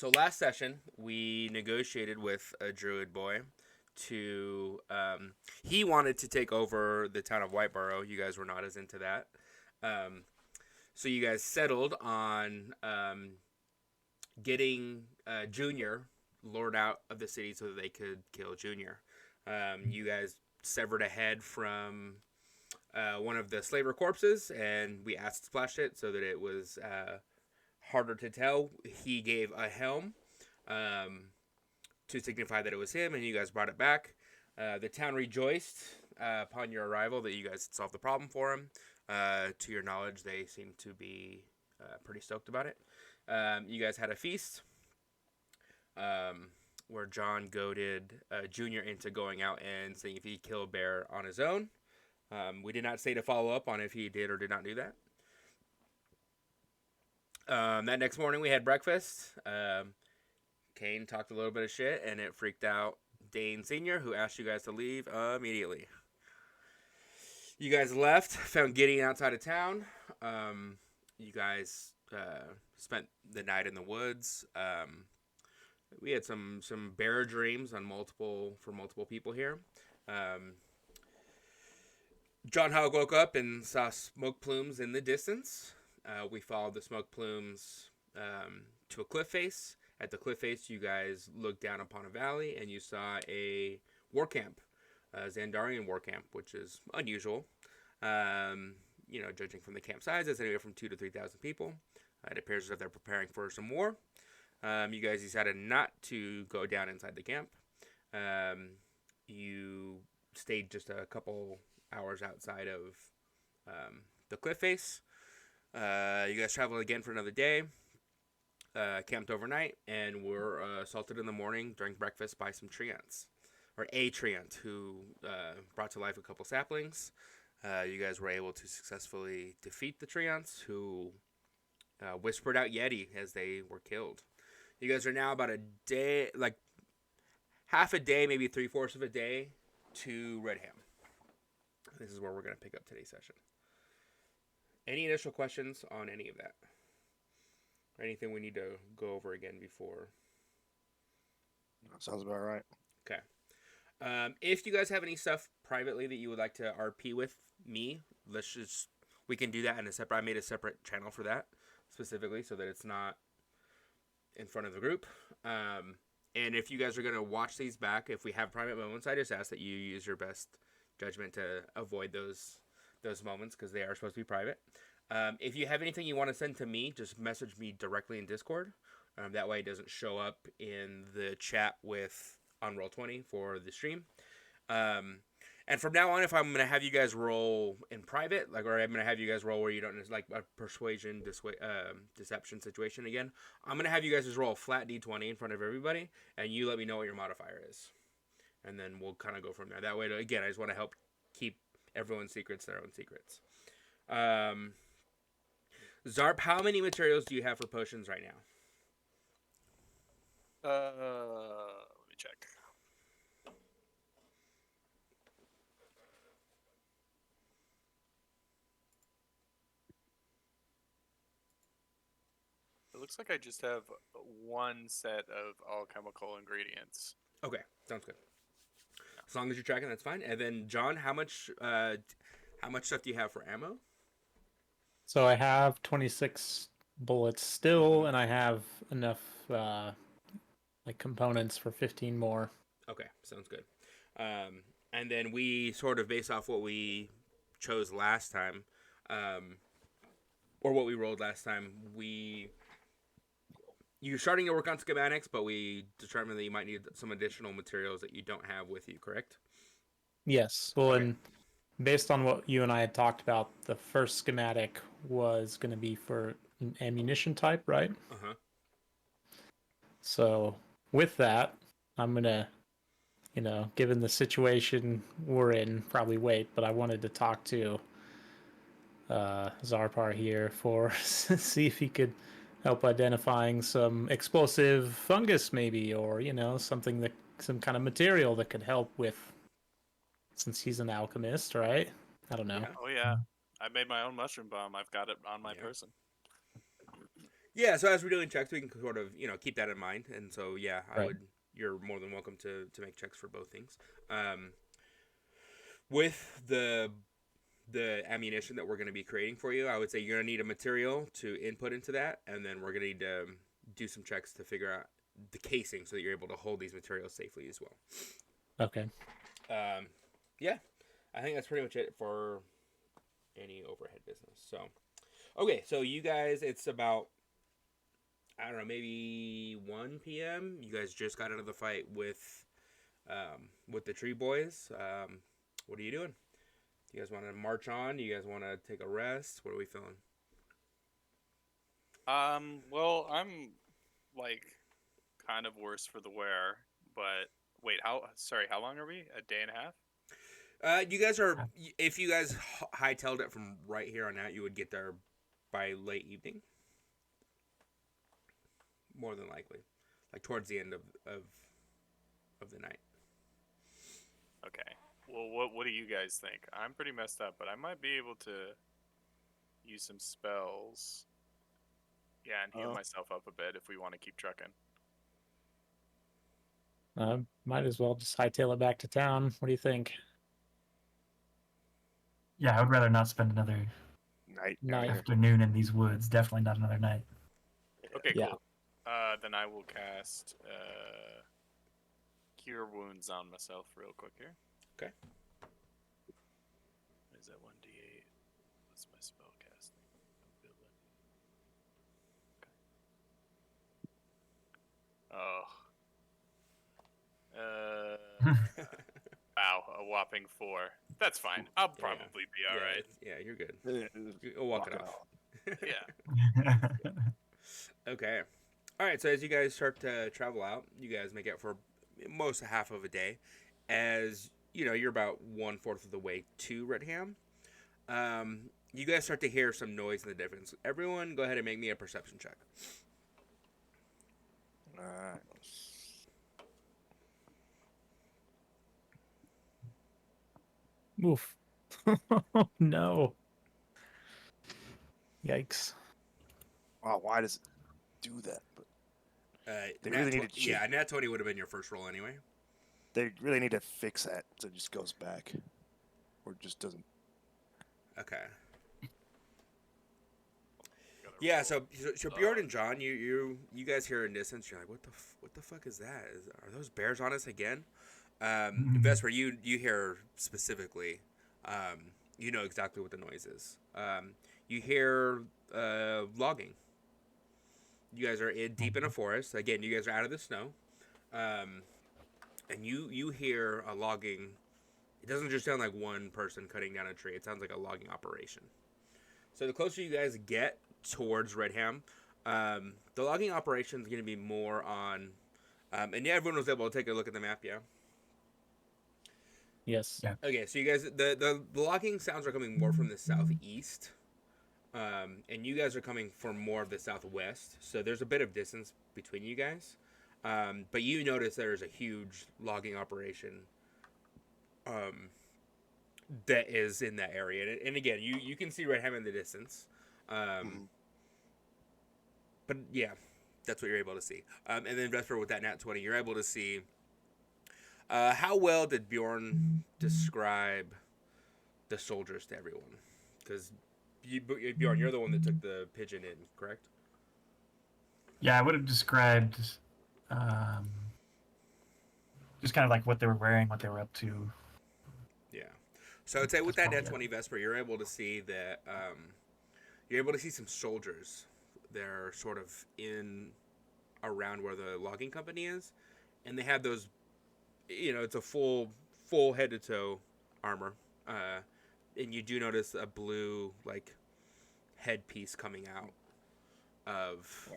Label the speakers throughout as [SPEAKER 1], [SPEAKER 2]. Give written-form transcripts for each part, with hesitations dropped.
[SPEAKER 1] So last session we negotiated with a druid boy to he wanted to take over the town of Whiteborough. You guys were not as into that. Um, so you guys settled on getting Junior lured out of the city so that they could kill Junior. You guys severed a head from one of the slaver corpses, and we acid splashed it so that it was harder to tell. He gave a helm to signify that it was him, and you guys brought it back. The town rejoiced upon your arrival that you guys had solved the problem for him. To your knowledge, they seem to be pretty stoked about it. You guys had a feast where John goaded Junior into going out and seeing if he'd kill a bear on his own. We did not say to follow up on if he did or did not do that. That next morning we had breakfast. Kane talked a little bit of shit, and it freaked out Dane Sr., who asked you guys to leave immediately. You guys left, found Gideon outside of town. You guys spent the night in the woods. We had some bear dreams on multiple people here. John Hogg woke up and saw smoke plumes in the distance. We followed the smoke plumes to a cliff face. At the cliff face, you guys looked down upon a valley, and you saw a war camp, a Xandarian war camp, which is unusual. Judging from the camp size, it's anywhere from 2,000 to 3,000 people. It appears as if they're preparing for some war. You guys decided not to go down inside the camp. You stayed just a couple hours outside of the cliff face. You guys traveled again for another day. Camped overnight, and were assaulted in the morning during breakfast by some treants, or a treant who brought to life a couple saplings. You guys were able to successfully defeat the treants, who whispered out Yeti as they were killed. You guys are now about a day, like half a day, maybe 3/4 of a day to Redham. This is where we're going to pick up today's session. Any initial questions on any of that? Or anything we need to go over again before?
[SPEAKER 2] Sounds about right.
[SPEAKER 1] Okay. If you guys have any stuff privately that you would like to RP with me, we can do that in a separate. I made a separate channel for that specifically so that it's not in front of the group. And if you guys are going to watch these back, if we have private moments, I just ask that you use your best judgment to avoid those moments because they are supposed to be private. If you have anything you want to send to me, just message me directly in Discord. That way it doesn't show up in the chat on Roll20 for the stream. And from now on, if I'm going to have you guys roll in private, or I'm going to have you guys roll where you don't, like a persuasion, deception situation again, I'm going to have you guys just roll a flat D20 in front of everybody, and you let me know what your modifier is. And then we'll kind of go from there. That way, again, I just want to help keep everyone's secrets their own secrets. Zarp, how many materials do you have for potions right now?
[SPEAKER 3] Let me check. It looks like I just have one set of alchemical ingredients.
[SPEAKER 1] Okay, sounds good. As long as you're tracking, that's fine. And then, John, how much stuff do you have for ammo?
[SPEAKER 4] So I have 26 bullets still, and I have enough components for 15 more.
[SPEAKER 1] Okay, sounds good. And then we sort of base off what we chose last time, or what we rolled last time. You're starting to work on schematics, but we determined that you might need some additional materials that you don't have with you, correct?
[SPEAKER 4] Yes. Well,
[SPEAKER 1] Okay.
[SPEAKER 4] And based on what you and I had talked about, the first schematic was going to be for an ammunition type, right?
[SPEAKER 1] Uh-huh.
[SPEAKER 4] So with that, I'm going to, given the situation we're in, probably wait, but I wanted to talk to Zarpar here for see if he could help identifying some explosive fungus maybe, or something some kind of material that could help with, since he's an alchemist, right? I don't know.
[SPEAKER 1] Yeah.
[SPEAKER 3] Oh yeah, I made my own mushroom bomb. I've got it on my person.
[SPEAKER 1] Yeah, so as we're doing checks, we can sort of keep that in mind, and so yeah, I
[SPEAKER 4] Right.
[SPEAKER 1] would. You're more than welcome to make checks for both things. With the ammunition that we're going to be creating for you, I would say you're going to need a material to input into that, and then we're going to need to do some checks to figure out the casing so that you're able to hold these materials safely as well.
[SPEAKER 4] Okay.
[SPEAKER 1] Yeah, I think that's pretty much it for any overhead business. So, okay, so you guys, it's about I don't know, maybe 1 p.m. You guys just got out of the fight with the Tree Boys. What are you doing? You guys want to march on? You guys want to take a rest? What are we feeling?
[SPEAKER 3] Well, I'm like kind of worse for the wear, but wait, how long are we? A day and a half?
[SPEAKER 1] You guys are. If you guys hightailed it from right here on out, you would get there by late evening, more than likely, like towards the end of the night.
[SPEAKER 3] Okay. Well, what do you guys think? I'm pretty messed up, but I might be able to use some spells. Yeah, and heal myself up a bit if we want to keep trucking.
[SPEAKER 4] Might as well just hightail it back to town. What do you think?
[SPEAKER 2] Yeah, I would rather not spend another
[SPEAKER 4] Night.
[SPEAKER 2] afternoon in these woods. Definitely not another night.
[SPEAKER 3] Okay,
[SPEAKER 4] Yeah.
[SPEAKER 3] cool. Then I will cast Cure Wounds on myself real quick here.
[SPEAKER 1] Okay.
[SPEAKER 3] Is that 1d8? What's my spell casting ability? Okay. Wow, a whopping 4. That's fine. I'll probably be all right.
[SPEAKER 1] Yeah, you're good. You'll walk it off.
[SPEAKER 3] Yeah.
[SPEAKER 1] Okay. All right. So as you guys start to travel out, you guys make it for most half of a day. As you're about 1/4 of the way to Redham. You guys start to hear some noise in the distance. Everyone, go ahead and make me a perception check.
[SPEAKER 5] Alright.
[SPEAKER 4] Oof. No. Yikes.
[SPEAKER 5] Wow, why does it do that? But They
[SPEAKER 1] Nat
[SPEAKER 5] really
[SPEAKER 1] tw-
[SPEAKER 5] need to
[SPEAKER 1] Yeah, nat 20 would have been your first roll anyway.
[SPEAKER 5] they really need to fix that so it just goes back. Or just doesn't.
[SPEAKER 1] Okay. Yeah, so Bjorn and John, you guys hear in distance. You're like, what the fuck is that? Are those bears on us again? Vesper, you hear specifically. You know exactly what the noise is. You hear logging. You guys are deep in a forest. Again, you guys are out of the snow, and you hear a logging. It doesn't just sound like one person cutting down a tree. It sounds like a logging operation. So the closer you guys get towards Redham, the logging operation is going to be more on, and yeah, everyone was able to take a look at the map, yeah?
[SPEAKER 4] Yes.
[SPEAKER 2] Yeah.
[SPEAKER 1] Okay, so you guys, the logging sounds are coming more from the southeast, and you guys are coming from more of the southwest, so there's a bit of distance between you guys, but you notice there's a huge logging operation that is in that area, and again, you can see Redham in the distance. But yeah, that's what you're able to see. And then Vesper with that nat 20, you're able to see. How well did Bjorn describe the soldiers to everyone? Because Bjorn, you're the one that took the pigeon in, correct?
[SPEAKER 2] Yeah, I would have described just kind of like what they were wearing, what they were up to.
[SPEAKER 1] Yeah. So I'd say with
[SPEAKER 2] That's
[SPEAKER 1] that nat
[SPEAKER 2] probably
[SPEAKER 1] 20
[SPEAKER 2] it.
[SPEAKER 1] Vesper, you're able to see that you're able to see some soldiers. They're sort of in around where the logging company is, and they have those. It's a full head to toe armor, and you do notice a blue headpiece coming out of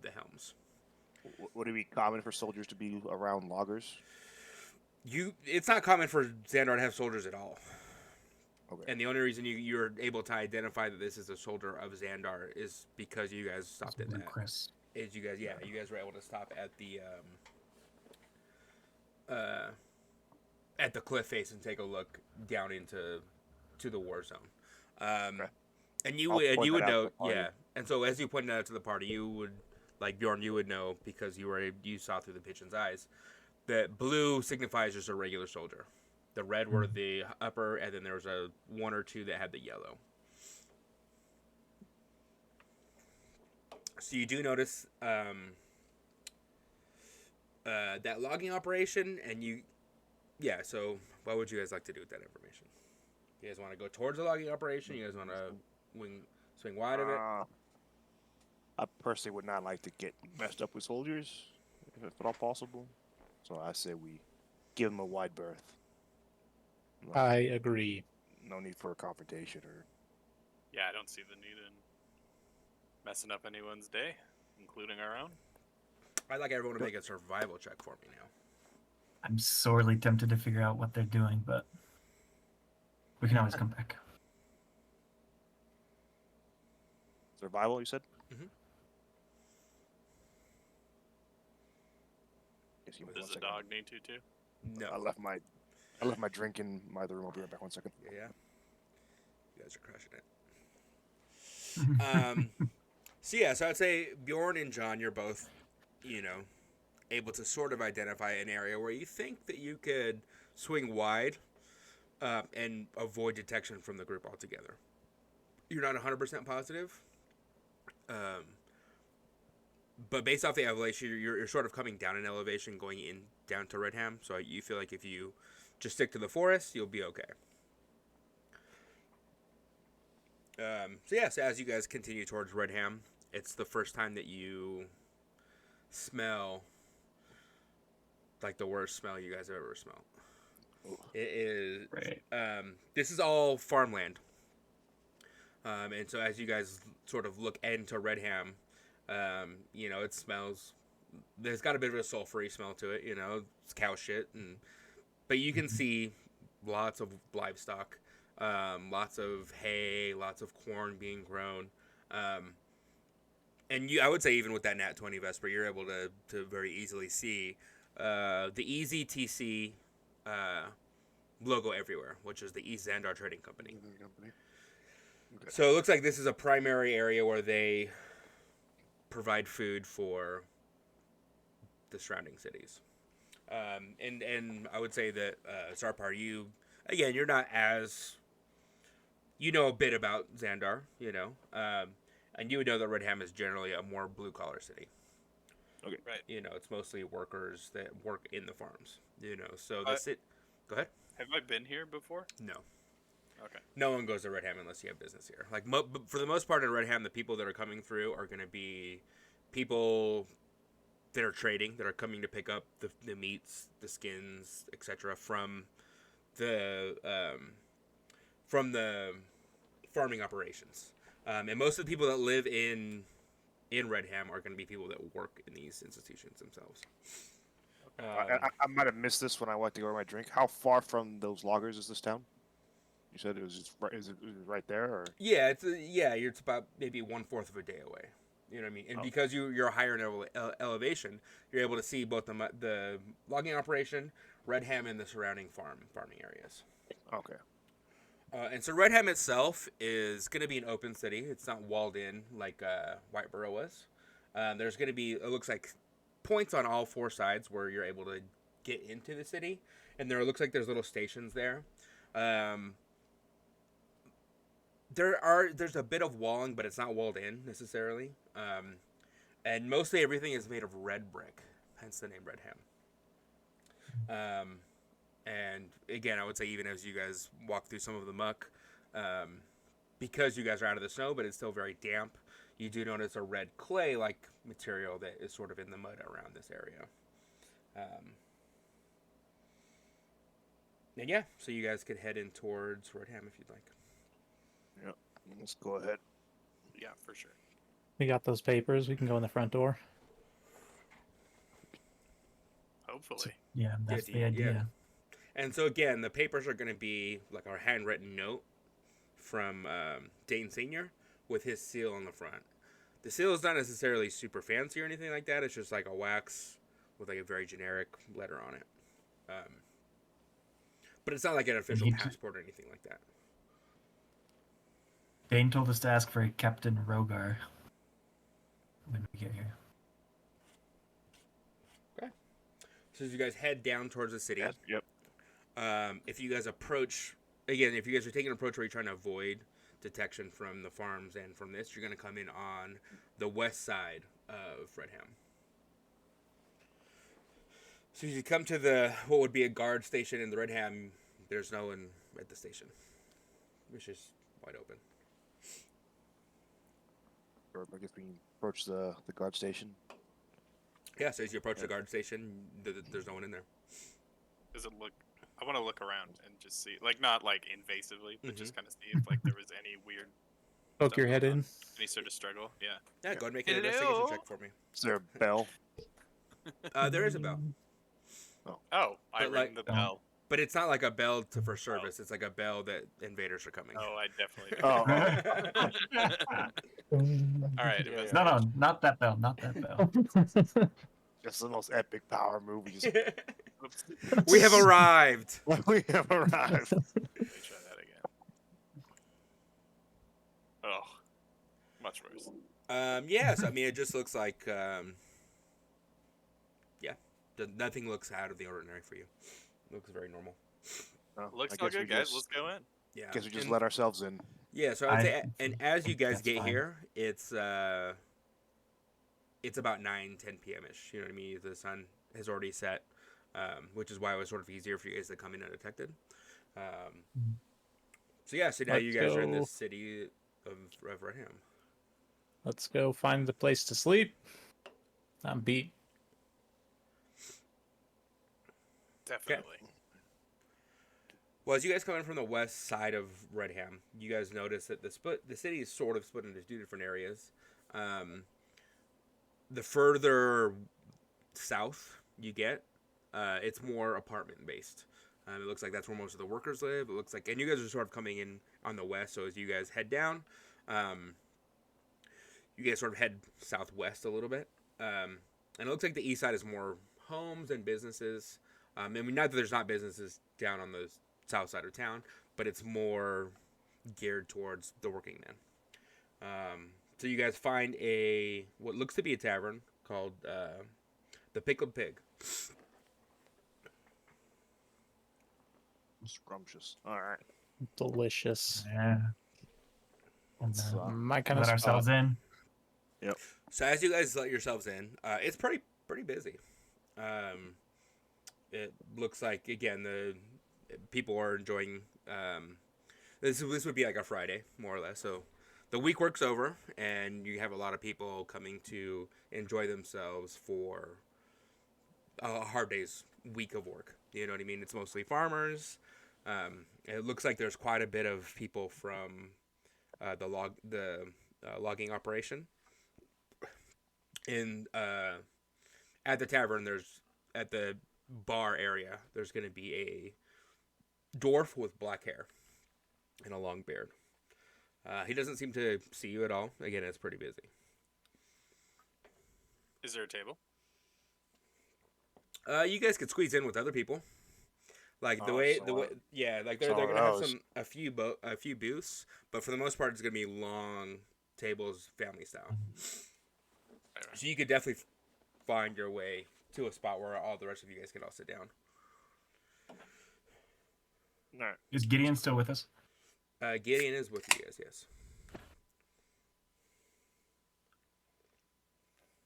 [SPEAKER 1] the helms.
[SPEAKER 5] Would it be common for soldiers to be around loggers?
[SPEAKER 1] It's not common for Xandar to have soldiers at all.
[SPEAKER 5] Okay.
[SPEAKER 1] And the only reason you're able to identify that this is a soldier of Xandar is because you guys stopped at
[SPEAKER 2] Blue
[SPEAKER 1] that.
[SPEAKER 2] Chris.
[SPEAKER 1] Is you guys were able to stop at the cliff face and take a look down into the war zone. And you
[SPEAKER 5] I'll
[SPEAKER 1] would, and
[SPEAKER 5] point
[SPEAKER 1] you
[SPEAKER 5] that
[SPEAKER 1] would
[SPEAKER 5] out to
[SPEAKER 1] know,
[SPEAKER 5] the party.
[SPEAKER 1] yeah. And so as you pointed out to the party, you would, like Bjorn, you would know because you saw through the pigeon's eyes that blue signifies just a regular soldier. The red were the upper, and then there was a one or two that had the yellow. So you do notice that logging operation, and yeah. So what would you guys like to do with that information? You guys want to go towards the logging operation? You guys want to swing wide of it?
[SPEAKER 5] I personally would not like to get messed up with soldiers, if at all possible. So I say we give them a wide berth.
[SPEAKER 4] I agree.
[SPEAKER 5] No need for a confrontation or.
[SPEAKER 3] Yeah, I don't see the need in messing up anyone's day, including our own.
[SPEAKER 1] I'd like everyone to make a survival check for me now.
[SPEAKER 2] I'm sorely tempted to figure out what they're doing, but we can always come back.
[SPEAKER 5] Survival, you said?
[SPEAKER 1] Mhm.
[SPEAKER 5] Yes, give me
[SPEAKER 3] Does
[SPEAKER 5] 1
[SPEAKER 3] the
[SPEAKER 5] second.
[SPEAKER 3] dog need to too?
[SPEAKER 1] No.
[SPEAKER 5] I left my drink in my other room. I'll be right back 1 second.
[SPEAKER 1] Yeah. You guys are crushing it. So I'd say Bjorn and John, you're both, able to sort of identify an area where you think that you could swing wide and avoid detection from the group altogether. You're not 100% positive, but based off the elevation, you're sort of coming down in elevation, going down to Redham. So you feel like if you just stick to the forest, you'll be okay. So as you guys continue towards Redham, it's the first time that you smell like the worst smell you guys have ever smelled. It is
[SPEAKER 2] Right.
[SPEAKER 1] This is all farmland, and so as you guys sort of look into Redham, it smells. There's got a bit of a sulfury smell to it. It's cow shit, but you can see lots of livestock, lots of hay, lots of corn being grown. And I would say even with that Nat 20 Vesper, you're able to very easily see the Easy TC logo everywhere, which is the East Xandar Trading Company.
[SPEAKER 5] Okay.
[SPEAKER 1] So it looks like this is a primary area where they provide food for the surrounding cities. And I would say that Zarpar, you're not as, a bit about Xandar, and you would know that Redham is generally a more blue-collar city.
[SPEAKER 5] Okay.
[SPEAKER 3] Right.
[SPEAKER 1] It's mostly workers that work in the farms, so Go ahead.
[SPEAKER 3] Have I been here before?
[SPEAKER 1] No.
[SPEAKER 3] Okay.
[SPEAKER 1] No one goes to Redham unless you have business here. Like, for the most part in Redham, the people that are coming through are going to be people that are trading, that are coming to pick up the meats, the skins, etc. from the farming operations. And most of the people that live in Redham are going to be people that work in these institutions themselves.
[SPEAKER 5] I might have missed this when I went to go get my drink. How far from those loggers is this town? You said it was just right. Is it right there? Or?
[SPEAKER 1] Yeah, it's about maybe 1/4 of a day away. You know what I mean? And because you're higher in elevation, you're able to see both the logging operation, Redham, and the surrounding farming areas.
[SPEAKER 5] Okay.
[SPEAKER 1] And so Redham itself is going to be an open city. It's not walled in like Whiteborough was. There's going to be, it looks like, points on all four sides where you're able to get into the city, and looks like there's little stations there. There's a bit of walling, but it's not walled in necessarily. And mostly everything is made of red brick, hence the name Redham. And again, I would say even as you guys walk through some of the muck, because you guys are out of the snow, but it's still very damp, you do notice a red clay-like material that is sort of in the mud around this area. And yeah, so you guys could head in towards Redham if you'd like.
[SPEAKER 5] Yeah. Let's go ahead.
[SPEAKER 3] Yeah, for sure.
[SPEAKER 4] We got those papers. We can go in the front door.
[SPEAKER 3] Hopefully.
[SPEAKER 2] Yeah, that's the
[SPEAKER 1] Yeah.
[SPEAKER 2] idea.
[SPEAKER 1] And so again, the papers are going to be like our handwritten note from Dane Sr. with his seal on the front. The seal is not necessarily super fancy or anything like that. It's just like a wax with like a very generic letter on it. But it's not like an official passport or anything like that.
[SPEAKER 2] Dane told us to ask for a Captain Rogar when we get here.
[SPEAKER 1] So as you guys head down towards the city,
[SPEAKER 5] Yep.
[SPEAKER 1] if you guys approach again, if you guys are taking an approach where you're trying to avoid detection from the farms and from this, you're going to come in on the west side of Redham. So as you come to the what would be a guard station in the Redham, there's no one at the station, which is wide open.
[SPEAKER 5] Or I guess we can approach the guard station.
[SPEAKER 1] Yeah, so as you approach the guard station, there's no one in there.
[SPEAKER 3] Does it look? I want to look around and just see, like, not like invasively, but just kind of see if like there was any weird.
[SPEAKER 4] Poke
[SPEAKER 3] stuff
[SPEAKER 4] your head
[SPEAKER 3] going on.
[SPEAKER 4] in.
[SPEAKER 3] Any sort of struggle? Yeah.
[SPEAKER 1] Yeah, go ahead and make an investigation check for me.
[SPEAKER 5] Is there a bell?
[SPEAKER 1] There is a bell.
[SPEAKER 3] Oh, I
[SPEAKER 1] But,
[SPEAKER 3] ring
[SPEAKER 1] like,
[SPEAKER 3] the bell.
[SPEAKER 1] But it's not like a bell for service. It's like a bell that invaders are coming.
[SPEAKER 3] Oh, I definitely.
[SPEAKER 5] Oh,
[SPEAKER 3] All right.
[SPEAKER 5] Yeah, yeah.
[SPEAKER 2] No, not that bell, not that bell.
[SPEAKER 5] just the most epic power move. We just
[SPEAKER 1] We have arrived.
[SPEAKER 5] we have arrived.
[SPEAKER 3] Let me try that again. Oh, much worse.
[SPEAKER 1] Yes, I mean it just looks like nothing looks out of the ordinary for you. It looks very normal.
[SPEAKER 5] Oh,
[SPEAKER 3] Looks
[SPEAKER 5] I
[SPEAKER 3] all
[SPEAKER 5] guess we
[SPEAKER 3] good, guys.
[SPEAKER 5] just-
[SPEAKER 3] Let's go in.
[SPEAKER 1] Yeah.
[SPEAKER 5] Guess we just
[SPEAKER 1] and,
[SPEAKER 5] let ourselves in.
[SPEAKER 1] Yeah, so I would say, and as you guys
[SPEAKER 2] That's
[SPEAKER 1] get
[SPEAKER 2] fine.
[SPEAKER 1] here, it's about 9-10 p.m. ish. You know what I mean? The sun has already set, which is why it was sort of easier for you guys to come in undetected. So yeah, so now you
[SPEAKER 4] Let's
[SPEAKER 1] guys are in the
[SPEAKER 4] go.
[SPEAKER 1] city of Redham.
[SPEAKER 4] Let's go find a place to sleep. I'm beat.
[SPEAKER 3] Definitely.
[SPEAKER 1] Well, as you guys come in from the west side of Redham, you guys notice that the city is sort of split into two different areas. The further south you get, it's more apartment based. It looks like that's where most of the workers live. It looks like, and you guys are sort of coming in on the west. So as you guys head down, you guys sort of head southwest a little bit, and it looks like the east side is more homes and businesses. I mean, not that there's not businesses down on the south side of town, but it's more geared towards the working man. So you guys find what looks to be a tavern called the Pickled Pig.
[SPEAKER 5] Scrumptious. All right.
[SPEAKER 4] Delicious.
[SPEAKER 2] Yeah. And
[SPEAKER 5] So,
[SPEAKER 4] My kind
[SPEAKER 2] let
[SPEAKER 4] of
[SPEAKER 2] ourselves in.
[SPEAKER 1] So as you guys let yourselves in, it's pretty busy. It looks like again the people are enjoying. This would be like a Friday more or less. So the week work's over, and you have a lot of people coming to enjoy themselves for a hard day's week of work. You know what I mean? It's mostly farmers. It looks like there's quite a bit of people from the logging operation. At the tavern, at the bar area, there's going to be a dwarf with black hair and a long beard. He doesn't seem to see you at all. Again, it's pretty busy.
[SPEAKER 3] Is there a table?
[SPEAKER 1] You guys could squeeze in with other people. Like the
[SPEAKER 5] Oh,
[SPEAKER 1] way,
[SPEAKER 5] so,
[SPEAKER 1] yeah, like
[SPEAKER 5] so
[SPEAKER 1] they're gonna have
[SPEAKER 5] those-
[SPEAKER 1] a few booths, but for the most part, it's gonna be long tables, family style. So you could definitely find your way to a spot where all the rest of you guys can all sit down.
[SPEAKER 5] All right.
[SPEAKER 2] Is Gideon still with us?
[SPEAKER 1] Gideon is with you guys, yes.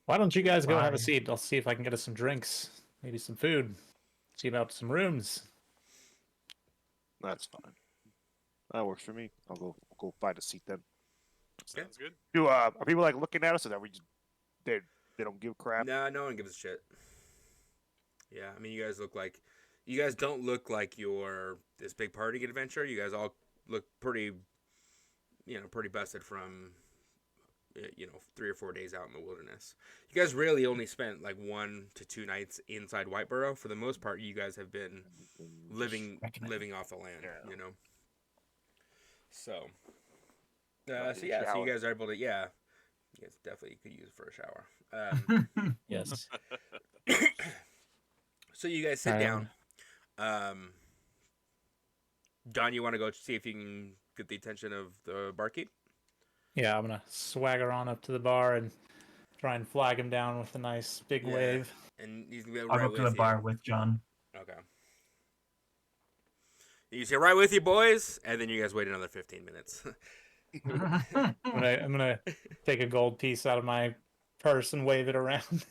[SPEAKER 4] Why don't you guys go have a
[SPEAKER 2] Fine.
[SPEAKER 4] seat? I'll see if I can get us some drinks, maybe some food. See about some rooms.
[SPEAKER 5] That's fine. That works for me. I'll go find a seat then.
[SPEAKER 3] Sounds good.
[SPEAKER 5] Are people like looking at us, or that we just they don't give a crap?
[SPEAKER 1] No, no one gives a shit. Yeah, I mean, you guys don't look like you're this big partying adventure. You guys all look pretty busted from, 3 or 4 days out in the wilderness. You guys really only spent like 1 to 2 nights inside Whiteboro. For the most part, you guys have been living off the land,
[SPEAKER 5] Yeah.
[SPEAKER 1] So,
[SPEAKER 5] Probably
[SPEAKER 1] so
[SPEAKER 5] a
[SPEAKER 1] yeah, so you
[SPEAKER 5] shower.
[SPEAKER 1] guys are able to, you guys definitely could use it for a shower.
[SPEAKER 4] Yes.
[SPEAKER 1] So you guys sit down. Don, you want to go see if you can get the attention of the barkeep?
[SPEAKER 4] Yeah, I'm gonna swagger on up to the bar and try and flag him down with a nice big
[SPEAKER 1] Yeah.
[SPEAKER 4] wave.
[SPEAKER 1] And he's gonna be
[SPEAKER 2] I'll
[SPEAKER 1] right
[SPEAKER 2] go up to the
[SPEAKER 1] with you.
[SPEAKER 2] bar with John.
[SPEAKER 1] Okay. You say right with you, boys, and then you guys wait another 15 minutes.
[SPEAKER 4] I'm gonna take a gold piece out of my purse and wave it around.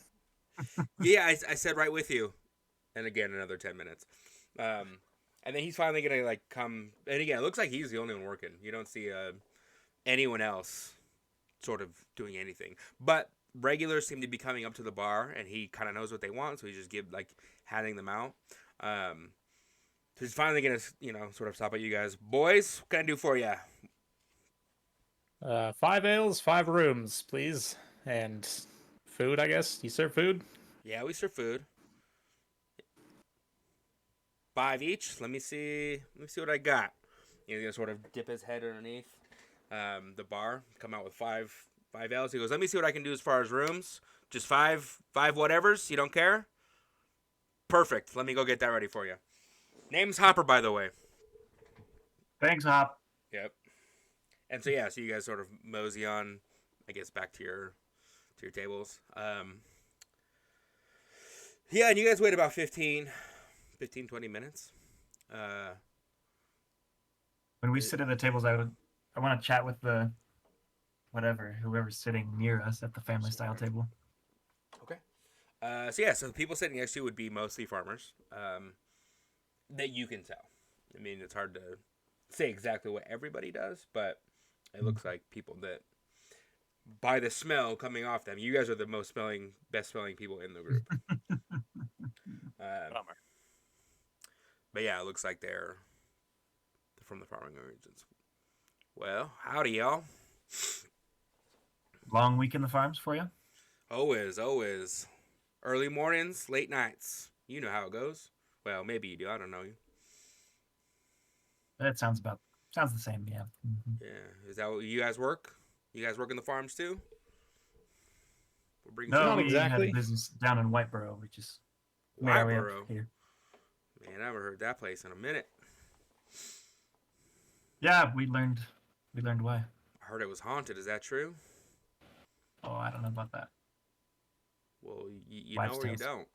[SPEAKER 1] Yeah, I said right with you, and again another 10 minutes. And then he's finally gonna like come. And again, it looks like he's the only one working. You don't see anyone else sort of doing anything. But regulars seem to be coming up to the bar, and he kind of knows what they want, so he just handing them out. So he's finally gonna sort of stop at you guys, boys. What can I do for you?
[SPEAKER 4] 5 ales, 5 rooms, please, and food. I guess you serve food.
[SPEAKER 1] Yeah, we serve food. 5 each. Let me see what I got. He's gonna sort of dip his head underneath the bar, come out with five ales. He goes, "Let me see what I can do as far as rooms. Just five whatevers. You don't care? Perfect. Let me go get that ready for you. Name's Hopper, by the way."
[SPEAKER 2] Thanks, Hop.
[SPEAKER 1] Yep. And so yeah, so you guys sort of mosey on, I guess, back to your tables. Yeah, and you guys wait about 15, 20 minutes.
[SPEAKER 2] When we sit at the tables, I want to chat with whoever's sitting near us at the family style table.
[SPEAKER 1] Okay. So yeah, so the people sitting next to you would be mostly farmers. That you can tell. I mean, it's hard to say exactly what everybody does, but it looks like people that, by the smell coming off them, you guys are the best smelling people in the group.
[SPEAKER 3] Bummer.
[SPEAKER 1] But yeah, it looks like they're from the farming regions. Well, howdy, y'all.
[SPEAKER 2] Long week in the farms for you?
[SPEAKER 1] Always. Early mornings, late nights. You know how it goes. Well, maybe you do. I don't know you.
[SPEAKER 2] That sounds the same, yeah. Mm-hmm.
[SPEAKER 1] Yeah. Is that what you guys work? You guys work in the farms too? We'll bring
[SPEAKER 2] No,
[SPEAKER 4] Not
[SPEAKER 2] we
[SPEAKER 4] exactly.
[SPEAKER 2] had a business down in Whiteboro, which is made our way up
[SPEAKER 1] Whiteboro.
[SPEAKER 2] here.
[SPEAKER 1] Man, I haven't heard that place in a minute.
[SPEAKER 2] Yeah, we learned why.
[SPEAKER 1] I heard it was haunted. Is that true?
[SPEAKER 2] Oh, I don't know about that.
[SPEAKER 1] Well, you
[SPEAKER 2] Wives'
[SPEAKER 1] know or you
[SPEAKER 2] tales.
[SPEAKER 1] don't.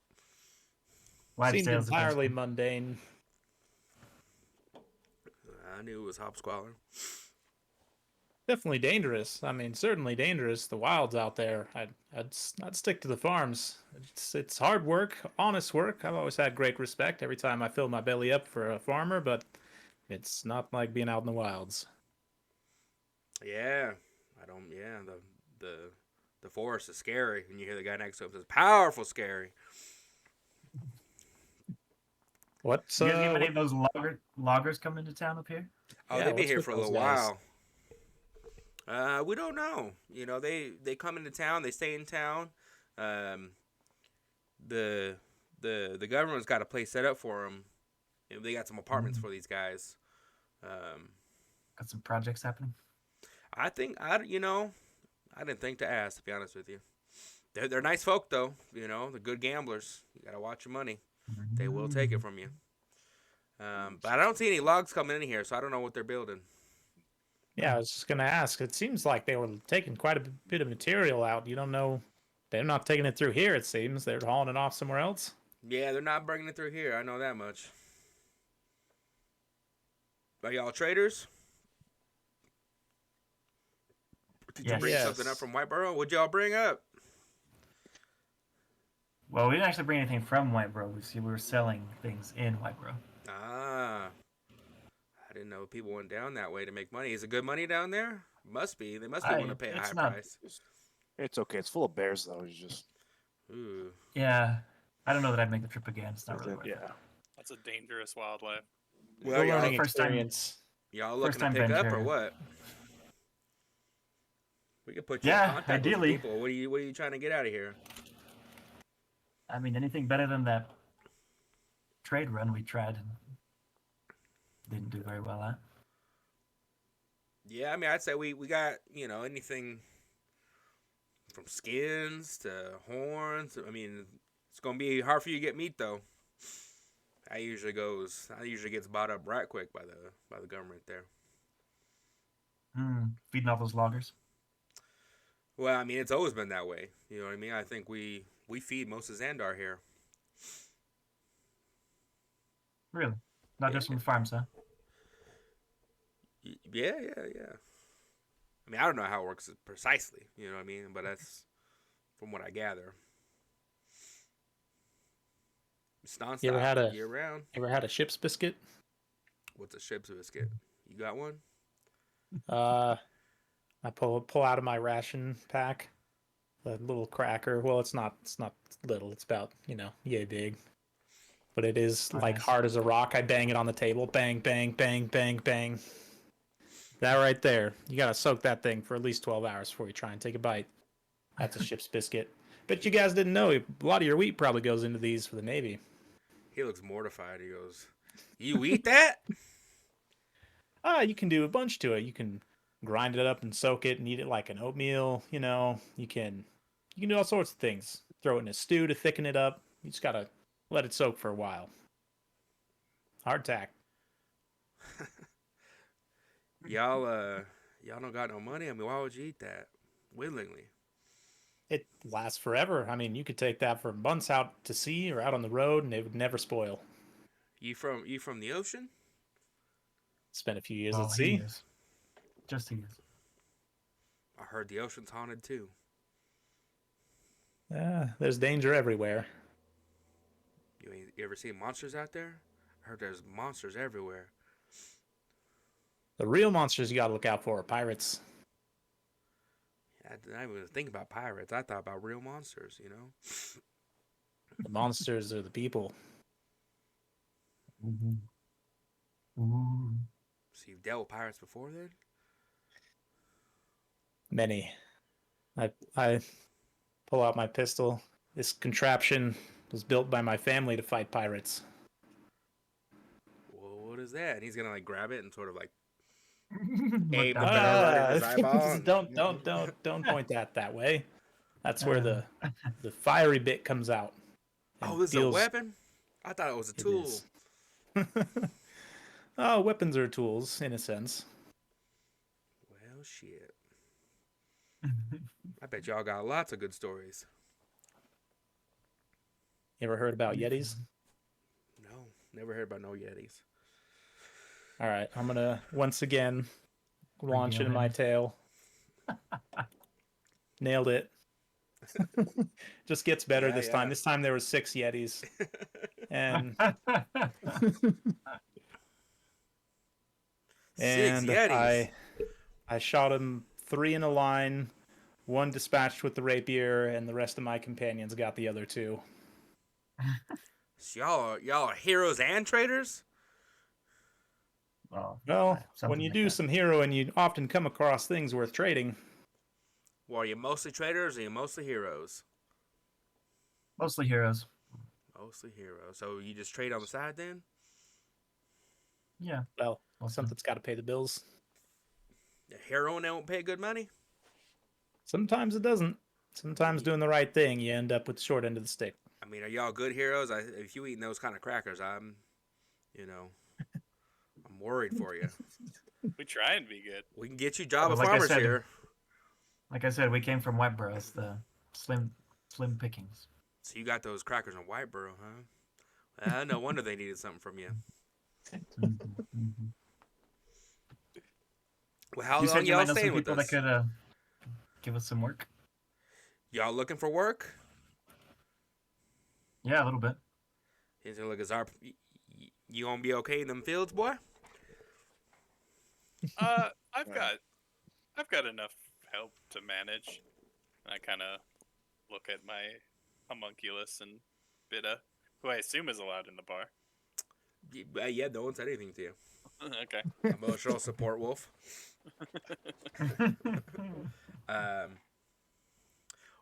[SPEAKER 2] Wives'
[SPEAKER 4] Seemed
[SPEAKER 2] tales
[SPEAKER 4] entirely
[SPEAKER 2] eventually.
[SPEAKER 4] mundane.
[SPEAKER 1] I knew it was hopsqualor.
[SPEAKER 4] Definitely dangerous. I mean, certainly dangerous. The wild's out there. I'd stick to the farms. It's hard work, honest work. I've always had great respect every time I fill my belly up for a farmer, but it's not like being out in the wilds.
[SPEAKER 1] Yeah, I don't. Yeah, the forest is scary, and you hear the guy next to him says, "Powerful scary."
[SPEAKER 4] What's
[SPEAKER 2] You guys get many of those loggers come into town up here?
[SPEAKER 1] Oh,
[SPEAKER 4] Yeah,
[SPEAKER 1] they've been
[SPEAKER 4] what's
[SPEAKER 1] here
[SPEAKER 4] with
[SPEAKER 1] for a
[SPEAKER 4] those
[SPEAKER 1] little
[SPEAKER 4] guys?
[SPEAKER 1] while. We don't know. You know, they come into town. They stay in town. The government's got a place set up for them. They got some apartments for these guys.
[SPEAKER 2] Got some projects happening?
[SPEAKER 1] I think I didn't think to ask, to be honest with you. They're nice folk though. You know, they're good gamblers. You gotta watch your money. They will take it from you. But I don't see any logs coming in here, so I don't know what they're building.
[SPEAKER 4] Yeah, I was just gonna ask. It seems like they were taking quite a bit of material out. You don't know. They're not taking it through here. It seems they're hauling it off somewhere else.
[SPEAKER 1] Yeah, they're not bringing it through here. I know that much. Are y'all traders? Did you
[SPEAKER 2] Yes.
[SPEAKER 1] bring
[SPEAKER 4] Yes.
[SPEAKER 1] something up from Whiteboro? What'd y'all bring up?
[SPEAKER 2] Well, we didn't actually bring anything from Whiteboro. We were selling things in Whiteboro.
[SPEAKER 1] Ah. I didn't know people went down that way to make money. Is it good money down there? Must be. They must be willing to pay a
[SPEAKER 2] it's
[SPEAKER 1] high
[SPEAKER 2] not-
[SPEAKER 1] price.
[SPEAKER 5] It's okay. It's full of bears though. It's just
[SPEAKER 1] Ooh.
[SPEAKER 2] Yeah, I don't know that I'd make the trip again. It's not really worth it.
[SPEAKER 5] yeah.
[SPEAKER 3] That's a dangerous wildlife.
[SPEAKER 1] Well,
[SPEAKER 4] Good
[SPEAKER 1] y'all,
[SPEAKER 4] learning
[SPEAKER 2] first time-
[SPEAKER 4] experience.
[SPEAKER 1] y'all
[SPEAKER 2] first
[SPEAKER 1] looking to
[SPEAKER 2] time
[SPEAKER 1] pick up or
[SPEAKER 2] venture.
[SPEAKER 1] what? We could put you
[SPEAKER 2] Yeah,
[SPEAKER 1] in contact
[SPEAKER 2] ideally.
[SPEAKER 1] with people. What are you trying to get out of here?
[SPEAKER 2] I mean, anything better than that trade run we tried and didn't do very well at.
[SPEAKER 1] Yeah, I mean, I'd say we got, anything from skins to horns. I mean, it's going to be hard for you to get meat, though. That usually gets bought up right quick by the government there.
[SPEAKER 2] Feeding all those loggers.
[SPEAKER 1] Well, I mean, it's always been that way. You know what I mean? I think we feed most of Xandar here.
[SPEAKER 2] Really? Not just from farms, huh?
[SPEAKER 1] Yeah. I mean, I don't know how it works precisely. You know what I mean? But that's from what I gather. It's nonstop,
[SPEAKER 4] You
[SPEAKER 1] year round.
[SPEAKER 4] ever had a ship's biscuit?
[SPEAKER 1] What's a ship's biscuit? You got one?
[SPEAKER 4] I pull out of my ration pack a little cracker. Well, it's not little. It's about yay big, but it is
[SPEAKER 2] Oh,
[SPEAKER 4] like
[SPEAKER 2] nice.
[SPEAKER 4] hard as a rock. I bang it on the table. Bang, bang, bang, bang, bang. That right there. You gotta soak that thing for at least 12 hours before you try and take a bite. That's a ship's biscuit. But you guys didn't know a lot of your wheat probably goes into these for the Navy.
[SPEAKER 1] He looks mortified. He goes, "You eat that?"
[SPEAKER 4] You can do a bunch to it. You can grind it up and soak it and eat it like an oatmeal. You can do all sorts of things. Throw it in a stew to thicken it up. You just gotta let it soak for a while. Hardtack.
[SPEAKER 1] Y'all don't got no money. I mean, why would you eat that willingly?
[SPEAKER 4] It lasts forever. I mean, you could take that for months out to sea or out on the road, and it would never spoil.
[SPEAKER 1] You from the ocean?
[SPEAKER 4] Spent a few years
[SPEAKER 2] Oh,
[SPEAKER 4] at
[SPEAKER 2] he
[SPEAKER 4] sea.
[SPEAKER 2] is. Just he is.
[SPEAKER 1] I heard the ocean's haunted too.
[SPEAKER 4] There's danger everywhere.
[SPEAKER 1] You ever seen monsters out there? I heard there's monsters everywhere.
[SPEAKER 4] The real monsters you gotta look out for are pirates.
[SPEAKER 1] I didn't even think about pirates. I thought about real monsters.
[SPEAKER 4] The monsters are the people.
[SPEAKER 2] Mm-hmm. Ooh.
[SPEAKER 1] So you've dealt with pirates before then?
[SPEAKER 4] Many. I pull out my pistol. This contraption was built by my family to fight pirates.
[SPEAKER 1] Well, what is that? And he's gonna like grab it and sort of like
[SPEAKER 2] Look
[SPEAKER 1] aim the
[SPEAKER 2] down
[SPEAKER 1] barrel
[SPEAKER 2] there.
[SPEAKER 1] right at his eyeball. and-
[SPEAKER 4] don't point that way. That's where
[SPEAKER 2] Uh.
[SPEAKER 4] the fiery bit comes out. and
[SPEAKER 1] Oh, this is a
[SPEAKER 4] deals-
[SPEAKER 1] weapon? I thought it was a
[SPEAKER 4] It
[SPEAKER 1] tool.
[SPEAKER 4] is. Oh, weapons are tools in a sense.
[SPEAKER 1] Well, shit. I bet y'all got lots of good stories.
[SPEAKER 4] You ever heard about Yetis?
[SPEAKER 1] No, never heard about no Yetis.
[SPEAKER 4] All right, I'm gonna once again launch
[SPEAKER 2] Reveal
[SPEAKER 4] into my
[SPEAKER 2] him.
[SPEAKER 4] tale. Nailed it. Just gets better
[SPEAKER 1] Yeah,
[SPEAKER 4] this
[SPEAKER 1] yeah.
[SPEAKER 4] time. This time there were 6 Yetis, and
[SPEAKER 1] Six Yetis.
[SPEAKER 4] I shot him 3 in a line, 1 dispatched with the rapier, and the rest of my companions got the other 2.
[SPEAKER 1] So y'all are heroes and traitors?
[SPEAKER 2] Well,
[SPEAKER 4] Well,
[SPEAKER 2] something
[SPEAKER 4] when you
[SPEAKER 2] like
[SPEAKER 4] do
[SPEAKER 2] that.
[SPEAKER 4] some heroing, you often come across things worth trading.
[SPEAKER 1] Well, are you mostly traitors or are you mostly heroes?
[SPEAKER 2] Mostly heroes.
[SPEAKER 1] Mostly heroes. So you just trade on the side then?
[SPEAKER 2] Yeah.
[SPEAKER 4] Well,
[SPEAKER 2] Mostly.
[SPEAKER 4] something's got to pay the bills.
[SPEAKER 1] The heroine don't pay good money?
[SPEAKER 4] Sometimes it doesn't. Sometimes doing the right thing, you end up with the short end of the stick.
[SPEAKER 1] I mean, are y'all good heroes? If you eating those kind of crackers, I'm worried for you.
[SPEAKER 3] We try and be good.
[SPEAKER 1] We can get you job of
[SPEAKER 2] Well, like I
[SPEAKER 1] farmers
[SPEAKER 2] said-
[SPEAKER 1] here.
[SPEAKER 2] Like I said, we came from White Bros, the slim pickings.
[SPEAKER 1] So you got those crackers in Whiteboro, huh? No wonder they needed something from you.
[SPEAKER 2] Mhm.
[SPEAKER 1] Well, how
[SPEAKER 2] You
[SPEAKER 1] long
[SPEAKER 2] said you
[SPEAKER 1] y'all
[SPEAKER 2] might know some
[SPEAKER 1] staying with
[SPEAKER 2] people
[SPEAKER 1] us?
[SPEAKER 2] that could give us some work.
[SPEAKER 1] Y'all looking for work?
[SPEAKER 2] Yeah, a little bit.
[SPEAKER 1] He's gonna look as our. You gonna be okay in them fields, boy?
[SPEAKER 3] I've
[SPEAKER 5] Right.
[SPEAKER 3] got enough help to manage. I kind of look at my homunculus and Bida, who I assume is allowed in the bar.
[SPEAKER 1] Yeah, no one said anything to you.
[SPEAKER 3] Okay.
[SPEAKER 1] Emotional support wolf.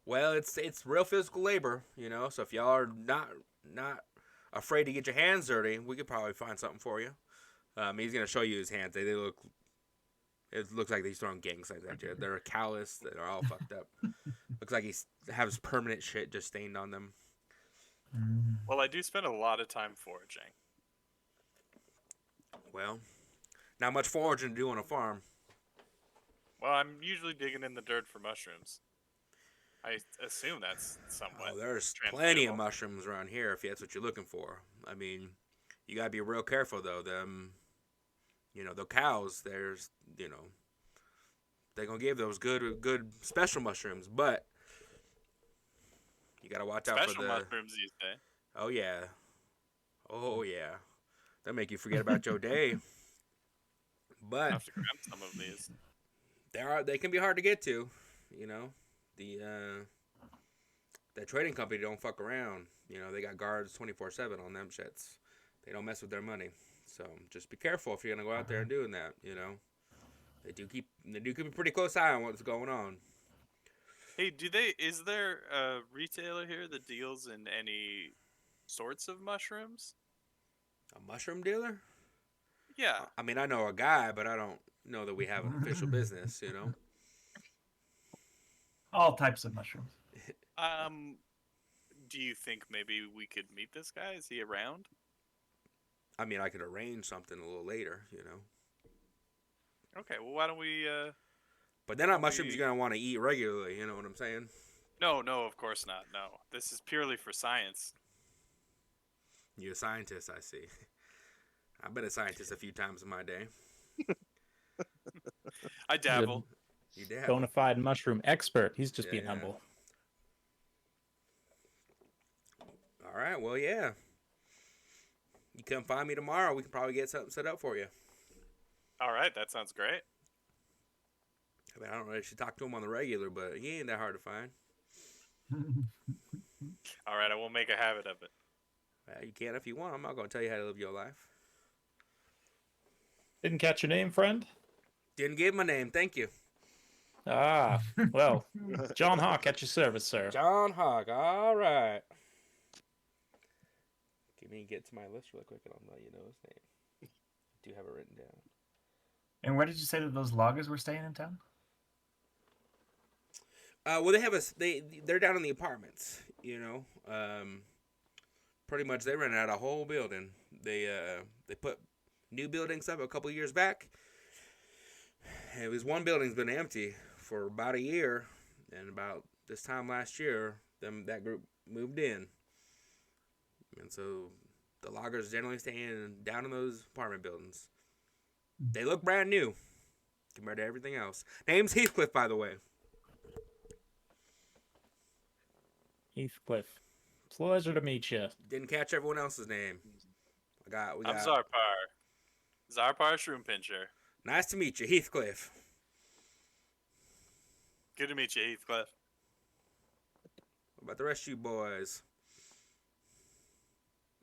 [SPEAKER 1] Well, it's real physical labor, So if y'all are not afraid to get your hands dirty, we could probably find something for you. He's gonna show you his hands. They look. It looks like he's throwing gang signs at you. They're callous. They're all fucked up. Looks like he has permanent shit just stained on them.
[SPEAKER 3] Well, I do spend a lot of time foraging.
[SPEAKER 1] Well, not much foraging to do on a farm.
[SPEAKER 3] Well, I'm usually digging in the dirt for mushrooms. I assume that's somewhat.
[SPEAKER 1] Oh, there's plenty of
[SPEAKER 3] translatable.
[SPEAKER 1] mushrooms around here if that's what you're looking for. I mean, you gotta be real careful though. Them, the cows. There's, they're gonna give those good special mushrooms, but you gotta watch out for
[SPEAKER 3] Special
[SPEAKER 1] the.
[SPEAKER 3] mushrooms, you say?
[SPEAKER 1] Oh yeah, oh yeah. They'll make you forget about your day.
[SPEAKER 3] I'll
[SPEAKER 1] But
[SPEAKER 3] have to grab some of these.
[SPEAKER 1] they can be hard to get to. The that trading company don't fuck around. They got guards 24/7 on them shits. They don't mess with their money. So just be careful if you're gonna go out there and doing that. They do keep a pretty close eye on what's going on.
[SPEAKER 3] Hey, is there a retailer here that deals in any sorts of mushrooms?
[SPEAKER 1] A mushroom dealer?
[SPEAKER 3] Yeah.
[SPEAKER 1] I mean, I know a guy, but I don't know that we have an official business.
[SPEAKER 2] All types of mushrooms.
[SPEAKER 3] Do you think maybe we could meet this guy? Is he around?
[SPEAKER 1] I mean, I could arrange something a little later.
[SPEAKER 3] Okay, well, why don't we,
[SPEAKER 1] But they're not mushrooms you're gonna want to eat regularly. You know what I'm saying?
[SPEAKER 3] No, of course not, no. This is purely for science.
[SPEAKER 1] You're a scientist, I see. I've been a scientist a few times in my day.
[SPEAKER 3] I dabble.
[SPEAKER 1] You dab.
[SPEAKER 4] Bona fide mushroom expert. He's just
[SPEAKER 1] Yeah,
[SPEAKER 4] being
[SPEAKER 1] yeah.
[SPEAKER 4] humble.
[SPEAKER 1] All right. Well, yeah. You come find me tomorrow. We can probably get something set up for you.
[SPEAKER 3] All right, that sounds great.
[SPEAKER 1] I mean, I don't know if you talk to him on the regular, but he ain't that hard to find.
[SPEAKER 3] All right, I won't make a habit of it.
[SPEAKER 1] You can if you want. I'm not going to tell you how to live your life.
[SPEAKER 4] Didn't catch your name, friend?
[SPEAKER 1] Didn't give my name. Thank you.
[SPEAKER 4] Ah, well, John Hawk at your service, sir.
[SPEAKER 1] John Hawk. All right. Let me get to my list real quick, and I'll let you know his name. I do have it written down.
[SPEAKER 2] And where did you say that those loggers were staying in town?
[SPEAKER 1] Well, they have they're down in the apartments. Pretty much they rented out a whole building. They put new buildings up a couple years back. It was one building's been empty for about a year, and about this time last year, that group moved in, and so the loggers generally staying down in those apartment buildings. They look brand new compared to everything else. Name's Heathcliff, by the way.
[SPEAKER 4] Heathcliff. Pleasure to meet you.
[SPEAKER 1] Didn't catch everyone else's name.
[SPEAKER 3] I'm Zarpar. Zarpar Shroom Pincher.
[SPEAKER 1] Nice to meet you, Heathcliff.
[SPEAKER 3] Good to meet you, Heathcliff.
[SPEAKER 1] What about the rest of you boys?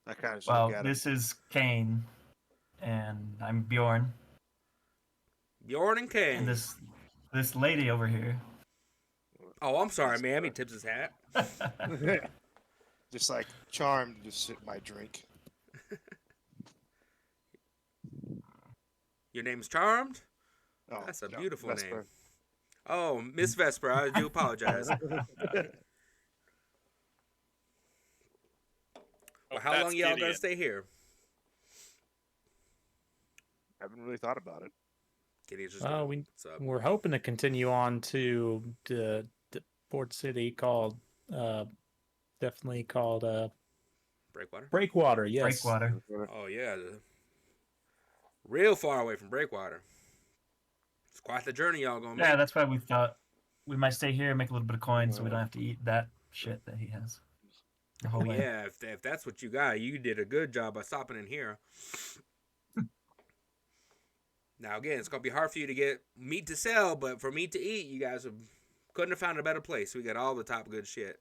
[SPEAKER 5] I kind of
[SPEAKER 2] Well,
[SPEAKER 5] look at
[SPEAKER 2] this is Kane, and I'm Bjorn.
[SPEAKER 1] Bjorn and Kane.
[SPEAKER 2] And this lady over here.
[SPEAKER 1] Oh, I'm sorry, man. He tips his hat.
[SPEAKER 5] it. Just like charmed to just sip my drink.
[SPEAKER 1] Your name's Charmed?
[SPEAKER 5] Oh,
[SPEAKER 1] That's a
[SPEAKER 5] no,
[SPEAKER 1] beautiful
[SPEAKER 5] Vesper.
[SPEAKER 1] name. Oh, Miss Vesper, I do apologize. Well, how
[SPEAKER 3] That's
[SPEAKER 1] long y'all
[SPEAKER 3] Gideon.
[SPEAKER 1] gonna stay here?
[SPEAKER 5] I haven't really thought about it.
[SPEAKER 1] Gideon's just
[SPEAKER 4] Well,
[SPEAKER 1] going, what's up?
[SPEAKER 4] we're hoping to continue on to the port city called, definitely called
[SPEAKER 1] Breakwater?
[SPEAKER 4] Breakwater. Yes.
[SPEAKER 2] Breakwater.
[SPEAKER 1] Oh, yeah. Real far away from Breakwater. It's quite the journey y'all gonna make.
[SPEAKER 2] Yeah, that's why we thought we might stay here and make a little bit of coin so we don't have to eat that shit that he has. The whole
[SPEAKER 1] Oh,
[SPEAKER 2] way.
[SPEAKER 1] yeah, if that's what you got, you did a good job by stopping in here. Now, again, it's going to be hard for you to get meat to sell, but for meat to eat, you guys couldn't have found a better place. We got all the top good shit.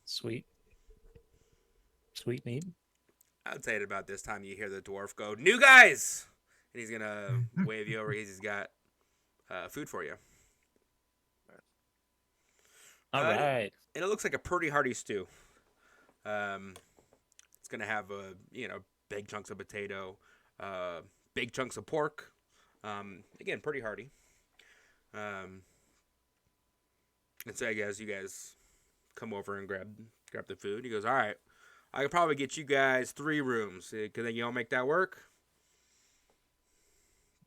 [SPEAKER 4] Sweet. Sweet meat.
[SPEAKER 1] I'd say at about this time you hear the dwarf go, "New guys!" And he's going to wave you over. He's got food for you.
[SPEAKER 4] All right.
[SPEAKER 1] And it looks like a pretty hearty stew. It's gonna have big chunks of potato, big chunks of pork. Again, pretty hearty. And so I guess you guys come over and grab the food. He goes, "All right, I could probably get you guys 3 rooms. Can you all make that work?"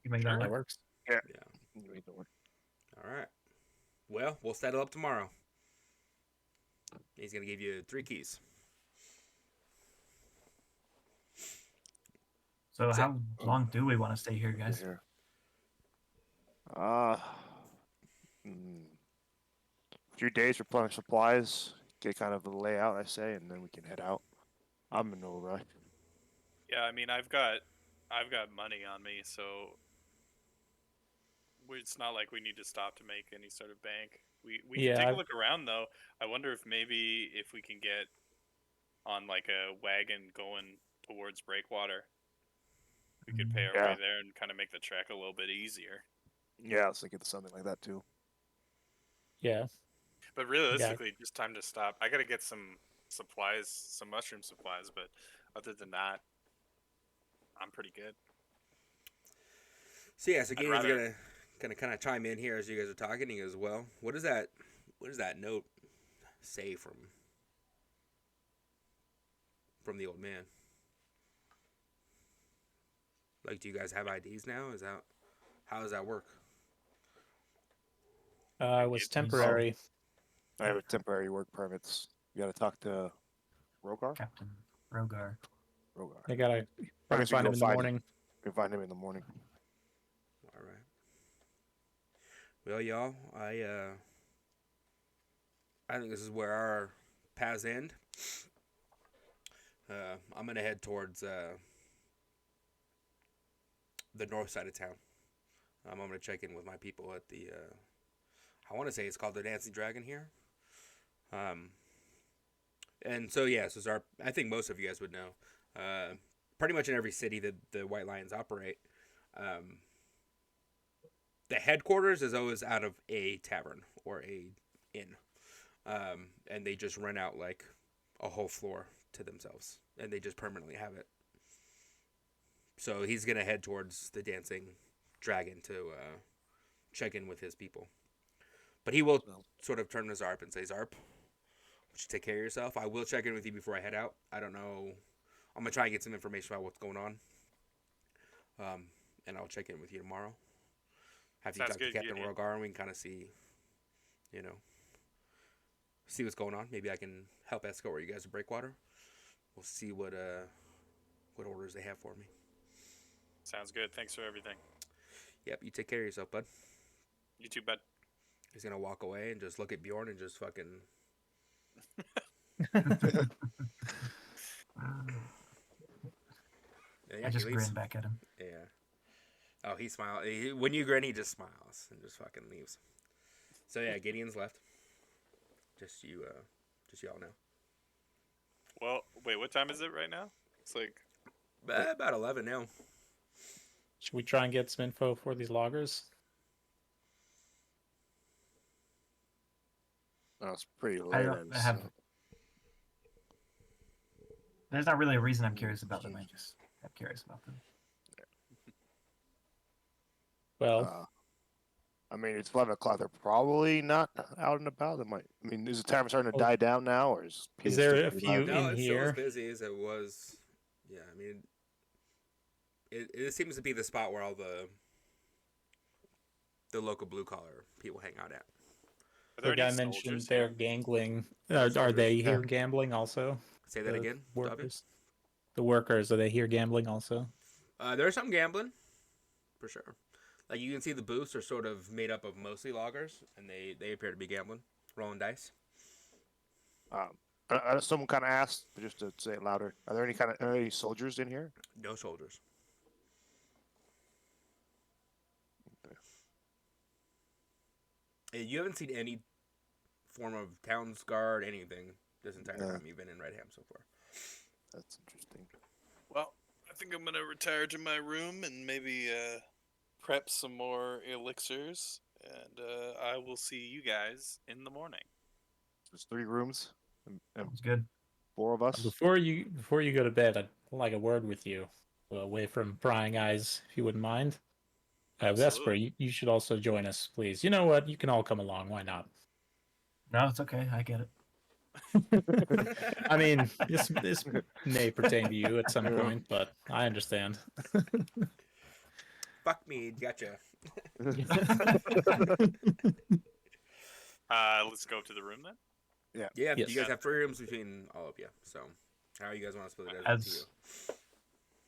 [SPEAKER 2] You make
[SPEAKER 4] Sure,
[SPEAKER 2] that
[SPEAKER 4] that
[SPEAKER 2] work?
[SPEAKER 4] works.
[SPEAKER 5] Yeah.
[SPEAKER 1] All right. Well, we'll settle up tomorrow. He's gonna give you 3 keys.
[SPEAKER 2] So
[SPEAKER 1] So-
[SPEAKER 2] how long do we want to stay here, guys?
[SPEAKER 5] Here. Few days replenish supplies, get kind of a layout, I say, and then we can head out. I'm in no rush.
[SPEAKER 3] Yeah, I mean, I've got money on me, so it's not like we need to stop to make any sort of bank. We can
[SPEAKER 4] Yeah,
[SPEAKER 3] take a
[SPEAKER 4] I've-
[SPEAKER 3] look around though. I wonder if maybe if we can get on like a wagon going towards Breakwater, we could pay our way
[SPEAKER 5] Yeah.
[SPEAKER 3] there and kind of make the trek a little bit easier.
[SPEAKER 5] Yeah, I was thinking of something like that too.
[SPEAKER 4] Yeah.
[SPEAKER 3] But realistically, just time to stop. I gotta get some supplies, some mushroom supplies. But other than that, I'm pretty good.
[SPEAKER 1] So yeah, so
[SPEAKER 3] I'd
[SPEAKER 1] Gideon's
[SPEAKER 3] rather-
[SPEAKER 1] gonna kind of chime in here as you guys are talking. He goes, "Well, what does that note say from the old man? Like, do you guys have IDs now? How does that work?"
[SPEAKER 4] It was temporary.
[SPEAKER 5] I have a temporary work permits. You gotta talk to Rogar?
[SPEAKER 2] Captain Rogar.
[SPEAKER 5] Rogar.
[SPEAKER 4] I gotta
[SPEAKER 5] I
[SPEAKER 4] probably
[SPEAKER 5] guess we
[SPEAKER 4] find
[SPEAKER 5] can
[SPEAKER 4] him in the morning.
[SPEAKER 5] You can find him in the morning.
[SPEAKER 1] All right. Well, y'all, I think this is where our paths end. I'm gonna head towards the north side of town. I'm gonna check in with my people at the. I want to say it's called the Dancing Dragon here. And so yeah, so I think most of you guys would know. Pretty much in every city that the White Lions operate, the headquarters is always out of a tavern or a inn, and they just rent out like a whole floor to themselves, and they just permanently have it. So he's gonna head towards the Dancing Dragon to check in with his people, but he will sort of turn to Zarp and say, "Zarp, would you take care of yourself? I will check in with you before I head out. I don't know. I'm gonna try and get some information about what's going on, and I'll check in with you tomorrow. Have you
[SPEAKER 3] Sounds
[SPEAKER 1] talk to
[SPEAKER 3] good,
[SPEAKER 1] Captain
[SPEAKER 3] Gideon.
[SPEAKER 1] Rogar, and we can kind of see, see what's going on. Maybe I can help escort you guys to Breakwater. We'll see what orders they have for me.
[SPEAKER 3] Sounds good. Thanks for everything.
[SPEAKER 1] Yep, you take care of yourself, bud."
[SPEAKER 3] You too, bud.
[SPEAKER 1] He's gonna walk away and just look at Bjorn and just fucking. Yeah,
[SPEAKER 2] I just
[SPEAKER 1] he leaves.
[SPEAKER 2] grin back at him.
[SPEAKER 1] Yeah. Oh, he smiles. When you grin, he just smiles and just fucking leaves. So yeah, Gideon's left. Just y'all know.
[SPEAKER 3] Well, wait. What time is it right now? It's like
[SPEAKER 1] About 11 now.
[SPEAKER 4] Should we try and get some info for these loggers?
[SPEAKER 5] Oh, it's pretty
[SPEAKER 2] I
[SPEAKER 5] late.
[SPEAKER 2] don't have. There's not really a reason I'm curious about them. I just am curious about them.
[SPEAKER 4] Well,
[SPEAKER 5] I mean, it's 11 o'clock. They're probably not out and about. They might. I mean, is the time starting to die down now, or is
[SPEAKER 4] there
[SPEAKER 5] still
[SPEAKER 4] a
[SPEAKER 5] pretty
[SPEAKER 4] few-
[SPEAKER 5] live?
[SPEAKER 1] No,
[SPEAKER 4] in
[SPEAKER 1] it's still
[SPEAKER 4] here.
[SPEAKER 1] as busy as it was. Yeah, I mean, it seems to be the spot where all the local blue collar people hang out at.
[SPEAKER 3] are there
[SPEAKER 4] the guy
[SPEAKER 3] any
[SPEAKER 4] mentioned
[SPEAKER 3] soldiers
[SPEAKER 4] they're
[SPEAKER 3] here?
[SPEAKER 4] gambling. Are
[SPEAKER 1] Soldiers,
[SPEAKER 4] they
[SPEAKER 5] yeah.
[SPEAKER 4] here gambling also?
[SPEAKER 1] Say that
[SPEAKER 4] The
[SPEAKER 1] again, Davi?
[SPEAKER 4] Workers. The workers, are they here gambling also?
[SPEAKER 1] There's some gambling, for sure. Like, you can see the booths are sort of made up of mostly loggers, and they appear to be gambling, rolling dice.
[SPEAKER 5] Someone kind of asked, but just to say it louder. Are there any soldiers in here?
[SPEAKER 1] No soldiers. And you haven't seen any form of town's guard, anything, this entire
[SPEAKER 5] No.
[SPEAKER 1] time you've been in Redham so far.
[SPEAKER 5] That's interesting.
[SPEAKER 3] Well, I think I'm gonna retire to my room and maybe prep some more elixirs, and I will see you guys in the morning.
[SPEAKER 5] There's 3 rooms, and
[SPEAKER 2] Sounds good.
[SPEAKER 5] 4 of us.
[SPEAKER 4] Before you go to bed, I'd like a word with you, away from prying eyes, if you wouldn't mind. Vesper,
[SPEAKER 3] Absolutely.
[SPEAKER 4] you should also join us, please. You know what? You can all come along. Why not?
[SPEAKER 2] No, it's okay. I get it.
[SPEAKER 4] I mean, this may pertain to you at some
[SPEAKER 5] Yeah.
[SPEAKER 4] point, but I understand.
[SPEAKER 1] fuck me, gotcha.
[SPEAKER 3] Let's go to the room then.
[SPEAKER 1] Yeah,
[SPEAKER 4] Yes.
[SPEAKER 1] you guys have 3 rooms between all of you. So, how you guys want to split it? Up to you.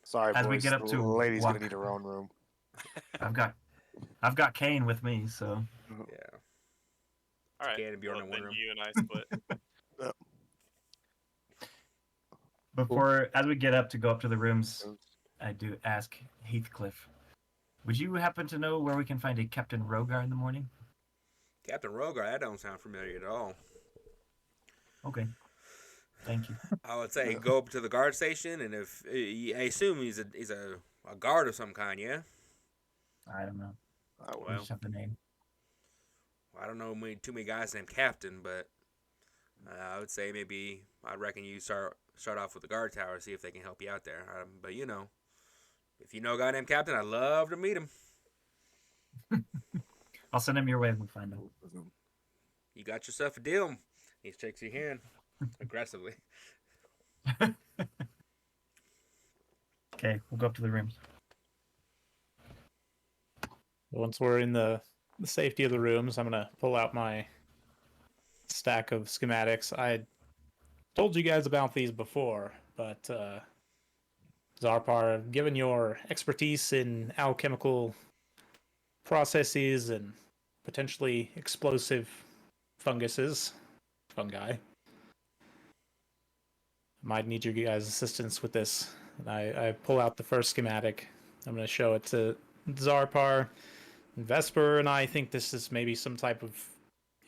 [SPEAKER 5] Sorry,
[SPEAKER 2] As
[SPEAKER 5] boys.
[SPEAKER 2] we get up
[SPEAKER 5] the
[SPEAKER 2] to
[SPEAKER 5] lady's
[SPEAKER 2] walk-
[SPEAKER 5] gonna need her own room.
[SPEAKER 2] I've got Kane with me, so
[SPEAKER 1] Yeah.
[SPEAKER 3] All right.
[SPEAKER 1] Kane and Bjorn
[SPEAKER 3] Well,
[SPEAKER 1] in one
[SPEAKER 3] then
[SPEAKER 1] room.
[SPEAKER 3] you and I split.
[SPEAKER 2] as we get up to go up to the rooms, I do ask Heathcliff, would you happen to know where we can find a Captain Rogar in the morning?
[SPEAKER 1] Captain Rogar, that don't sound familiar at all.
[SPEAKER 2] Okay. Thank you.
[SPEAKER 1] I would say go up to the guard station, and if I assume he's a guard of some kind, yeah.
[SPEAKER 2] I don't know. I
[SPEAKER 1] Well,
[SPEAKER 2] just have the name.
[SPEAKER 1] I don't know too many guys named Captain, but I would say maybe I reckon you start off with the guard tower, see if they can help you out there. But you know, if you know a guy named Captain, I'd love to meet him.
[SPEAKER 2] I'll send him your way when we find him.
[SPEAKER 1] You got yourself a deal. He shakes your hand aggressively.
[SPEAKER 2] Okay, we'll go up to the rooms.
[SPEAKER 4] Once we're in the safety of the rooms, I'm gonna pull out my stack of schematics. I told you guys about these before, but Zarpar, given your expertise in alchemical processes and potentially explosive fungi, might need your guys' assistance with this. I pull out the first schematic. I'm going to show it to Zarpar. Vesper and I think this is maybe some type of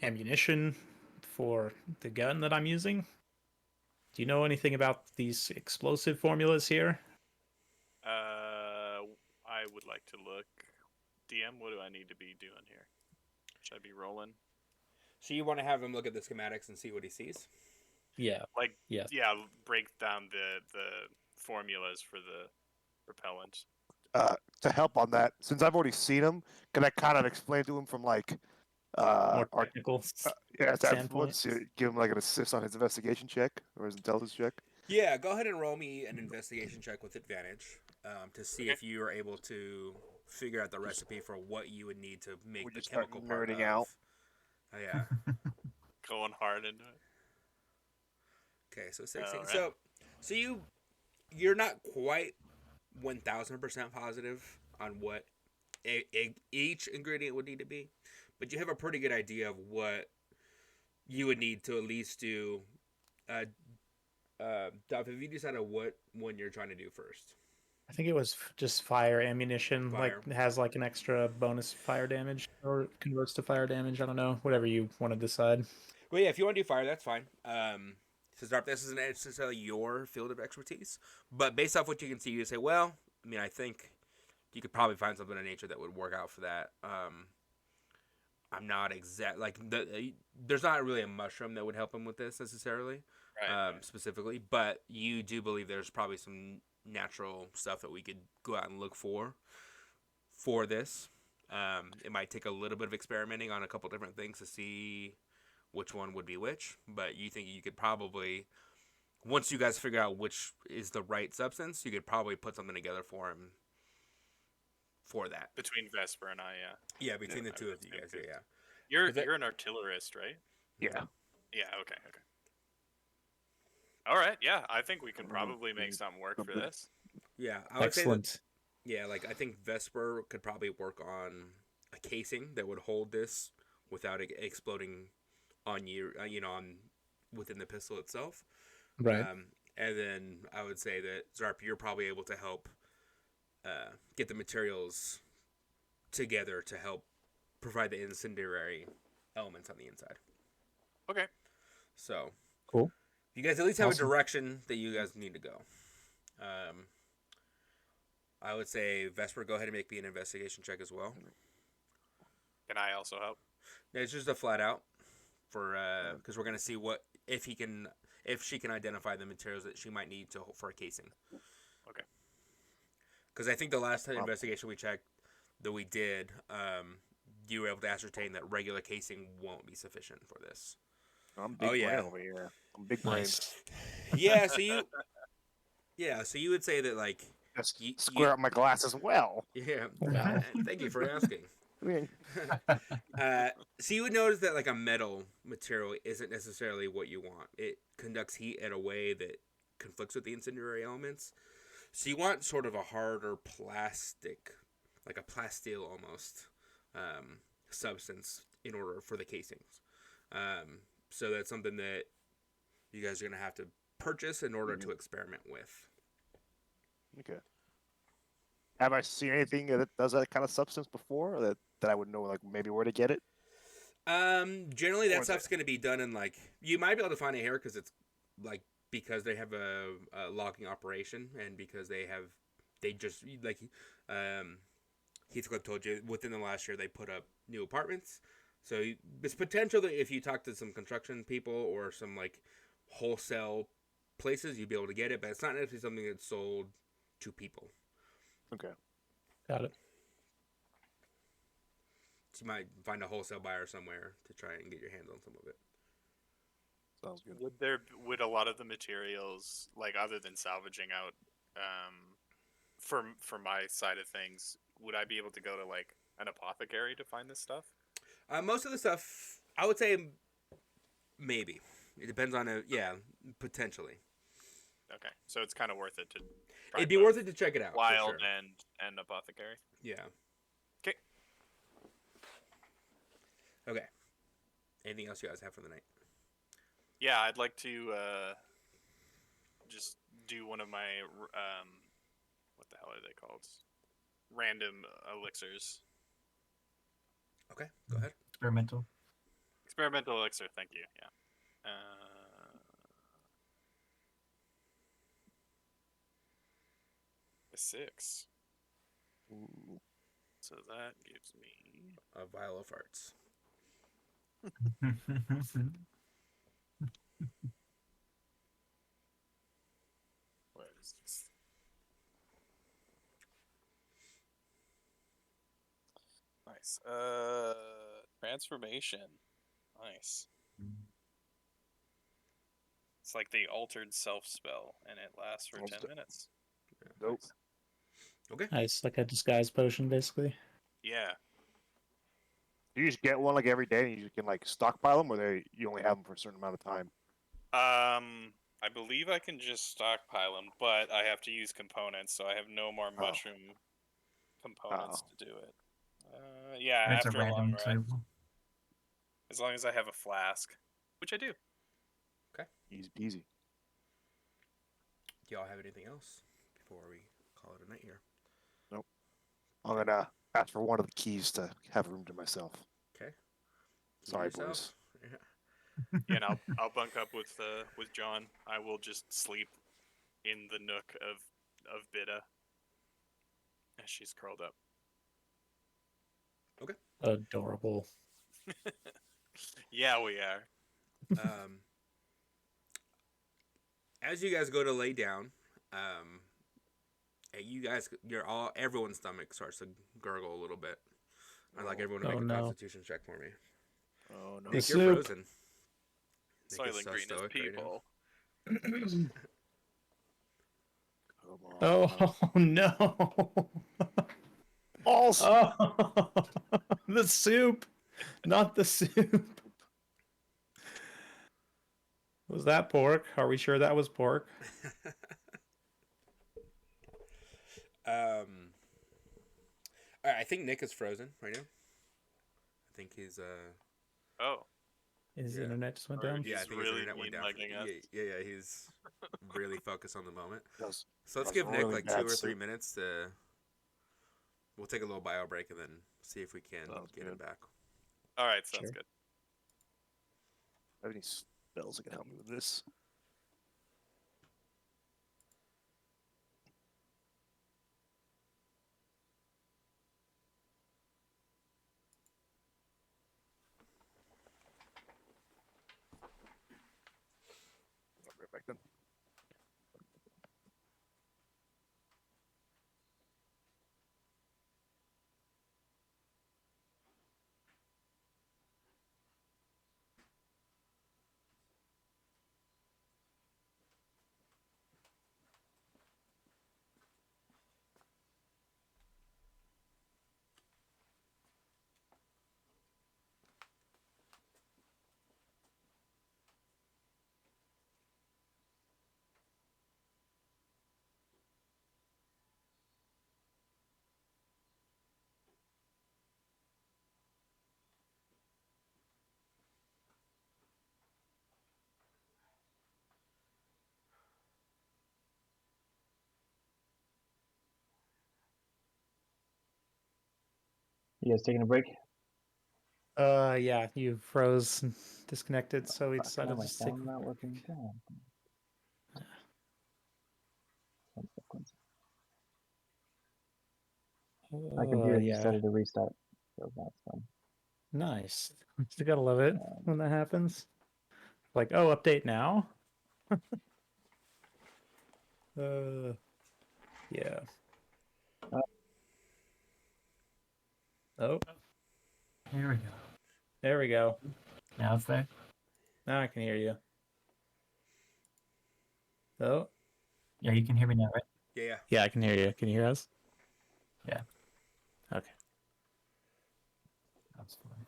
[SPEAKER 4] ammunition for the gun that I'm using. Do you know anything about these explosive formulas here?
[SPEAKER 3] I would like to look. DM, what do I need to be doing here? Should I be rolling?
[SPEAKER 1] So you want to have him look at the schematics and see what he sees?
[SPEAKER 4] Yeah.
[SPEAKER 3] Like,
[SPEAKER 4] Yes.
[SPEAKER 3] yeah, break down the formulas for the repellent.
[SPEAKER 5] To help on that, since I've already seen him, can I kind of explain to him from like
[SPEAKER 4] More
[SPEAKER 5] our
[SPEAKER 4] technical.
[SPEAKER 5] let's give him like an assist on his investigation check or his intelligence check?
[SPEAKER 1] Yeah, go ahead and roll me an investigation check with advantage to see
[SPEAKER 3] Okay.
[SPEAKER 1] if you are able to figure out the recipe for what you would need to make
[SPEAKER 5] We're
[SPEAKER 1] the
[SPEAKER 5] just start
[SPEAKER 1] chemical part
[SPEAKER 5] nerding
[SPEAKER 1] of.
[SPEAKER 5] out.
[SPEAKER 1] Oh, yeah.
[SPEAKER 3] Going hard into it.
[SPEAKER 1] Okay, so 16.
[SPEAKER 3] Alright.
[SPEAKER 1] So you're not quite 1000% positive on what each ingredient would need to be, but you have a pretty good idea of what you would need to at least do. Duff, have you decided what one you're trying to do first?
[SPEAKER 4] I think it was just fire ammunition.
[SPEAKER 1] Fire.
[SPEAKER 4] Like it has like an extra bonus fire damage or converts to fire damage. I don't know. Whatever you want to decide.
[SPEAKER 1] Well, yeah, if you want to do fire, that's fine. Since Darp, this isn't necessarily your field of expertise, but based off what you can see, you say, well, I mean, I think you could probably find something in nature that would work out for that. I'm not there's not really a mushroom that would help him with this necessarily,
[SPEAKER 3] Right.
[SPEAKER 1] specifically, but you do believe there's probably some natural stuff that we could go out and look for this. It might take a little bit of experimenting on a couple different things to see which one would be which, but you think you could probably, once you guys figure out which is the right substance, you could probably put something together for him for that.
[SPEAKER 3] Between Vesper and I, yeah.
[SPEAKER 1] Yeah, between the
[SPEAKER 3] I
[SPEAKER 1] two
[SPEAKER 3] would
[SPEAKER 1] of you
[SPEAKER 3] think
[SPEAKER 1] guys,
[SPEAKER 3] it-
[SPEAKER 1] yeah.
[SPEAKER 3] You're an artillerist, right?
[SPEAKER 5] Yeah.
[SPEAKER 3] Yeah, okay. All right, yeah, I think we can probably make something work for this.
[SPEAKER 1] Yeah, I would say that,
[SPEAKER 4] Excellent.
[SPEAKER 1] yeah, like I think Vesper could probably work on a casing that would hold this without it exploding on you, on within the pistol itself.
[SPEAKER 4] Right.
[SPEAKER 1] And then I would say that Zarp, you're probably able to help get the materials together to help provide the incendiary elements on the inside.
[SPEAKER 3] Okay.
[SPEAKER 1] So
[SPEAKER 4] Cool.
[SPEAKER 1] you guys at least have
[SPEAKER 4] Awesome.
[SPEAKER 1] a direction that you guys need to go. I would say Vesper, go ahead and make me an investigation check as well.
[SPEAKER 3] Can I also help?
[SPEAKER 1] It's just a flat out for because we're gonna see if she can identify the materials that she might need for a casing.
[SPEAKER 3] Okay.
[SPEAKER 1] Because I think the last investigation we did, you were able to ascertain that regular casing won't be sufficient for this.
[SPEAKER 5] I'm big brain over here. I'm big brain.
[SPEAKER 4] Nice.
[SPEAKER 1] Yeah, so you would say that like
[SPEAKER 5] Just
[SPEAKER 1] You-
[SPEAKER 5] square
[SPEAKER 1] you-
[SPEAKER 5] up my glass as well.
[SPEAKER 1] Yeah.
[SPEAKER 4] Wow.
[SPEAKER 1] Thank you for asking.
[SPEAKER 5] I mean,
[SPEAKER 1] So you would notice that like a metal material isn't necessarily what you want. It conducts heat in a way that conflicts with the incendiary elements. So you want sort of a harder plastic, like a plasteel almost, substance in order for the casings. So that's something that you guys are going to have to purchase in order to experiment with.
[SPEAKER 5] okay. Have I seen anything that does that kind of substance before, or that I would know, like maybe where to get it?
[SPEAKER 1] Generally
[SPEAKER 5] Or
[SPEAKER 1] that
[SPEAKER 5] is
[SPEAKER 1] stuff's going to be done in like, you might be able to find it here because it's like, because they have a logging operation and because they just like, Heathcliff told you within the last year they put up new apartments. So it's potential that if you talk to some construction people or some like wholesale places, you'd be able to get it, but it's not necessarily something that's sold to people.
[SPEAKER 5] Okay.
[SPEAKER 4] Got it.
[SPEAKER 1] So you might find a wholesale buyer somewhere to try and get your hands on some of it.
[SPEAKER 5] Sounds good.
[SPEAKER 3] Would a lot of the materials, like other than salvaging out, for my side of things, would I be able to go to like an apothecary to find this stuff?
[SPEAKER 1] Most of the stuff, I would say maybe. It depends on it. Yeah, potentially.
[SPEAKER 3] Okay, so it's kind of worth it to.
[SPEAKER 1] It'd be worth it to check it out.
[SPEAKER 3] Wild
[SPEAKER 1] for sure.
[SPEAKER 3] and apothecary.
[SPEAKER 1] Yeah.
[SPEAKER 3] 'Kay.
[SPEAKER 1] Okay. Anything else you guys have for the night?
[SPEAKER 3] Yeah, I'd like to just do one of my what the hell are they called? Random elixirs.
[SPEAKER 1] Okay, go ahead.
[SPEAKER 2] Experimental.
[SPEAKER 3] Experimental elixir, thank you. Yeah. A 6.
[SPEAKER 5] Ooh.
[SPEAKER 3] So that gives me.
[SPEAKER 1] A vial of farts.
[SPEAKER 3] Where is this? Nice. Transformation. Nice. It's like the altered self spell, and it lasts for 10 minutes.
[SPEAKER 5] Dope.
[SPEAKER 1] Okay.
[SPEAKER 4] Nice, like a disguise potion, basically.
[SPEAKER 3] Yeah.
[SPEAKER 5] Do you just get one like every day, and you can like stockpile them, or you only have them for a certain amount of time?
[SPEAKER 3] I believe I can just stockpile them, but I have to use components, so I have no more
[SPEAKER 5] Oh.
[SPEAKER 3] mushroom components
[SPEAKER 5] Oh.
[SPEAKER 3] to do it. Yeah,
[SPEAKER 2] It's a
[SPEAKER 3] after a long
[SPEAKER 2] random
[SPEAKER 3] rest,
[SPEAKER 2] too.
[SPEAKER 3] as long as I have a flask, which I do.
[SPEAKER 5] Easy peasy.
[SPEAKER 1] Do y'all have anything else before we call it a night here?
[SPEAKER 5] I'm gonna ask for one of the keys to have a room to myself.
[SPEAKER 1] Okay.
[SPEAKER 5] Sorry,
[SPEAKER 1] Yourself?
[SPEAKER 5] boys.
[SPEAKER 1] Yeah.
[SPEAKER 3] Yeah, and I'll bunk up with John. I will just sleep in the nook of Bida as she's curled up.
[SPEAKER 4] Adorable.
[SPEAKER 3] Yeah, we are.
[SPEAKER 1] As you guys go to lay down, you guys, everyone's stomach starts to gurgle a little bit. I'd like everyone to
[SPEAKER 4] Oh,
[SPEAKER 1] make a
[SPEAKER 4] no.
[SPEAKER 1] Constitution check for me.
[SPEAKER 5] Oh no.
[SPEAKER 4] The
[SPEAKER 1] Nick, you're
[SPEAKER 4] soup.
[SPEAKER 1] frozen. Nick is
[SPEAKER 3] Soylent
[SPEAKER 1] so
[SPEAKER 3] Green is
[SPEAKER 1] stoic right now.
[SPEAKER 3] people.
[SPEAKER 5] Come on.
[SPEAKER 4] Oh no!
[SPEAKER 5] Also,
[SPEAKER 4] Oh, the soup, not the soup. Was that pork? Are we sure that was pork?
[SPEAKER 1] All right, I think Nick is frozen right now. I think he's
[SPEAKER 3] Oh,
[SPEAKER 4] His
[SPEAKER 1] Yeah.
[SPEAKER 4] internet just went
[SPEAKER 3] Or
[SPEAKER 4] down.
[SPEAKER 3] He's
[SPEAKER 1] yeah, I think his
[SPEAKER 3] really
[SPEAKER 1] internet went down.
[SPEAKER 3] mean-mugging us.
[SPEAKER 1] Yeah, he's really focused on the moment.
[SPEAKER 5] that's
[SPEAKER 1] So let's
[SPEAKER 5] That's
[SPEAKER 1] give Nick
[SPEAKER 5] really
[SPEAKER 1] like
[SPEAKER 5] bad
[SPEAKER 1] 2 or 3
[SPEAKER 5] soup.
[SPEAKER 1] minutes to. We'll take a little bio break and then see if we can
[SPEAKER 5] Sounds
[SPEAKER 1] get him
[SPEAKER 5] good.
[SPEAKER 1] back.
[SPEAKER 3] all right, sounds
[SPEAKER 4] Sure.
[SPEAKER 3] good.
[SPEAKER 5] have any spells that can help me with this? I'll be right back then.
[SPEAKER 6] You guys taking a break?
[SPEAKER 4] Yeah, you froze, and disconnected, so we
[SPEAKER 6] Fuck,
[SPEAKER 4] decided
[SPEAKER 6] now
[SPEAKER 4] to
[SPEAKER 6] my
[SPEAKER 4] just take.
[SPEAKER 6] sound not working. God. One sec, one sec. My computer
[SPEAKER 4] Yeah,
[SPEAKER 6] decided to restart, so that's fun.
[SPEAKER 4] nice. You gotta love it when that happens. Like, oh, update now. Yeah.
[SPEAKER 6] Uh,
[SPEAKER 4] Oh,
[SPEAKER 2] Here we go.
[SPEAKER 4] there we go.
[SPEAKER 2] Now it's there.
[SPEAKER 4] Now I can hear you. Oh,
[SPEAKER 2] Yeah, you can hear me now, right?
[SPEAKER 1] Yeah.
[SPEAKER 4] yeah, I can hear you. Can you hear us?
[SPEAKER 2] Yeah.
[SPEAKER 4] Okay.
[SPEAKER 2] That's fine.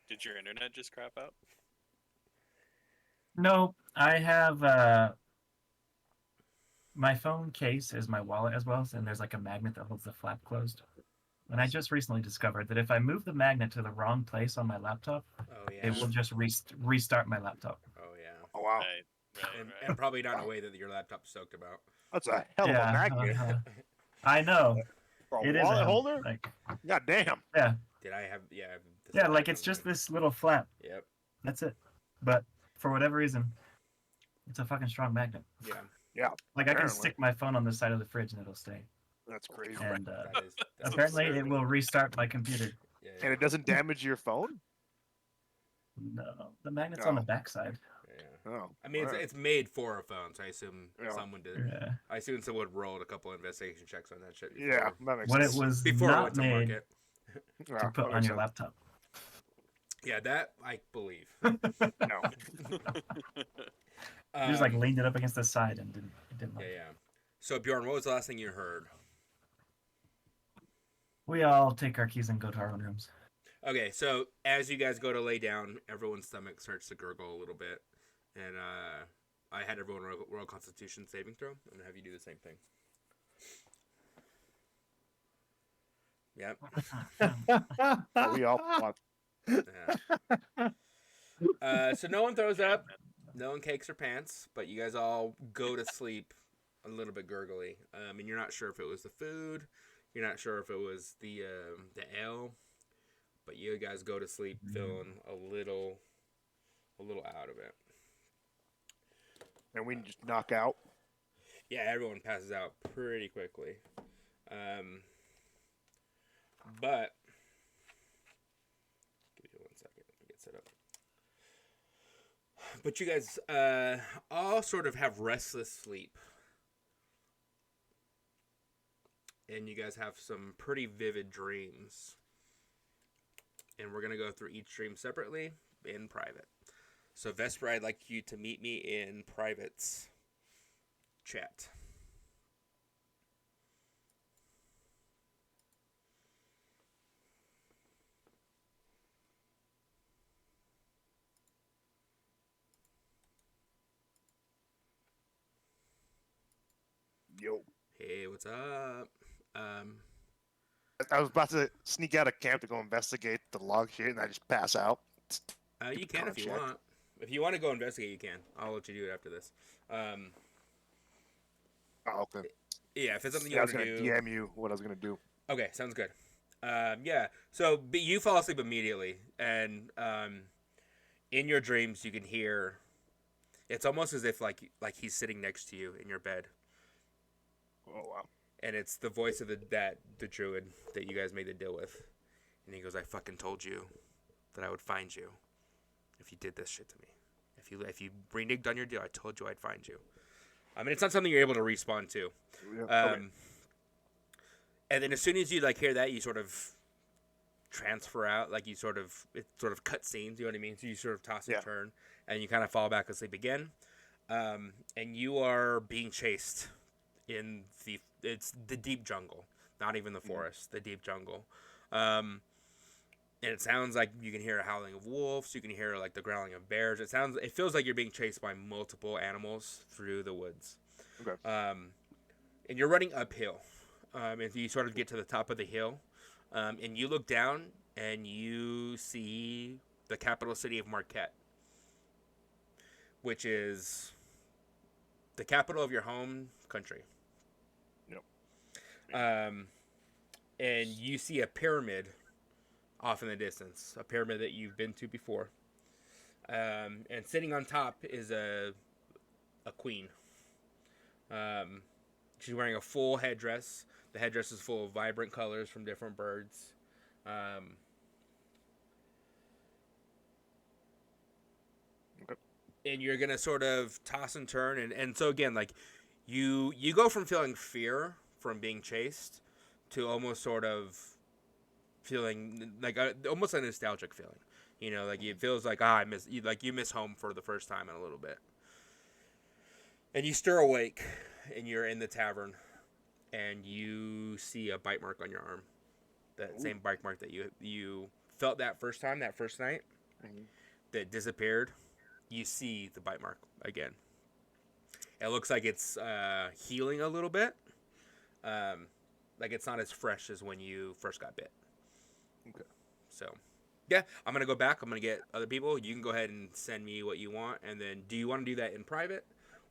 [SPEAKER 3] Did your internet just crap out?
[SPEAKER 2] No, I have my phone case is my wallet as well, and there's like a magnet that holds the flap closed. And I just recently discovered that if I move the magnet to the wrong place on my laptop,
[SPEAKER 1] Oh yeah.
[SPEAKER 2] it will just restart my laptop.
[SPEAKER 1] Oh yeah.
[SPEAKER 5] Oh wow,
[SPEAKER 3] Right.
[SPEAKER 1] And probably not in a way that your laptop's stoked about.
[SPEAKER 5] that's a hell of a magnet
[SPEAKER 2] I know.
[SPEAKER 5] for a
[SPEAKER 2] It is
[SPEAKER 5] wallet holder.
[SPEAKER 2] like
[SPEAKER 5] God damn.
[SPEAKER 2] yeah,
[SPEAKER 1] Did I have? Yeah. I have the
[SPEAKER 2] yeah,
[SPEAKER 1] same
[SPEAKER 2] like
[SPEAKER 1] thing
[SPEAKER 2] it's
[SPEAKER 1] on
[SPEAKER 2] just
[SPEAKER 1] mine.
[SPEAKER 2] this little flap.
[SPEAKER 1] Yep.
[SPEAKER 2] That's it. But for whatever reason, it's a fucking strong magnet.
[SPEAKER 1] Yeah.
[SPEAKER 5] Yeah,
[SPEAKER 2] Like I can
[SPEAKER 5] apparently.
[SPEAKER 2] stick my phone on the side of the fridge and it'll stay.
[SPEAKER 5] That's crazy.
[SPEAKER 2] And
[SPEAKER 1] That is. That's
[SPEAKER 2] apparently
[SPEAKER 1] absurd.
[SPEAKER 2] it will restart my computer.
[SPEAKER 1] Yeah.
[SPEAKER 5] And it doesn't damage your phone.
[SPEAKER 2] No, the magnet's on the
[SPEAKER 5] Oh.
[SPEAKER 2] backside.
[SPEAKER 1] Yeah.
[SPEAKER 5] Oh,
[SPEAKER 1] I mean,
[SPEAKER 5] alright.
[SPEAKER 1] it's made for a phone, so I assume
[SPEAKER 5] Yeah.
[SPEAKER 1] someone did.
[SPEAKER 2] Yeah.
[SPEAKER 1] I assume someone rolled a couple investigation checks on that shit. Before,
[SPEAKER 5] Yeah, that makes
[SPEAKER 2] What it
[SPEAKER 5] sense.
[SPEAKER 2] was
[SPEAKER 1] before it
[SPEAKER 2] not
[SPEAKER 1] went to
[SPEAKER 2] made
[SPEAKER 1] market.
[SPEAKER 5] Yeah,
[SPEAKER 2] to put
[SPEAKER 5] that
[SPEAKER 2] on
[SPEAKER 5] makes
[SPEAKER 2] your
[SPEAKER 5] sense.
[SPEAKER 2] laptop.
[SPEAKER 1] Yeah, that I believe.
[SPEAKER 5] No.
[SPEAKER 2] You just like leaned it up against the side and didn't
[SPEAKER 1] Yeah,
[SPEAKER 2] like it.
[SPEAKER 1] yeah. So Bjorn, what was the last thing you heard?
[SPEAKER 2] We all take our keys and go to our own rooms.
[SPEAKER 1] Okay, so as you guys go to lay down, everyone's stomach starts to gurgle a little bit, and I had everyone roll Constitution saving throw. I'm gonna have you do the same thing. Yep.
[SPEAKER 5] Oh, we all fucked.
[SPEAKER 1] Yeah. So no one throws up, no one cakes their pants, but you guys all go to sleep a little bit gurgly. And you're not sure if it was the food, you're not sure if it was the ale, but you guys go to sleep feeling a little out of it.
[SPEAKER 5] And we can just knock out.
[SPEAKER 1] Yeah, everyone passes out pretty quickly. But give me 1 second to get set up. But you guys all sort of have restless sleep. And you guys have some pretty vivid dreams. And we're going to go through each dream separately in private. So Vesper, I'd like you to meet me in private's chat.
[SPEAKER 5] Yo.
[SPEAKER 1] Hey, what's up?
[SPEAKER 5] I was about to sneak out of camp to go investigate the log shit, and I just pass out.
[SPEAKER 1] You can if you
[SPEAKER 5] Contact.
[SPEAKER 1] want. If you want to go investigate, you can. I'll let you do it after this.
[SPEAKER 5] Oh, okay.
[SPEAKER 1] Yeah, if it's something you
[SPEAKER 5] Yeah, I
[SPEAKER 1] want
[SPEAKER 5] was
[SPEAKER 1] to
[SPEAKER 5] gonna
[SPEAKER 1] do.
[SPEAKER 5] DM you what I was gonna do.
[SPEAKER 1] Okay, sounds good. Yeah, so but you fall asleep immediately, and in your dreams you can hear. It's almost as if like he's sitting next to you in your bed,
[SPEAKER 5] Oh wow.
[SPEAKER 1] and it's the voice of the druid that you guys made the deal with, and he goes, "I fucking told you that I would find you if you did this shit to me. If you reneged on your deal, I told you I'd find you." I mean, it's not something you're able to respond to.
[SPEAKER 5] Yeah, okay.
[SPEAKER 1] And then as soon as you like hear that, you sort of transfer out, like it sort of cut scenes. You know what I mean? So you sort of toss and
[SPEAKER 5] Yeah.
[SPEAKER 1] turn, and you kind of fall back asleep again. And you are being chased in it's the deep jungle, not even the forest, the deep jungle. And it sounds like you can hear a howling of wolves. You can hear like the growling of bears. It feels like you're being chased by multiple animals through the woods.
[SPEAKER 5] Okay.
[SPEAKER 1] And you're running uphill. And you sort of get to the top of the hill, and you look down and you see the capital city of Marquette, which is the capital of your home country.
[SPEAKER 5] Yep.
[SPEAKER 1] And you see a pyramid off in the distance, a pyramid that you've been to before. And sitting on top is a queen. She's wearing a full headdress. The headdress is full of vibrant colors from different birds. And you're gonna sort of toss and turn, and so again, like you go from feeling fear from being chased to almost sort of feeling like almost a nostalgic feeling. You know, like it feels like you miss home for the first time in a little bit. And you stir awake, and you're in the tavern, and you see a bite mark on your arm. That same bite mark that you felt that first time, that first night, that disappeared. You see the bite mark again. It looks like it's healing a little bit. Like it's not as fresh as when you first got bit.
[SPEAKER 5] Okay.
[SPEAKER 1] So, yeah, I'm going to go back. I'm going to get other people. You can go ahead and send me what you want. And then do you want to do that in private?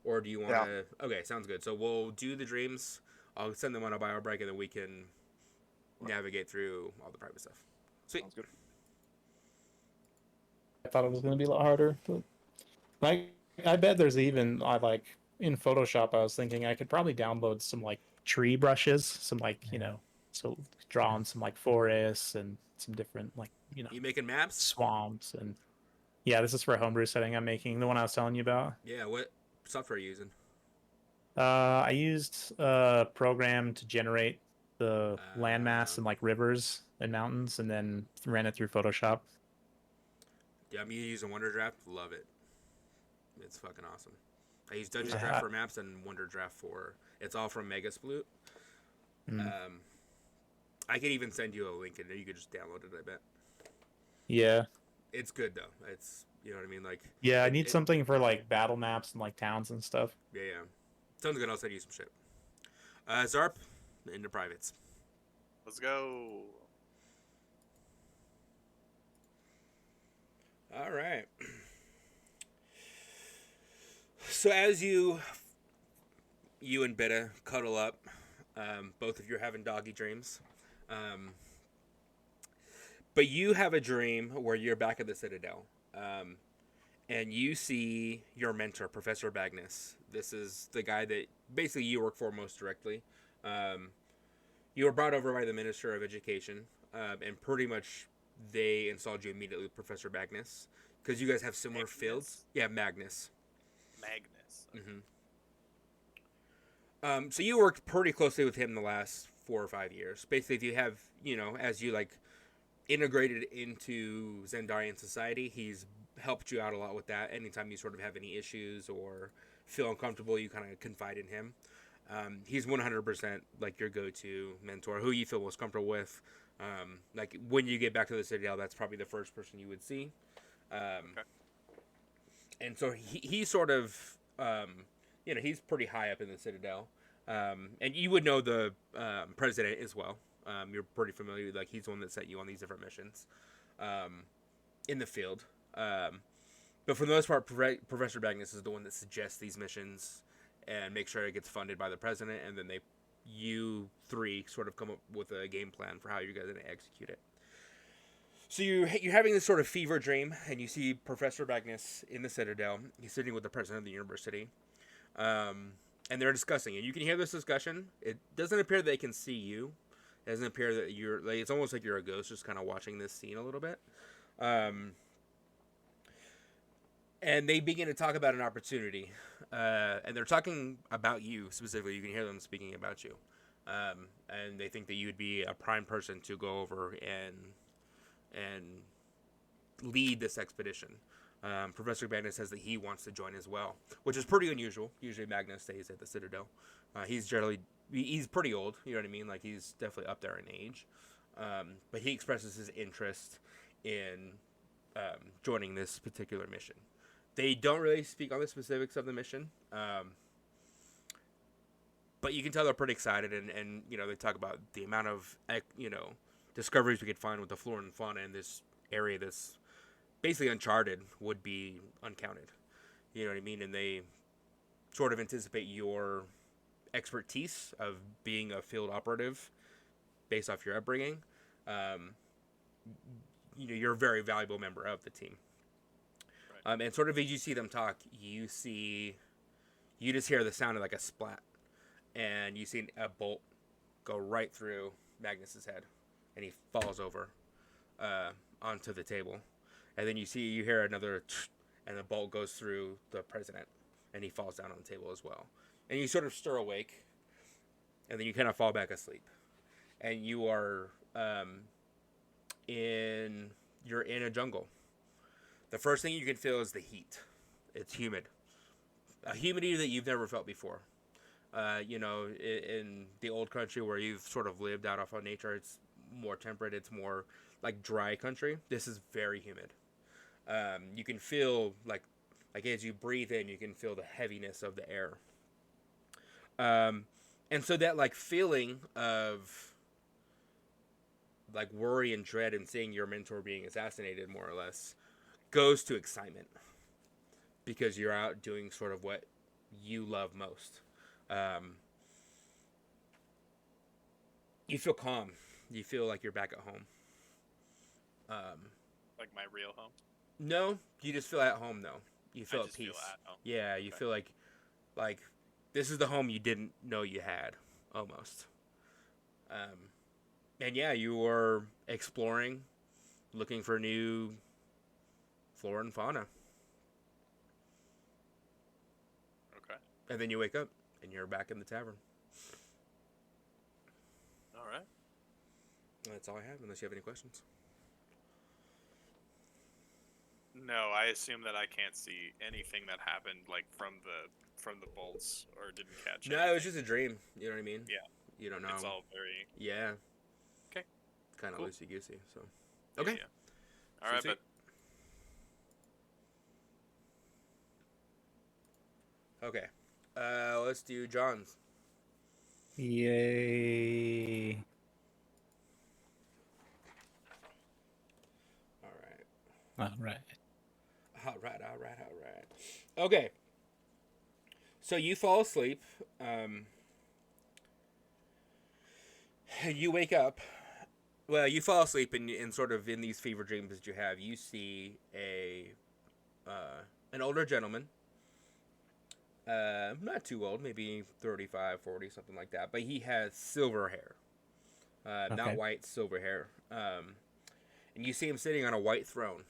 [SPEAKER 1] Or do you want to... Okay, sounds good. So we'll do the dreams. I'll send them on a bio break, and then we can navigate through all the private stuff. Sweet.
[SPEAKER 5] Sounds good.
[SPEAKER 4] I thought it was going to be a lot harder, but I bet there's even in Photoshop. I was thinking I could probably download some like tree brushes, some so draw on some like forests and some different
[SPEAKER 1] You making maps?
[SPEAKER 4] swamps and yeah. This is for a homebrew setting I'm making, the one I was telling you about.
[SPEAKER 1] Yeah, what software are you using?
[SPEAKER 4] I used a program to generate the landmass and like rivers and mountains, and then ran it through Photoshop.
[SPEAKER 1] Yeah, I'm using Wonder Draft. Love it. It's fucking awesome. I use Dungeon Draft for maps and Wonder Draft for... It's all from Megasploot. I could even send you a link, and you could just download it, I bet.
[SPEAKER 4] Yeah.
[SPEAKER 1] It's good, though. It's... You know what I mean? Like...
[SPEAKER 4] Yeah, I need something for like battle maps and like towns and stuff.
[SPEAKER 1] Yeah. Sounds good. I'll send you some shit. Zarp, into privates.
[SPEAKER 3] Let's go.
[SPEAKER 1] All right. So as you and Beta cuddle up, both of you are having doggy dreams. But you have a dream where you're back at the Citadel. And you see your mentor, Professor Bagnus. This is the guy that basically you work for most directly. You were brought over by the Minister of Education, and pretty much they installed you immediately with Professor Bagnus because you guys have similar fields. Yeah, Magnus.
[SPEAKER 3] Magnus.
[SPEAKER 1] So you worked pretty closely with him the last 4 or 5 years. Basically, if you have, as you integrated into Zendarian society, he's helped you out a lot with that. Anytime you sort of have any issues or feel uncomfortable, you kind of confide in him. He's 100% your go-to mentor, who you feel most comfortable with. When you get back to the Citadel, that's probably the first person you would see.
[SPEAKER 3] Okay.
[SPEAKER 1] And so he's sort of, he's pretty high up in the Citadel. And you would know the president as well. You're pretty familiar. He's the one that sent you on these different missions in the field. But for the most part, Professor Magnus is the one that suggests these missions and make sure it gets funded by the president, and then you three sort of come up with a game plan for how you guys are going to execute it. So you're having this sort of fever dream, and you see Professor Magnus in the Citadel. He's sitting with the president of the university, and they're discussing it. You can hear this discussion. It doesn't appear that they can see you. It doesn't appear that you're it's almost like you're a ghost, just kind of watching this scene a little bit. And they begin to talk about an opportunity, and they're talking about you specifically. You can hear them speaking about you, and they think that you would be a prime person to go over and lead this expedition. Professor Magnus says that he wants to join as well, which is pretty unusual. Usually Magnus stays at the Citadel. He's pretty old, you know what I mean? He's definitely up there in age, but he expresses his interest in joining this particular mission. They don't really speak on the specifics of the mission, but you can tell they're pretty excited, and they talk about the amount of discoveries we could find with the flora and fauna in this area that's basically uncharted would be uncounted. You know what I mean? And sort of anticipate your expertise of being a field operative based off your upbringing. Um, you're a very valuable member of the team.
[SPEAKER 3] Right.
[SPEAKER 1] And sort of as you see them talk, you just hear the sound of like a splat, and you see a bolt go right through Magnus's head, and he falls over onto the table. And then you hear another, and the bolt goes through the president, and he falls down on the table as well. And you sort of stir awake, and then you kind of fall back asleep, and you are you're in a jungle. The first thing you can feel is the heat. It's humid, a humidity that you've never felt before. In the old country where you've sort of lived out off of nature, it's more temperate. It's more like dry country. This is very humid. You can feel like as you breathe in, you can feel the heaviness of the air. And so that like feeling of like worry and dread and seeing your mentor being assassinated, more or less, goes to excitement because you're out doing sort of what you love most. You feel calm. You feel like you're back at home.
[SPEAKER 3] Like my real home.
[SPEAKER 1] No, you just feel at home though. You feel
[SPEAKER 3] I
[SPEAKER 1] at
[SPEAKER 3] just
[SPEAKER 1] peace.
[SPEAKER 3] feel at home.
[SPEAKER 1] Yeah, you
[SPEAKER 3] Okay.
[SPEAKER 1] feel like this is the home you didn't know you had, almost. And yeah, you are exploring, looking for new flora and fauna.
[SPEAKER 3] Okay.
[SPEAKER 1] And then you wake up and you're back in the tavern.
[SPEAKER 3] All right.
[SPEAKER 1] That's all I have, unless you have any questions.
[SPEAKER 3] No, I assume that I can't see anything that happened like from the bolts or didn't catch.
[SPEAKER 1] No, it was
[SPEAKER 3] anything.
[SPEAKER 1] just a dream. You know what I mean?
[SPEAKER 3] Yeah.
[SPEAKER 1] You don't know.
[SPEAKER 3] It's all very
[SPEAKER 1] Yeah.
[SPEAKER 3] Okay.
[SPEAKER 1] Kind of
[SPEAKER 3] Cool.
[SPEAKER 1] loosey goosey. So.
[SPEAKER 3] yeah,
[SPEAKER 1] Okay.
[SPEAKER 3] yeah. All right,
[SPEAKER 1] Sweet.
[SPEAKER 3] but
[SPEAKER 1] Okay. Let's do John's.
[SPEAKER 4] Yay.
[SPEAKER 1] All right.
[SPEAKER 4] All right.
[SPEAKER 1] All right. Okay. So you fall asleep. You wake up. Well, you fall asleep, and sort of in these fever dreams that you have, you see an older gentleman. Not too old, maybe 35, 40, something like that. But he has silver hair. Not
[SPEAKER 4] Okay.
[SPEAKER 1] white, silver hair. And you see him sitting on a white throne.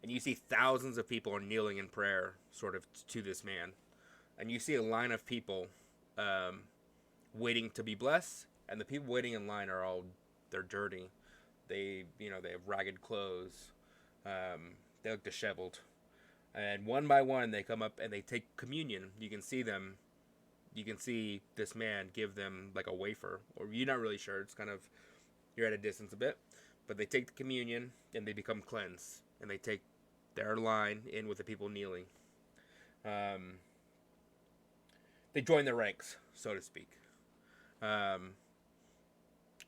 [SPEAKER 1] And you see thousands of people kneeling in prayer, sort of, to this man. And you see a line of people waiting to be blessed. And the people waiting in line they're dirty. They have ragged clothes. They look disheveled. And one by one, they come up and they take communion. You can see them. You can see this man give them like a wafer. Or you're not really sure. It's kind of, you're at a distance a bit. But they take the communion and they become cleansed. And they take their line in with the people kneeling. They join their ranks, so to speak.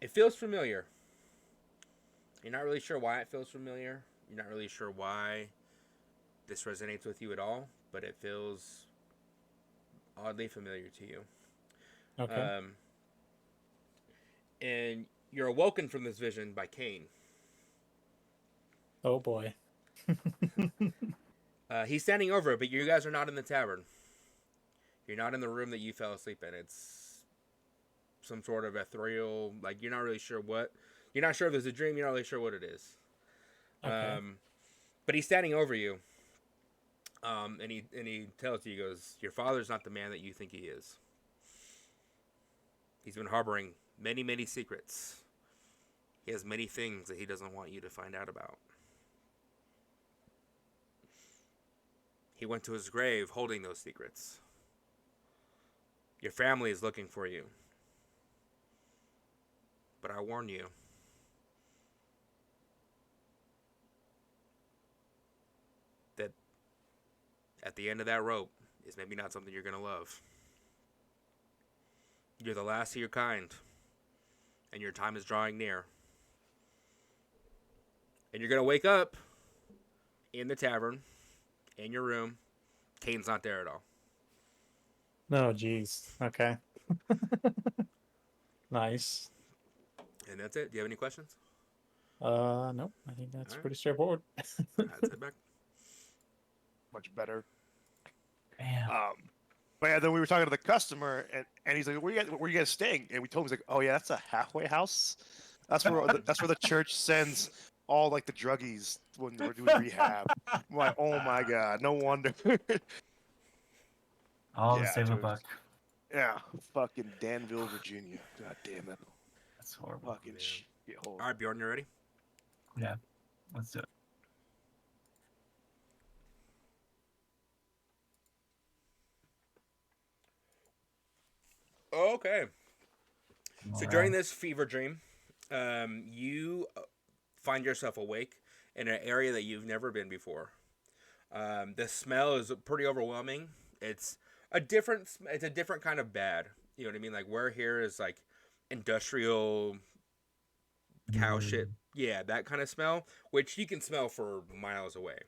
[SPEAKER 1] It feels familiar. You're not really sure why it feels familiar. You're not really sure why this resonates with you at all, but it feels oddly familiar to you.
[SPEAKER 4] Okay.
[SPEAKER 1] And you're awoken from this vision by Cain.
[SPEAKER 4] Oh boy.
[SPEAKER 1] He's standing over it, but you guys are not in the tavern. You're not in the room that you fell asleep in. It's some sort of ethereal, like you're not really sure what. You're not sure if there's a dream. You're not really sure what it is.
[SPEAKER 4] Okay.
[SPEAKER 1] But he's standing over you. And he tells you, he goes, your father's not the man that you think he is. He's been harboring many, many secrets. He has many things that he doesn't want you to find out about. He went to his grave holding those secrets. Your family is looking for you. But I warn you, that at the end of that rope is maybe not something you're going to love. You're the last of your kind, and your time is drawing near. And you're going to wake up in the tavern, in your room, Kane's not there at all.
[SPEAKER 4] No, jeez. Okay. Nice.
[SPEAKER 1] And that's it. Do you have any questions?
[SPEAKER 4] Nope. I think that's
[SPEAKER 1] Alright.
[SPEAKER 4] pretty straightforward.
[SPEAKER 1] That's it back.
[SPEAKER 5] Much better.
[SPEAKER 2] Damn.
[SPEAKER 5] But yeah, then we were talking to the customer, and he's like, where you guys staying? And we told him, he's like, oh yeah, that's a halfway house. That's where the church sends all like the druggies when we're doing rehab. I'm like, oh my god, no wonder.
[SPEAKER 2] All to
[SPEAKER 5] Yeah,
[SPEAKER 2] save a
[SPEAKER 5] dude.
[SPEAKER 2] buck.
[SPEAKER 5] Yeah, fucking Danville, Virginia. God damn it.
[SPEAKER 2] That's horrible.
[SPEAKER 5] Fucking shit.
[SPEAKER 1] All right, Bjorn, you ready?
[SPEAKER 2] Yeah. Let's do it.
[SPEAKER 1] Okay. So
[SPEAKER 2] All
[SPEAKER 1] during
[SPEAKER 2] right.
[SPEAKER 1] this fever dream, you find yourself awake in an area that you've never been before. The smell is pretty overwhelming. It's a different kind of bad. You know what I mean? Like where here is like industrial cow shit. Yeah, that kind of smell, which you can smell for miles away.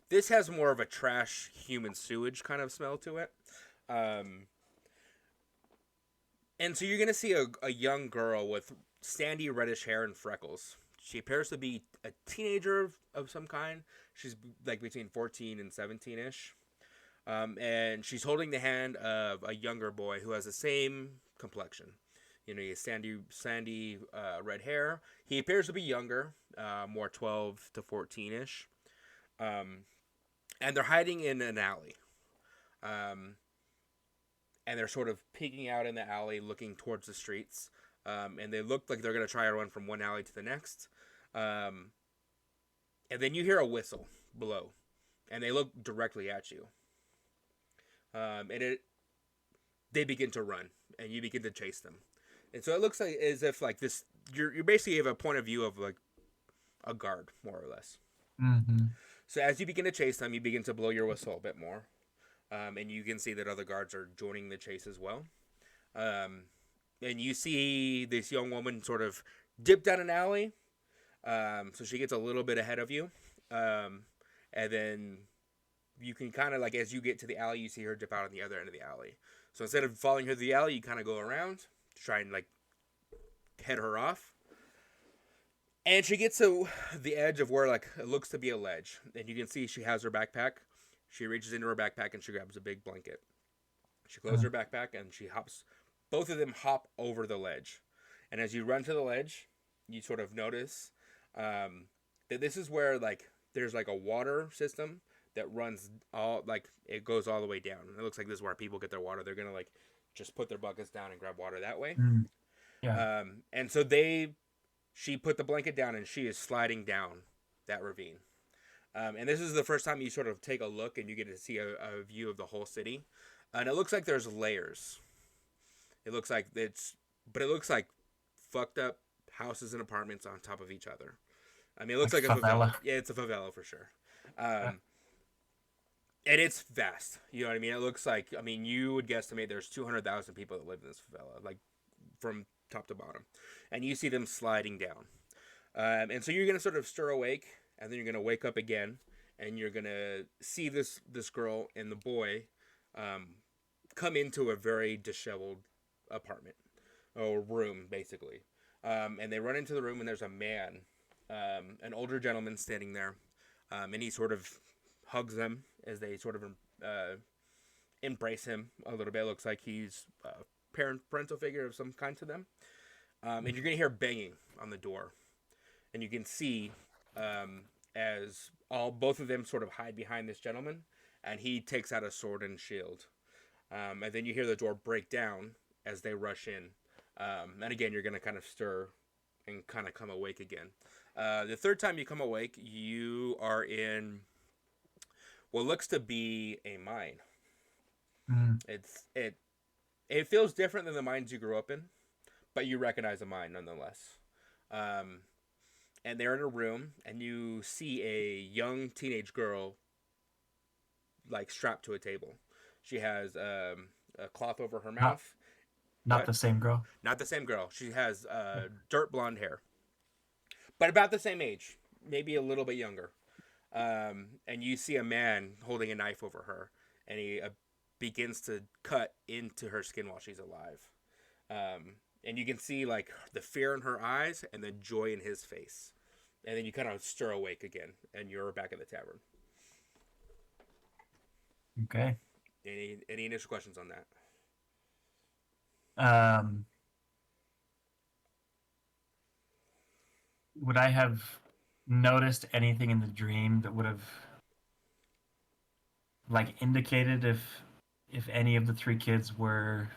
[SPEAKER 1] This has more of a trash human sewage kind of smell to it. And so you're going to see a young girl with sandy reddish hair and freckles. She appears to be a teenager of some kind. She's like between 14 and 17-ish. And she's holding the hand of a younger boy who has the same complexion. You know, he has sandy red hair. He appears to be younger, more 12 to 14-ish. And they're hiding in an alley. And they're sort of peeking out in the alley, looking towards the streets. And they look like they're going to try to run from one alley to the next. And then you hear a whistle blow. And they look directly at you. They begin to run. And you begin to chase them. And so it looks like as if like this, you basically have a point of view of like a guard, more or less.
[SPEAKER 2] Mm-hmm.
[SPEAKER 1] So as you begin to chase them, you begin to blow your whistle a bit more. And you can see that other guards are joining the chase as well. And you see this young woman sort of dip down an alley. So she gets a little bit ahead of you. And then you can kind of like, as you get to the alley, you see her dip out on the other end of the alley. So instead of following her to the alley, you kind of go around to try and like head her off. And she gets to the edge of where like it looks to be a ledge. And you can see she has her backpack. She reaches into her backpack and she grabs a big blanket. She closes her backpack and she hops. Both of them hop over the ledge. And as you run to the ledge, you sort of notice that this is where like there's like a water system that runs all like it goes all the way down. It looks like this is where people get their water. They're gonna like just put their buckets down and grab water that way.
[SPEAKER 2] Yeah.
[SPEAKER 1] And so she put the blanket down and she is sliding down that ravine. And this is the first time you sort of take a look and you get to see a view of the whole city. And it looks like there's layers. It looks like fucked up houses and apartments on top of each other. I mean, it looks like a favela. Yeah, it's a favela for sure. And it's vast. You know what I mean? It looks like, I mean, you would guesstimate there's 200,000 people that live in this favela, like from top to bottom. And you see them sliding down. And so you're going to sort of stir awake. And then you're going to wake up again, and you're going to see this girl and the boy come into a very disheveled apartment, or room, basically. And they run into the room, and there's a man, an older gentleman standing there, and he sort of hugs them as they sort of embrace him a little bit. It looks like he's a parental figure of some kind to them. And you're going to hear banging on the door. And you can see... as both of them sort of hide behind this gentleman, and he takes out a sword and shield. And then you hear the door break down as they rush in. And again, you're going to kind of stir and kind of come awake again. The third time you come awake, you are in what looks to be a mine. It feels different than the mines you grew up in, but you recognize a mine nonetheless. And they're in a room, and you see a young teenage girl, like, strapped to a table. She has a cloth over her mouth.
[SPEAKER 2] Not the same girl?
[SPEAKER 1] Not the same girl. She has dirt blonde hair. But about the same age. Maybe a little bit younger. And you see a man holding a knife over her, and he begins to cut into her skin while she's alive. And you can see like the fear in her eyes and the joy in his face. And then you kind of stir awake again, and you're back at the tavern.
[SPEAKER 2] Okay.
[SPEAKER 1] Any initial questions on that?
[SPEAKER 2] Would I have noticed anything in the dream that would have like indicated if any of the three kids were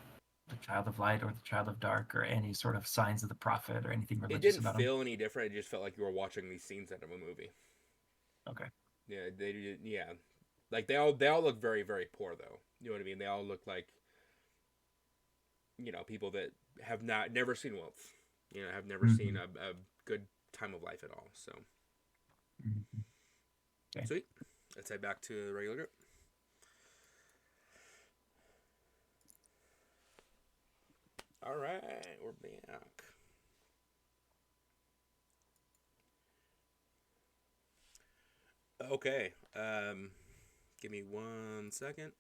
[SPEAKER 2] the child of light or the child of dark, or any sort of signs of the prophet or anything
[SPEAKER 1] It
[SPEAKER 2] religious
[SPEAKER 1] didn't
[SPEAKER 2] about them?
[SPEAKER 1] feel any different. It just felt like you were watching these scenes out of a movie.
[SPEAKER 2] Okay.
[SPEAKER 1] Yeah, they did. Yeah, like they all look very, very poor though. You know what I mean? They all look like, people that have never seen wealth. Have never seen a good time of life at all. So
[SPEAKER 2] Okay.
[SPEAKER 1] sweet. Let's head back to the regular group. All right, we're back. Okay, give me 1 second.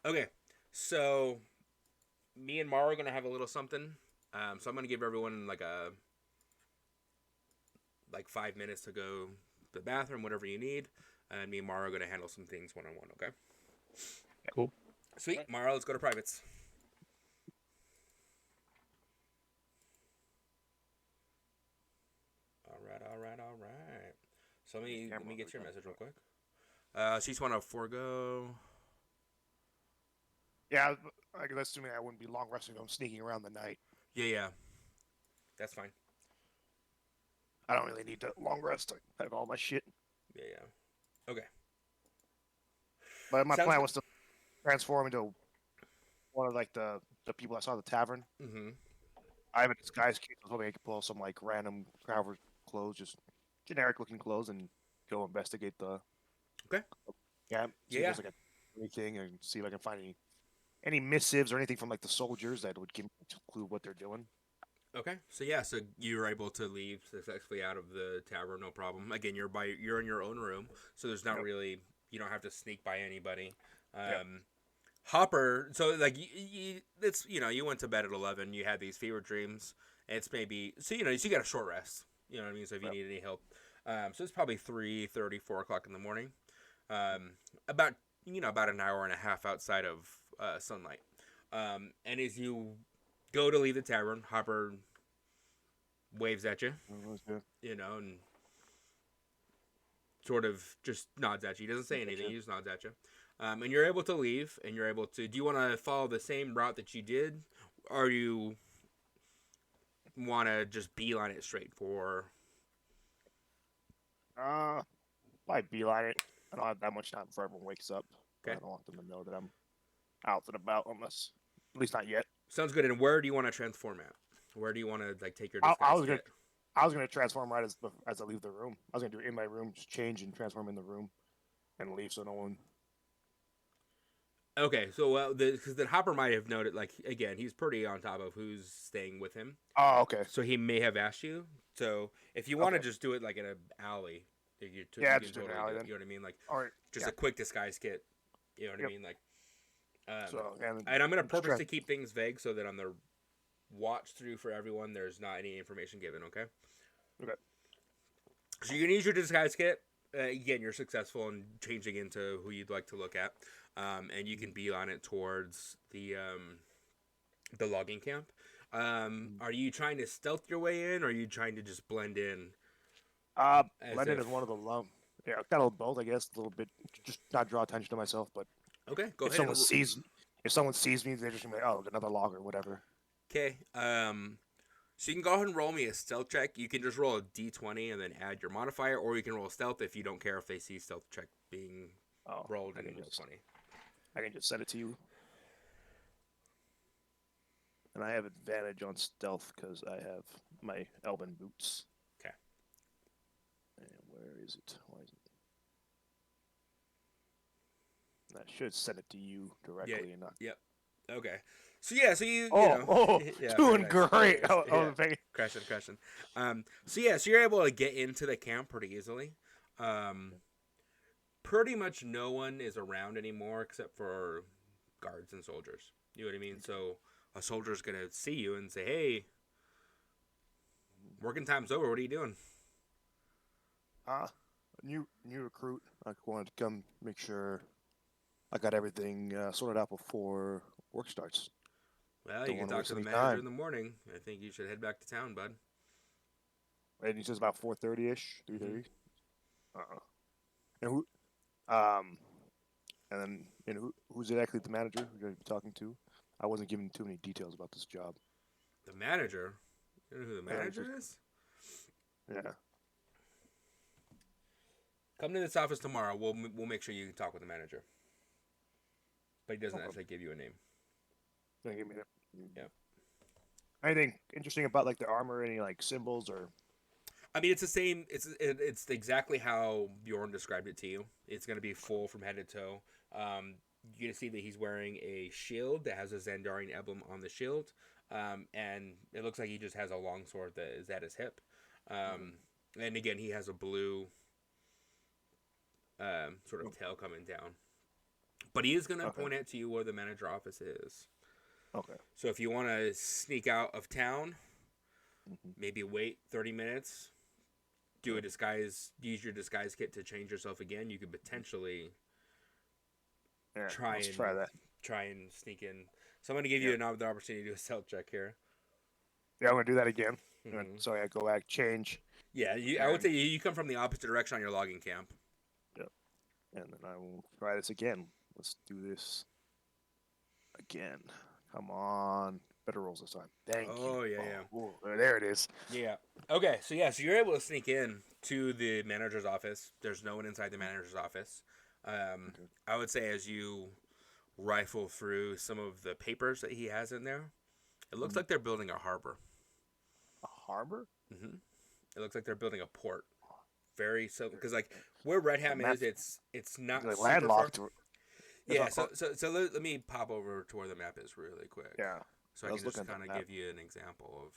[SPEAKER 1] Okay, so me and Mara are gonna have a little something. So I'm gonna give everyone like 5 minutes to go to the bathroom, whatever you need, and me and Mara are gonna handle some things one-on-one. Okay.
[SPEAKER 5] Cool.
[SPEAKER 1] Sweet, Mara. Let's go to privates. All right. So let me get your message real quick. So you just want to forego.
[SPEAKER 5] Yeah, I guess assuming I wouldn't be long resting. I'm sneaking around the night.
[SPEAKER 1] Yeah. That's fine.
[SPEAKER 5] I don't really need to long rest. I have all my shit.
[SPEAKER 1] Yeah. Okay.
[SPEAKER 5] But my
[SPEAKER 1] Sounds
[SPEAKER 5] plan
[SPEAKER 1] good.
[SPEAKER 5] was to transform into one of like the people I saw at the tavern.
[SPEAKER 1] Mm-hmm.
[SPEAKER 5] I have a disguise kit. I was hoping I could pull some like random traveler clothes, just generic looking clothes, and go investigate the.
[SPEAKER 1] Okay.
[SPEAKER 5] Yeah. See if
[SPEAKER 1] Yeah.
[SPEAKER 5] there's like anything, and see if I can find any missives or anything from like the soldiers that would give me a clue what they're doing.
[SPEAKER 1] Okay. So you were able to leave successfully out of the tavern, no problem. Again, you're in your own room, so there's not
[SPEAKER 5] Yep.
[SPEAKER 1] really, you don't have to sneak by anybody.
[SPEAKER 5] Yep.
[SPEAKER 1] Hopper, so like it's you went to bed at 11. You had these fever dreams. It's maybe so so you got a short rest. You know what I mean. So if you
[SPEAKER 5] Yep.
[SPEAKER 1] need any help, so it's probably 3:30, 4 o'clock in the morning. About about an hour and a half outside of sunlight. And as you go to leave the tavern, Hopper waves at you, and sort of just nods at you. He doesn't say anything. He just nods at you. And you're able to leave, and you're able to. Do you want to follow the same route that you did, or you want to just beeline it straight for?
[SPEAKER 5] Probably beeline it. I don't have that much time before everyone wakes up.
[SPEAKER 1] Okay.
[SPEAKER 5] I don't want them to know that I'm out and about, unless, at least not yet.
[SPEAKER 1] Sounds good. And where do you want to transform at? Where do you want to take your
[SPEAKER 5] I
[SPEAKER 1] disguise
[SPEAKER 5] was
[SPEAKER 1] kit?
[SPEAKER 5] I was gonna transform right as I leave the room. I was gonna do it in my room, just change and transform in the room, and leave so no one.
[SPEAKER 1] Okay, so because then Hopper might have noted, like again, he's pretty on top of who's staying with him,
[SPEAKER 5] Oh, okay.
[SPEAKER 1] so he may have asked you. So if you want to
[SPEAKER 5] Okay.
[SPEAKER 1] just do it like in an alley, you
[SPEAKER 5] Yeah,
[SPEAKER 1] can
[SPEAKER 5] just do an
[SPEAKER 1] totally
[SPEAKER 5] alley
[SPEAKER 1] do it.
[SPEAKER 5] then.
[SPEAKER 1] You know what I mean? Like
[SPEAKER 5] All right.
[SPEAKER 1] just
[SPEAKER 5] Yeah.
[SPEAKER 1] a quick disguise kit. You know what I
[SPEAKER 5] Yep.
[SPEAKER 1] mean? Like,
[SPEAKER 5] So
[SPEAKER 1] and I'm gonna
[SPEAKER 5] just
[SPEAKER 1] purposely keep things vague so that on the watch through for everyone, there's not any information given. Okay.
[SPEAKER 5] Okay.
[SPEAKER 1] So you can use your disguise kit. Again, you're successful in changing into who you'd like to look at, and you can be on it towards the logging camp. Are you trying to stealth your way in, or are you trying to just blend in? As
[SPEAKER 5] blend in
[SPEAKER 1] if-
[SPEAKER 5] as one of the low. Yeah, kind of a little both, I guess. A little bit, just not draw attention to myself, but
[SPEAKER 1] Okay, go
[SPEAKER 5] if
[SPEAKER 1] ahead.
[SPEAKER 5] someone sees, me, they're just gonna be like, oh, another log or whatever.
[SPEAKER 1] Okay. So you can go ahead and roll me a stealth check. You can just roll a d20 and then add your modifier, or you can roll stealth if you don't care if they see stealth check being
[SPEAKER 5] Oh,
[SPEAKER 1] rolled
[SPEAKER 5] I
[SPEAKER 1] in
[SPEAKER 5] can just
[SPEAKER 1] 20.
[SPEAKER 5] I can just send it to you. And I have advantage on stealth because I have my elven boots.
[SPEAKER 1] Okay.
[SPEAKER 5] And where is it? Why is it? I should send it to you directly and not.
[SPEAKER 1] Yep. Okay. So yeah, so you
[SPEAKER 5] Oh,
[SPEAKER 1] know, yeah, very
[SPEAKER 5] doing
[SPEAKER 1] nice,
[SPEAKER 5] great.
[SPEAKER 1] very nice.
[SPEAKER 5] I
[SPEAKER 1] Yeah.
[SPEAKER 5] was thinking-
[SPEAKER 1] Crushing. So yeah, so you're able to get into the camp pretty easily. Pretty much no one is around anymore except for guards and soldiers. You know what I mean? So a soldier's gonna see you and say, "Hey, working time's over. What are you doing?"
[SPEAKER 5] New recruit. I wanted to come make sure I got everything sorted out before work starts.
[SPEAKER 1] Well,
[SPEAKER 5] Don't
[SPEAKER 1] you can
[SPEAKER 5] wanna
[SPEAKER 1] talk
[SPEAKER 5] waste
[SPEAKER 1] to the
[SPEAKER 5] any
[SPEAKER 1] manager
[SPEAKER 5] time.
[SPEAKER 1] in the morning. I think you should head back to town, bud.
[SPEAKER 5] And he says about 4:30ish, 3:30.
[SPEAKER 1] Mm-hmm.
[SPEAKER 5] And who? Um, and then who's exactly the manager who you're gonna be talking to? I wasn't given too many details about this job.
[SPEAKER 1] The manager. You know who the
[SPEAKER 5] Yeah,
[SPEAKER 1] manager
[SPEAKER 5] just-
[SPEAKER 1] is?
[SPEAKER 5] Yeah.
[SPEAKER 1] Come to this office tomorrow. We'll make sure you can talk with the manager. But he doesn't
[SPEAKER 5] Okay.
[SPEAKER 1] actually give you a name.
[SPEAKER 5] Gonna give me that.
[SPEAKER 1] Yeah.
[SPEAKER 5] Anything interesting about like the armor? Any like symbols or?
[SPEAKER 1] I mean, it's the same. It's exactly how Bjorn described it to you. It's going to be full from head to toe. You can see that he's wearing a shield that has a Xandarian emblem on the shield, and it looks like he just has a long sword that is at his hip. And again, he has a blue sort of tail coming down. But he is going to
[SPEAKER 5] Okay.
[SPEAKER 1] point out to you where the manager office is.
[SPEAKER 5] Okay.
[SPEAKER 1] So if you want to sneak out of town,
[SPEAKER 5] Mhm.
[SPEAKER 1] maybe wait 30 minutes, do a disguise, use your disguise kit to change yourself again, you could potentially
[SPEAKER 5] Yeah.
[SPEAKER 1] try
[SPEAKER 5] Let's try that.
[SPEAKER 1] sneak in. So I'm going to give you another opportunity to do a stealth check here.
[SPEAKER 5] Yeah, I'm gonna do that again.
[SPEAKER 1] Mhm.
[SPEAKER 5] So I go back, change,
[SPEAKER 1] Yeah, I would say you come from the opposite direction on your logging camp.
[SPEAKER 5] and then I will try this again. Let's do this again. Come on. Better rolls this time. Thank you.
[SPEAKER 1] Oh, yeah.
[SPEAKER 5] Oh, there it is.
[SPEAKER 1] Yeah. Okay, so you're able to sneak in to the manager's office. There's no one inside the manager's office. I would say as you rifle through some of the papers that he has in there, it looks like they're building a harbor.
[SPEAKER 5] A harbor?
[SPEAKER 1] It looks like they're building a port. Very so because like where Redham is, it's not
[SPEAKER 5] Like
[SPEAKER 1] super
[SPEAKER 5] landlocked.
[SPEAKER 1] far.
[SPEAKER 5] That's
[SPEAKER 1] Yeah,
[SPEAKER 5] not
[SPEAKER 1] so let me pop over to where the map is really quick.
[SPEAKER 5] Yeah.
[SPEAKER 1] So
[SPEAKER 5] I
[SPEAKER 1] I
[SPEAKER 5] was
[SPEAKER 1] can just
[SPEAKER 5] looking at
[SPEAKER 1] kind
[SPEAKER 5] the
[SPEAKER 1] of
[SPEAKER 5] map.
[SPEAKER 1] give you an example of.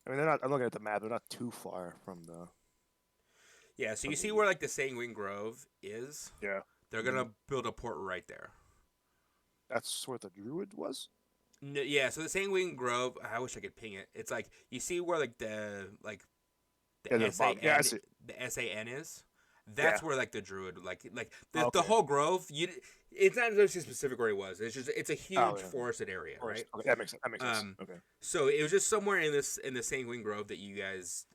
[SPEAKER 5] I mean, they're not. I'm looking at the map. They're not too far from the.
[SPEAKER 1] Yeah, so you see where like the Sanguine Grove is.
[SPEAKER 5] Yeah.
[SPEAKER 1] They're gonna build a port right there.
[SPEAKER 5] That's where the druid was.
[SPEAKER 1] No, yeah, so the Sanguine Grove. I wish I could ping it. It's like you see where like the
[SPEAKER 5] Yeah, the
[SPEAKER 1] SAN,
[SPEAKER 5] bomb. Yeah, I see.
[SPEAKER 1] the SAN is. That's
[SPEAKER 5] Yeah.
[SPEAKER 1] where like the druid like the
[SPEAKER 5] Okay.
[SPEAKER 1] whole grove. It's not necessarily specific where he was. It's a huge
[SPEAKER 5] Oh, yeah.
[SPEAKER 1] forested area, right?
[SPEAKER 5] Okay, that makes sense. That makes sense. Okay.
[SPEAKER 1] So it was just somewhere in the Sanguine Grove that you guys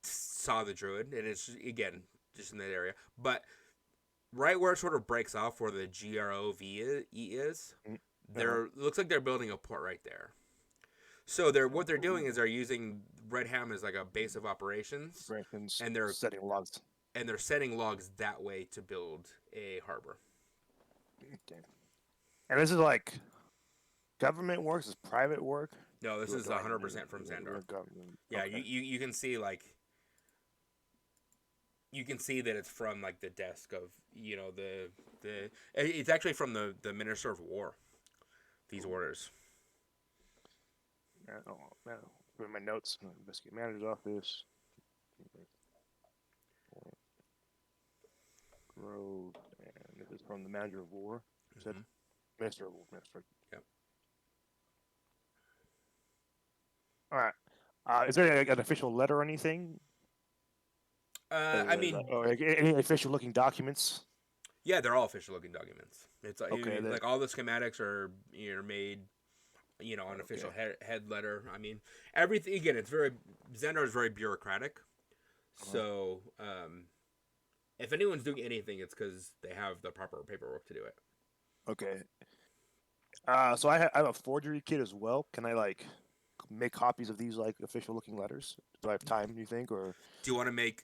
[SPEAKER 1] saw the druid, and it's again just in that area. But right where it sort of breaks off, where the Grove is, there looks like they're building a port right there. So what they're doing is they're using Redham as like a base of operations, and they're
[SPEAKER 5] setting logs.
[SPEAKER 1] and they're setting logs that way to build a harbor.
[SPEAKER 5] Okay. And this is like government work. This is private work.
[SPEAKER 1] No, this
[SPEAKER 5] Do-
[SPEAKER 1] is
[SPEAKER 5] do I-
[SPEAKER 1] 100% from Xandar.
[SPEAKER 5] government.
[SPEAKER 1] Yeah,
[SPEAKER 5] Okay.
[SPEAKER 1] you can see like you can see that it's from like the desk of the it's actually from the Minister of War. These orders.
[SPEAKER 5] Yeah, oh, man. Put my notes. Investigate manager's office. Road, and this is from the manager of war. You said Minister of War. Minister.
[SPEAKER 1] Yep.
[SPEAKER 5] All right. Is there an official letter or anything?
[SPEAKER 1] I mean,
[SPEAKER 5] or like, any official looking documents?
[SPEAKER 1] yeah, they're all official looking documents. It's like
[SPEAKER 5] Okay,
[SPEAKER 1] like all the schematics are made on official head letter. I mean, everything again. It's Xandar is very bureaucratic. So if anyone's doing anything, it's because they have the proper paperwork to do it.
[SPEAKER 5] Okay. So I have a forgery kit as well. Can I like make copies of these like official looking letters? Do I have time? You think, or
[SPEAKER 1] Do you want to make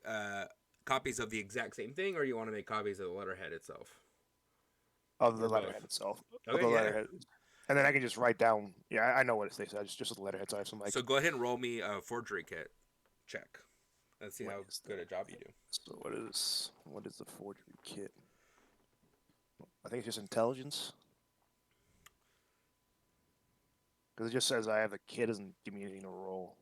[SPEAKER 1] copies of the exact same thing, or you want to make copies of the letterhead itself?
[SPEAKER 5] of the
[SPEAKER 1] Or
[SPEAKER 5] letterhead
[SPEAKER 1] both?
[SPEAKER 5] itself?
[SPEAKER 1] Okay,
[SPEAKER 5] Of the
[SPEAKER 1] yeah.
[SPEAKER 5] letterhead, and then I can just write down. Yeah, I know what it says. Just the letterhead. So I have some like.
[SPEAKER 1] So go ahead and roll me a forgery kit check. Let's see
[SPEAKER 5] What
[SPEAKER 1] how
[SPEAKER 5] is
[SPEAKER 1] good a job you do.
[SPEAKER 5] So what is the forgery kit? I think it's just intelligence. Because it just says I have a kid, doesn't give me anything to roll.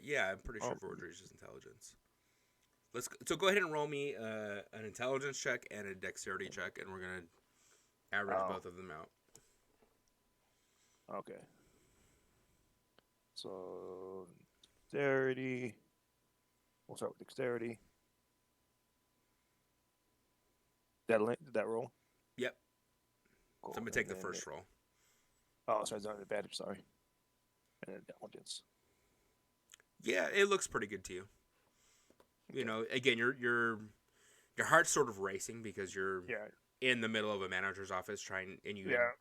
[SPEAKER 1] Yeah, I'm pretty sure
[SPEAKER 5] Oh.
[SPEAKER 1] forgery is just intelligence. So go ahead and roll me an intelligence check and a dexterity check, and we're gonna average
[SPEAKER 5] Oh.
[SPEAKER 1] both of them out.
[SPEAKER 5] Okay. So dexterity. We'll start with dexterity. Did that roll?
[SPEAKER 1] Yep.
[SPEAKER 5] Cool.
[SPEAKER 1] So I'm gonna take the
[SPEAKER 5] And
[SPEAKER 1] first
[SPEAKER 5] then-
[SPEAKER 1] roll.
[SPEAKER 5] Oh, sorry, it's not an advantage. Sorry. And then intelligence.
[SPEAKER 1] Yeah, it looks pretty good to you. You know, again, your heart's sort of racing because you're
[SPEAKER 5] Yeah.
[SPEAKER 1] in the middle of a manager's office trying, and you
[SPEAKER 5] Yeah.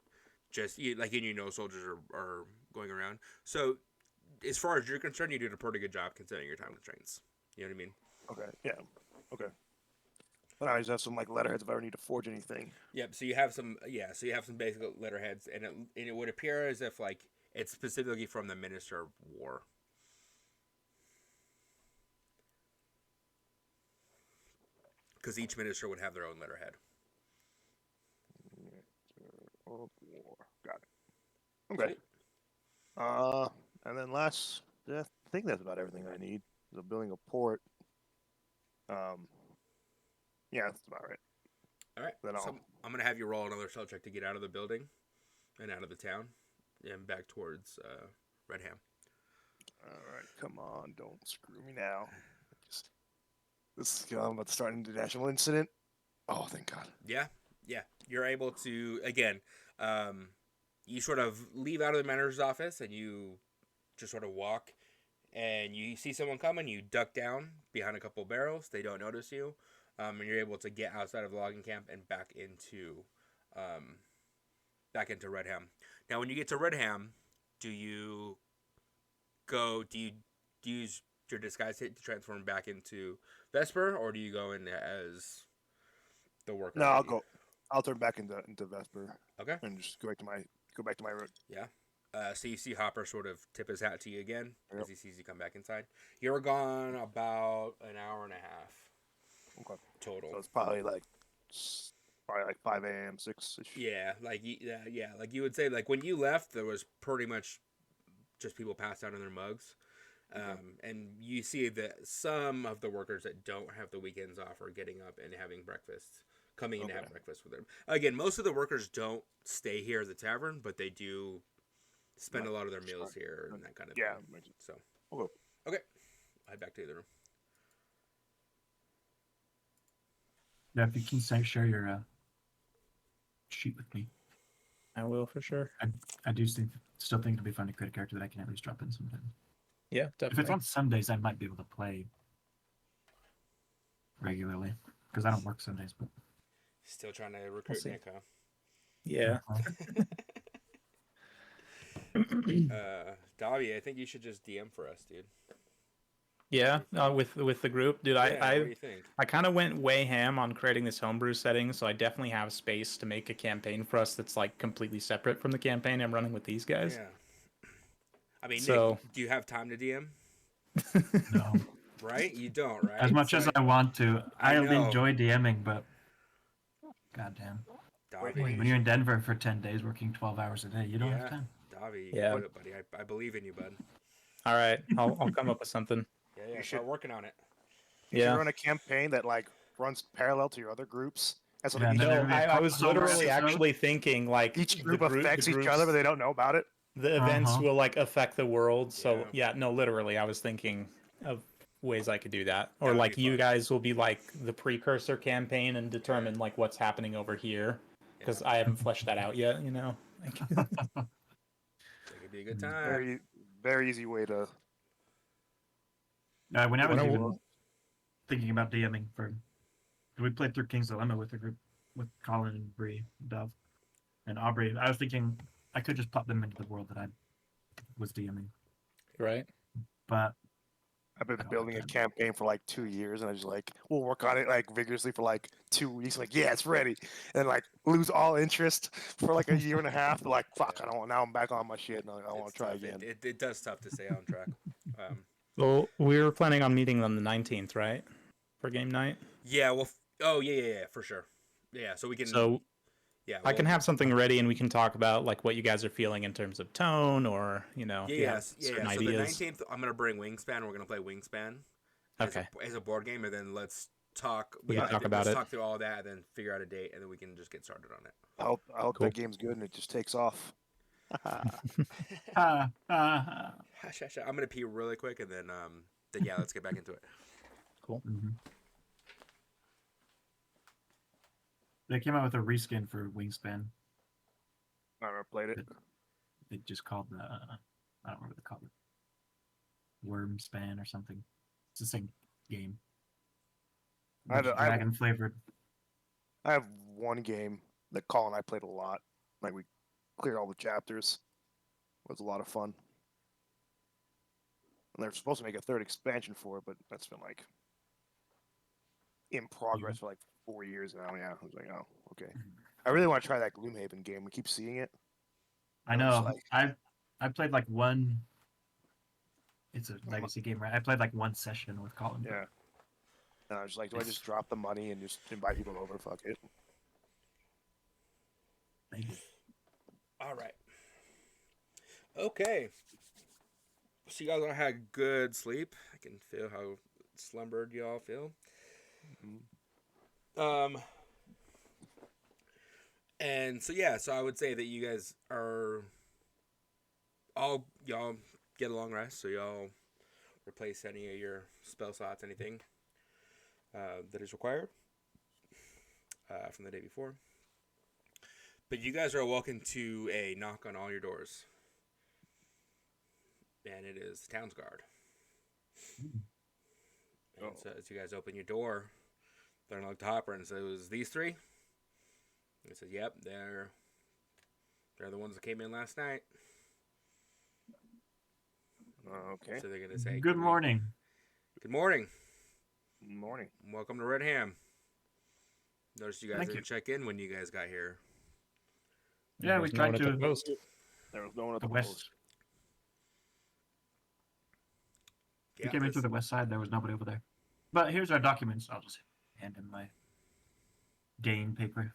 [SPEAKER 1] just soldiers are going around. So as far as you're concerned, you did a pretty good job considering your time constraints. You know what I mean?
[SPEAKER 5] Okay. Yeah. Okay. But I just have some like letterheads if I ever need to forge anything.
[SPEAKER 1] Yep. So you have some basic letterheads, and it would appear as if like it's specifically from the Minister of War. Because each minister would have their own letterhead.
[SPEAKER 5] Got it. Okay.
[SPEAKER 1] Sweet.
[SPEAKER 5] And then I think that's about everything I need. The building a port. Yeah, that's about right.
[SPEAKER 1] All right.
[SPEAKER 5] Then
[SPEAKER 1] So I'm gonna have you roll another stealth check to get out of the building and out of the town and back towards Redham.
[SPEAKER 5] All right, come on, don't screw me now. I'm about to start an international incident. Oh, thank God.
[SPEAKER 1] Yeah. You're able to again. You sort of leave out of the manager's office and you just sort of walk, and you see someone coming. You duck down behind a couple of barrels. They don't notice you, and you're able to get outside of the logging camp and back into Redham. Now, when you get to Redham, do you use your disguise hit to transform back into Vesper, or do you go in as the worker?
[SPEAKER 5] No, I'll turn back into Vesper.
[SPEAKER 1] Okay.
[SPEAKER 5] And just go back to my route.
[SPEAKER 1] Yeah. So you see Hopper sort of tip his hat to you again as
[SPEAKER 5] Yep.
[SPEAKER 1] he sees you come back inside. You're gone about an hour and a half
[SPEAKER 5] Okay.
[SPEAKER 1] total.
[SPEAKER 5] So it's probably like 5 a.m., 6ish.
[SPEAKER 1] Yeah, like you would say, like when you left, there was pretty much just people passed out in their mugs. And you see that some of the workers that don't have the weekends off are getting up and having breakfast, coming in to have breakfast with them. Again, most of the workers don't stay here at the tavern, but they do spend a lot of their meals here and that kind of
[SPEAKER 5] Yeah.
[SPEAKER 1] thing. So,
[SPEAKER 5] Okay.
[SPEAKER 1] okay, I'll head back to the other room.
[SPEAKER 2] Yeah, if you can share your sheet with me.
[SPEAKER 4] I will for sure.
[SPEAKER 2] I still think it'd be fun to create a character that I can at least drop in sometimes.
[SPEAKER 4] Yeah,
[SPEAKER 2] If it's
[SPEAKER 4] definitely.
[SPEAKER 2] on Sundays, I might be able to play regularly because I don't work Sundays. But
[SPEAKER 1] Still trying to recruit
[SPEAKER 4] see.
[SPEAKER 1] Nick, huh?
[SPEAKER 4] Yeah.
[SPEAKER 1] Davi, I think you should just DM for us, dude.
[SPEAKER 4] Yeah, with the group, dude.
[SPEAKER 1] What do
[SPEAKER 4] I
[SPEAKER 1] you think?
[SPEAKER 4] I kind of went way ham on creating this homebrew setting, so I definitely have space to make a campaign for us that's like completely separate from the campaign I'm running with these guys.
[SPEAKER 1] Yeah. I mean,
[SPEAKER 4] So-
[SPEAKER 1] Nick, do you have time to DM?
[SPEAKER 2] no,
[SPEAKER 1] Right? You don't, right?
[SPEAKER 2] as much
[SPEAKER 1] So
[SPEAKER 2] as I want to,
[SPEAKER 1] I
[SPEAKER 2] I
[SPEAKER 1] know.
[SPEAKER 2] enjoy DMing, but goddamn,
[SPEAKER 1] Davi,
[SPEAKER 2] when you're in Denver for 10 days working 12 hours a day, you don't
[SPEAKER 1] Yeah.
[SPEAKER 2] have time.
[SPEAKER 1] Davi,
[SPEAKER 4] Yeah.
[SPEAKER 1] do it, buddy. I believe in you, bud.
[SPEAKER 4] All right, I'll come up with something.
[SPEAKER 1] Yeah,
[SPEAKER 5] You
[SPEAKER 1] start
[SPEAKER 5] should-
[SPEAKER 1] working on it.
[SPEAKER 5] You should
[SPEAKER 4] Yeah.
[SPEAKER 5] run a campaign that like runs parallel to your other groups. That's what
[SPEAKER 2] Yeah,
[SPEAKER 5] each,
[SPEAKER 2] and then
[SPEAKER 4] No,
[SPEAKER 2] maybe a
[SPEAKER 4] I was
[SPEAKER 2] crossover
[SPEAKER 4] literally
[SPEAKER 2] episode.
[SPEAKER 4] actually thinking like
[SPEAKER 5] each
[SPEAKER 4] the
[SPEAKER 5] group
[SPEAKER 4] group- the
[SPEAKER 5] affects each
[SPEAKER 4] groups-
[SPEAKER 5] other, but they don't know about it.
[SPEAKER 4] The events
[SPEAKER 2] Uh-huh.
[SPEAKER 4] will like affect the world. So
[SPEAKER 1] Yeah.
[SPEAKER 4] yeah, no, literally, I was thinking of ways I could do that, or
[SPEAKER 1] That'd
[SPEAKER 4] like
[SPEAKER 1] be
[SPEAKER 4] you
[SPEAKER 1] fun.
[SPEAKER 4] guys will be like the precursor campaign and determine like what's happening over here because I haven't fleshed that out yet. You know.
[SPEAKER 1] It could be a good time.
[SPEAKER 5] Very, very easy way to.
[SPEAKER 2] When I was
[SPEAKER 4] When I
[SPEAKER 2] even thinking about DMing we played through King's Dilemma with a group with Colin and Bree, Dove, and Aubrey. I was thinking I could just pop them into the world that I was DMing,
[SPEAKER 4] Right.
[SPEAKER 2] but
[SPEAKER 5] I've been
[SPEAKER 2] I don't
[SPEAKER 5] building a
[SPEAKER 2] have time.
[SPEAKER 5] campaign for like 2 years, and I just like we'll work on it like vigorously for like 2 weeks. Like, yeah, it's ready, and like lose all interest for like a year and a half. Like, fuck, I don't want. Now I'm back on my shit, and I want
[SPEAKER 1] It's
[SPEAKER 5] to try
[SPEAKER 1] tough.
[SPEAKER 5] again.
[SPEAKER 1] It does tough to stay on track.
[SPEAKER 4] Well, we were planning on meeting on the 19th, right? for game night.
[SPEAKER 1] Yeah. Well. Oh yeah, for sure. Yeah. So we can.
[SPEAKER 4] So
[SPEAKER 1] yeah.
[SPEAKER 4] I can
[SPEAKER 1] well,
[SPEAKER 4] have something ready, and we can talk about like what you guys are feeling in terms of tone, or if you have certain
[SPEAKER 1] So the
[SPEAKER 4] ideas.
[SPEAKER 1] 19th, I'm gonna bring Wingspan. We're gonna play Wingspan
[SPEAKER 4] Okay.
[SPEAKER 1] as a board game, and then let's talk.
[SPEAKER 4] We can talk about
[SPEAKER 1] let's
[SPEAKER 4] it.
[SPEAKER 1] talk through all that, and then figure out a date, and then we can just get started on it.
[SPEAKER 5] I hope
[SPEAKER 4] Cool.
[SPEAKER 5] that game's good and it just takes off.
[SPEAKER 2] Uh,
[SPEAKER 1] Hush, hush, hush. I'm gonna pee really quick, and then yeah, let's get back into it.
[SPEAKER 4] Cool.
[SPEAKER 2] mhm. They came out with a reskin for Wingspan.
[SPEAKER 5] I never played it.
[SPEAKER 2] They just called the I don't remember what they called it. Wormspan or something. It's the same game.
[SPEAKER 5] I had a- I had-
[SPEAKER 2] Dragon flavored.
[SPEAKER 5] I have one game that Colin and I played a lot. Like we cleared all the chapters. It was a lot of fun. And they're supposed to make a third expansion for it, but that's been like in progress for like 4 years now. Yeah, I was like, oh, okay. I really want to try that Gloomhaven game. We keep seeing it.
[SPEAKER 2] I
[SPEAKER 5] I'm just
[SPEAKER 2] know.
[SPEAKER 5] like-
[SPEAKER 2] I played like one. It's a legacy game, right? I played like one session with Colin. but
[SPEAKER 5] Yeah. And I was like, do I just drop the money and just invite people over? Fuck it.
[SPEAKER 2] maybe.
[SPEAKER 1] All right. Okay. So you guys all had good sleep. I can feel how slumbered you all feel. And so yeah, so I would say that you guys are y'all get a long rest, so y'all replace any of your spell slots, anything that is required from the day before. But you guys are awoken to a knock on all your doors. And it is the town's guard. And so as you guys open your door, they're gonna look to Hopper and say, "It was these three?" And he says, "Yep, they're the ones that came in last night."
[SPEAKER 5] Okay.
[SPEAKER 1] So they're gonna say,
[SPEAKER 2] Good morning.
[SPEAKER 1] Good morning.
[SPEAKER 5] Morning.
[SPEAKER 1] Welcome to Redham. Noticed you guys
[SPEAKER 2] Thank
[SPEAKER 1] didn't check in when you guys got here.
[SPEAKER 2] Yeah, we
[SPEAKER 4] There's no one
[SPEAKER 2] tried
[SPEAKER 4] at the
[SPEAKER 2] to.
[SPEAKER 4] post.
[SPEAKER 5] There was no one at
[SPEAKER 2] The
[SPEAKER 5] the
[SPEAKER 2] west.
[SPEAKER 5] post.
[SPEAKER 2] We came in through the west side. There was nobody over there. But here's our documents. I'll just hand him my Dane paper.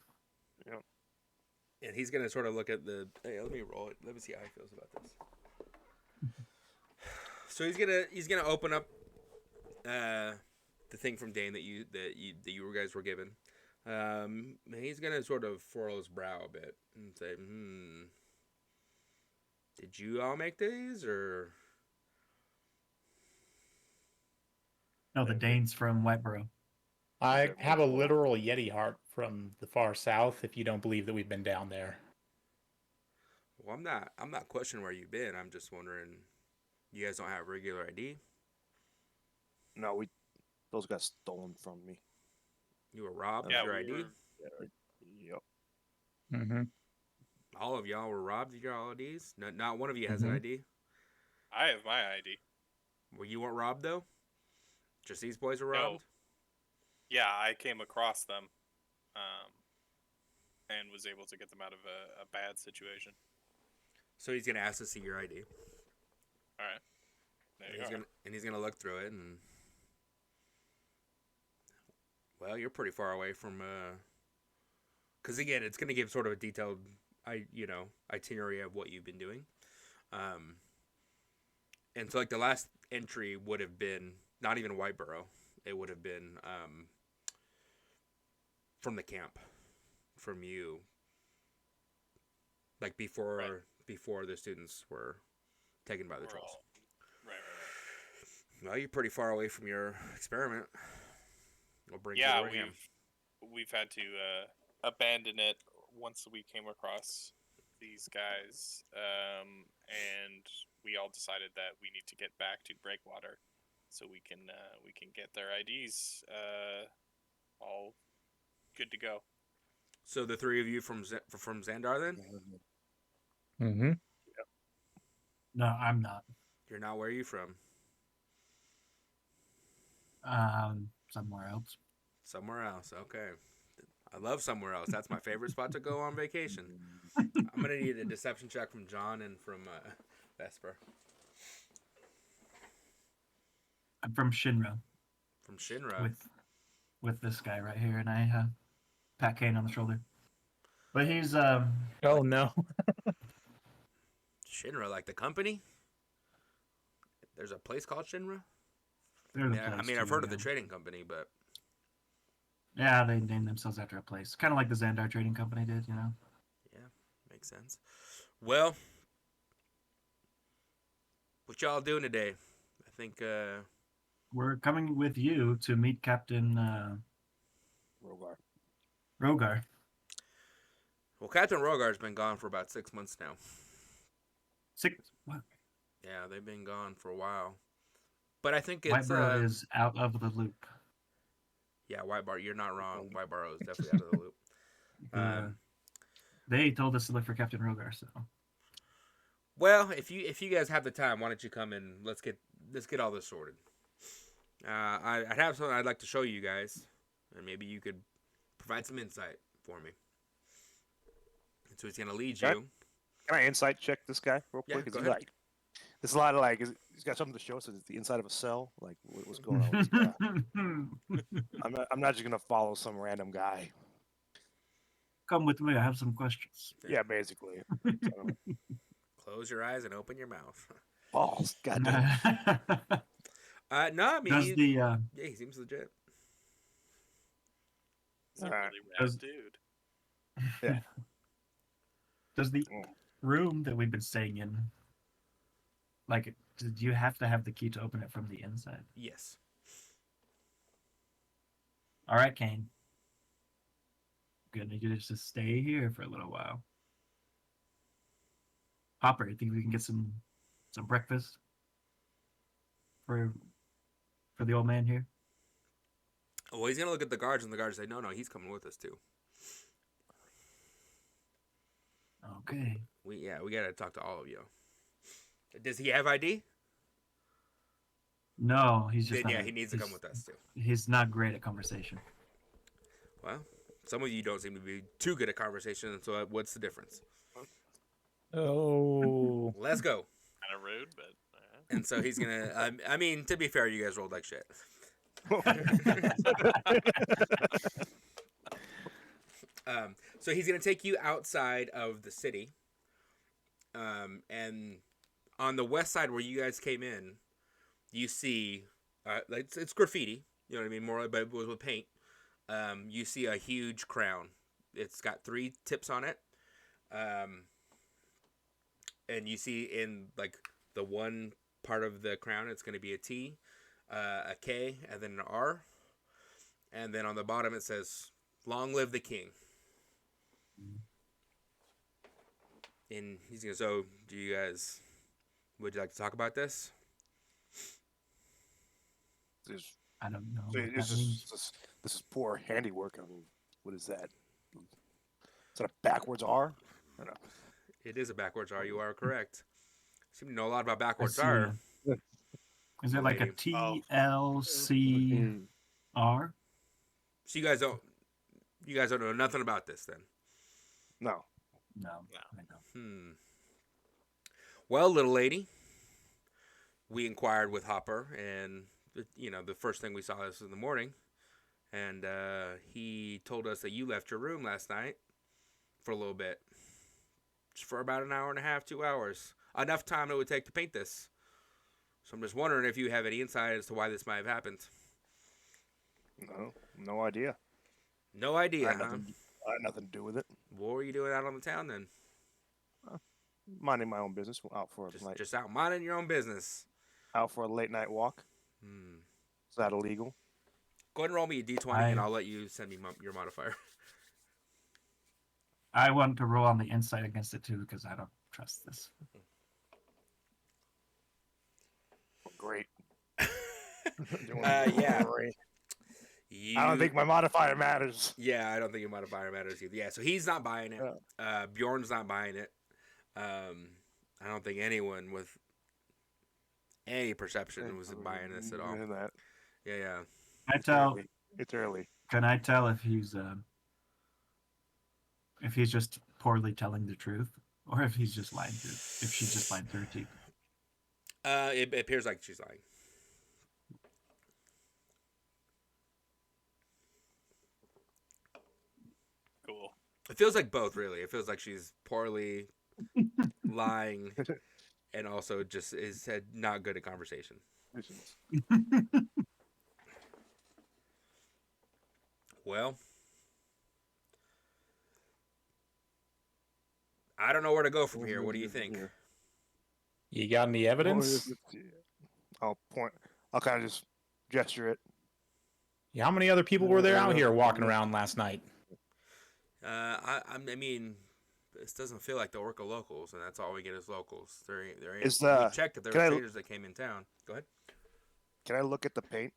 [SPEAKER 1] And he's gonna sort of look at the. Hey, let me roll it. Let me see how he feels about this. So he's gonna open up the thing from Dane that you guys were given. He's gonna sort of furrow his brow a bit and say, "Did you all make these, or?"
[SPEAKER 2] No, the Danes from Whiteboro.
[SPEAKER 4] I have a literal Yeti heart from the far south. If you don't believe that we've been down there,
[SPEAKER 1] Well, I'm not questioning where you've been. I'm just wondering. You guys don't have regular ID.
[SPEAKER 5] No, those got stolen from me.
[SPEAKER 1] You were robbed
[SPEAKER 3] Yeah,
[SPEAKER 1] of your
[SPEAKER 3] we
[SPEAKER 1] ID.
[SPEAKER 3] were-
[SPEAKER 5] Yep.
[SPEAKER 4] mm-hmm.
[SPEAKER 1] All of y'all were robbed of your IDs. Not one of you has an
[SPEAKER 4] Mhm.
[SPEAKER 1] ID.
[SPEAKER 3] I have my ID.
[SPEAKER 1] Well, you weren't robbed though. Just these boys were
[SPEAKER 3] No.
[SPEAKER 1] robbed.
[SPEAKER 3] Yeah, I came across them, and was able to get them out of a bad situation.
[SPEAKER 1] So he's gonna ask to see your ID.
[SPEAKER 3] All right. There you go.
[SPEAKER 1] He's gonna look through it and. Well, you're pretty far away from. Because again, it's gonna give sort of a detailed, itinerary of what you've been doing. And so like the last entry would have been not even Whiteboro. It would have been from the camp, from you. Like before the students were taken by the
[SPEAKER 3] We're
[SPEAKER 1] trolls.
[SPEAKER 3] all- Right.
[SPEAKER 1] Well, you're pretty far away from your experiment. We'll bring
[SPEAKER 3] Yeah,
[SPEAKER 1] you to Redham.
[SPEAKER 3] we've had to abandon it once we came across these guys, and we all decided that we need to get back to Breakwater so we can get their IDs all good to go.
[SPEAKER 1] So the three of you from Xandar, then
[SPEAKER 4] Mm-hmm.
[SPEAKER 2] No, I'm not.
[SPEAKER 1] you're not. Where are you from?
[SPEAKER 2] Somewhere else.
[SPEAKER 1] Somewhere else. Okay. I love somewhere else. That's my favorite spot to go on vacation. I'm gonna need a deception check from John and from Vesper.
[SPEAKER 2] I'm from Shinra
[SPEAKER 1] From Shinra.
[SPEAKER 2] with with this guy right here, and I pat Kane on the shoulder. But he's
[SPEAKER 4] Oh no.
[SPEAKER 1] Shinra, like the company? There's a place called Shinra?
[SPEAKER 2] there's a
[SPEAKER 1] I
[SPEAKER 2] place
[SPEAKER 1] mean, I've
[SPEAKER 2] too,
[SPEAKER 1] heard of
[SPEAKER 2] yeah.
[SPEAKER 1] the trading company, but
[SPEAKER 2] Yeah, they named themselves after a place, kind of like the Xandar Trading Company did, you know.
[SPEAKER 1] yeah, makes sense. Well, what y'all doing today? I think
[SPEAKER 2] We're coming with you to meet Captain
[SPEAKER 5] Rogar.
[SPEAKER 2] Rogar.
[SPEAKER 1] well, Captain Rogar's been gone for about 6 months now.
[SPEAKER 2] What?
[SPEAKER 1] Yeah, they've been gone for a while. But I think it's
[SPEAKER 2] Whiteborough is out of the loop.
[SPEAKER 1] yeah, Whitebar. You're not wrong. Whiteborough is definitely out of the loop.
[SPEAKER 2] They told us to look for Captain Rogar, so
[SPEAKER 1] Well, if you guys have the time, why don't you come and let's get all this sorted. I'd have something I'd like to show you guys, and maybe you could provide some insight for me. And so he's gonna lead
[SPEAKER 5] Okay.
[SPEAKER 1] you.
[SPEAKER 5] Can I insight check this guy real
[SPEAKER 1] Yeah,
[SPEAKER 5] quick? 'Cause
[SPEAKER 1] go
[SPEAKER 5] he's
[SPEAKER 1] ahead.
[SPEAKER 5] like, there's a lot of like, he's got something to show us. It's the inside of a cell. Like, what's going on with this guy? I'm not just gonna follow some random guy.
[SPEAKER 2] Come with me. I have some questions.
[SPEAKER 5] Yeah, basically. So,
[SPEAKER 1] Close your eyes and open your mouth.
[SPEAKER 5] balls, goddamn.
[SPEAKER 1] No, I mean,
[SPEAKER 2] Does the
[SPEAKER 1] yeah, he seems legit.
[SPEAKER 3] He's a
[SPEAKER 5] Alright.
[SPEAKER 3] really rad
[SPEAKER 2] Does-
[SPEAKER 3] dude.
[SPEAKER 2] does the
[SPEAKER 5] Mm.
[SPEAKER 2] room that we've been staying in, like, did you have to have the key to open it from the inside?
[SPEAKER 1] Yes.
[SPEAKER 2] All right, Kane. Gonna just to stay here for a little while. Hopper, you think we can get some breakfast for the old man here?
[SPEAKER 1] Well, he's gonna look at the guards, and the guards say, "No, he's coming with us too."
[SPEAKER 2] Okay.
[SPEAKER 1] We gotta talk to all of you. Does he have ID?
[SPEAKER 2] No, he's just
[SPEAKER 1] Then
[SPEAKER 2] not
[SPEAKER 1] yeah, he needs to come with us too.
[SPEAKER 2] He's not great at conversation.
[SPEAKER 1] Well, some of you don't seem to be too good at conversation, so what's the difference?
[SPEAKER 4] Oh.
[SPEAKER 1] Let's go.
[SPEAKER 3] Kind of rude, but
[SPEAKER 1] And so he's gonna. I mean, to be fair, you guys rolled like shit. So he's gonna take you outside of the city, and on the west side where you guys came in, you see, it's graffiti. You know what I mean, more but with paint. You see a huge crown. It's got 3 tips on it, and you see in like the one part of the crown, it's going to be a T, a K, and then an R, and then on the bottom it says "Long live the king." And he's gonna. So, do you guys? Would you like to talk about this?
[SPEAKER 5] This,
[SPEAKER 2] I don't know.
[SPEAKER 5] this,
[SPEAKER 2] What that
[SPEAKER 5] is,
[SPEAKER 2] means.
[SPEAKER 5] this is poor handiwork. I mean, what is that? Is that a backwards R? I don't know.
[SPEAKER 1] It is a backwards R. You are correct. Seem to know a lot about
[SPEAKER 2] I
[SPEAKER 1] backwards
[SPEAKER 2] see
[SPEAKER 1] R.
[SPEAKER 2] Is it like a
[SPEAKER 1] Lady.
[SPEAKER 2] TLCR?
[SPEAKER 1] So you guys don't know nothing about this then.
[SPEAKER 5] No.
[SPEAKER 2] No.
[SPEAKER 3] No.
[SPEAKER 2] I don't.
[SPEAKER 1] Well, little lady, we inquired with Hopper, and the first thing we saw this in the morning, and he told us that you left your room last night for a little bit, just for about an hour and a half, 2 hours, enough time it would take to paint this. So I'm just wondering if you have any insight as to why this might have happened.
[SPEAKER 5] No idea.
[SPEAKER 1] No
[SPEAKER 5] I
[SPEAKER 1] idea,
[SPEAKER 5] had
[SPEAKER 1] huh?
[SPEAKER 5] nothing to do with it.
[SPEAKER 1] What were you doing out on the town then?
[SPEAKER 5] Minding my own business. Out for
[SPEAKER 1] Just out minding your own business.
[SPEAKER 5] out for a late night walk. Is that illegal?
[SPEAKER 1] Go ahead and roll me a d20, and I'll let you send me your modifier.
[SPEAKER 2] I want to roll on the insight against it too because I don't trust this.
[SPEAKER 5] Great.
[SPEAKER 1] Yeah.
[SPEAKER 5] Great.
[SPEAKER 1] You,
[SPEAKER 5] I don't think my modifier matters.
[SPEAKER 1] Yeah, I don't think your modifier matters either. Yeah, so he's not buying it. Bjorn's not buying it. I don't think anyone with any perception was buying this at all. Yeah.
[SPEAKER 2] I tell.
[SPEAKER 5] It's early.
[SPEAKER 2] Can I tell if he's just poorly telling the truth, or if he's just lying through? If she's just lying through her teeth?
[SPEAKER 1] It appears like she's lying.
[SPEAKER 3] cool.
[SPEAKER 1] It feels like both, really. It feels like she's poorly lying, and also just is not good at conversation. Well, I don't know where to go from here. What do you think?
[SPEAKER 4] You got any evidence?
[SPEAKER 5] I'll point. I'll kind of just gesture it.
[SPEAKER 4] Yeah, how many other people were there out here walking around last night?
[SPEAKER 1] I mean, this doesn't feel like the Orca locals, and that's all we get is locals. There ain't.
[SPEAKER 5] Is
[SPEAKER 1] we
[SPEAKER 5] the-
[SPEAKER 1] checked if there
[SPEAKER 5] can
[SPEAKER 1] were
[SPEAKER 5] I-
[SPEAKER 1] strangers that came in town. Go ahead.
[SPEAKER 5] Can I look at the paint?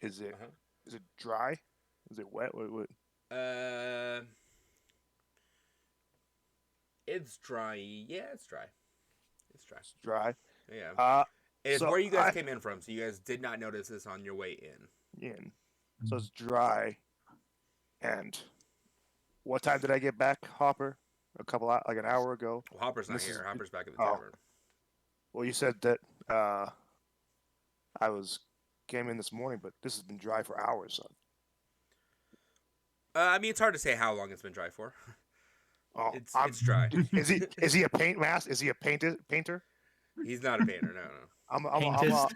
[SPEAKER 5] Is it
[SPEAKER 1] Uh-huh.
[SPEAKER 5] is it dry? Is it wet? What?
[SPEAKER 1] It's dry. Yeah, it's dry. It's dry.
[SPEAKER 5] It's dry.
[SPEAKER 1] Yeah. It's
[SPEAKER 5] so
[SPEAKER 1] where you guys
[SPEAKER 5] I-
[SPEAKER 1] came in from, so you guys did not notice this on your way in.
[SPEAKER 5] In. So it's dry. And what time did I get back, Hopper? Like an hour ago.
[SPEAKER 1] Well, Hopper's not
[SPEAKER 5] This
[SPEAKER 1] here.
[SPEAKER 5] is-
[SPEAKER 1] Hopper's back at the
[SPEAKER 5] oh.
[SPEAKER 1] tavern.
[SPEAKER 5] Well, you said that came in this morning, but this has been dry for hours. So.
[SPEAKER 1] I mean, it's hard to say how long it's been dry for.
[SPEAKER 5] Oh,
[SPEAKER 1] It's dry.
[SPEAKER 5] Is he a paint master? Is he a painter?
[SPEAKER 1] He's not a painter. No.
[SPEAKER 5] I'm gonna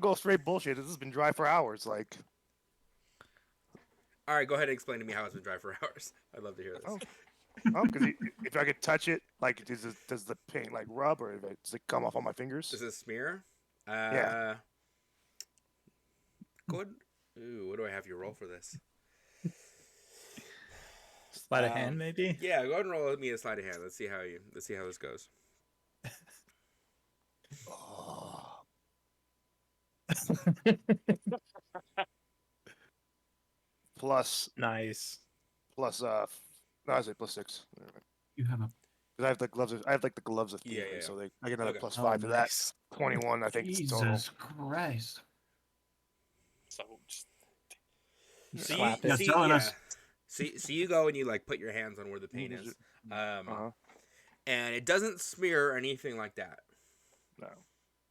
[SPEAKER 5] go straight bullshit. This has been dry for hours. Like,
[SPEAKER 1] All right, go ahead and explain to me how it's been dry for hours. I'd love to hear this.
[SPEAKER 5] Oh. Because if I could touch it, like, does the paint like rub or does it come off on my fingers?
[SPEAKER 1] Does it smear?
[SPEAKER 5] Yeah.
[SPEAKER 1] Good. Ooh, what do I have you roll for this?
[SPEAKER 4] Sleight of hand, maybe?
[SPEAKER 1] Yeah, go ahead and roll me a sleight of hand. Let's see how this goes.
[SPEAKER 5] Oh. Plus,
[SPEAKER 4] Nice.
[SPEAKER 5] no, I say plus 6.
[SPEAKER 2] You have a
[SPEAKER 5] 'Cause I have the gloves. I have like the gloves of
[SPEAKER 1] Yeah,
[SPEAKER 5] thievery,
[SPEAKER 1] yeah.
[SPEAKER 5] so I get another
[SPEAKER 1] Okay.
[SPEAKER 5] plus
[SPEAKER 4] Oh,
[SPEAKER 5] 5 to that.
[SPEAKER 4] nice.
[SPEAKER 5] 21, I think. It's total.
[SPEAKER 2] Jesus Christ.
[SPEAKER 3] So just
[SPEAKER 1] So
[SPEAKER 4] Slap
[SPEAKER 2] it.
[SPEAKER 1] see,
[SPEAKER 2] Telling
[SPEAKER 1] yeah.
[SPEAKER 2] us.
[SPEAKER 1] So you go and you like put your hands on where the paint is,
[SPEAKER 5] Uh-huh.
[SPEAKER 1] and it doesn't smear or anything like that.
[SPEAKER 5] No.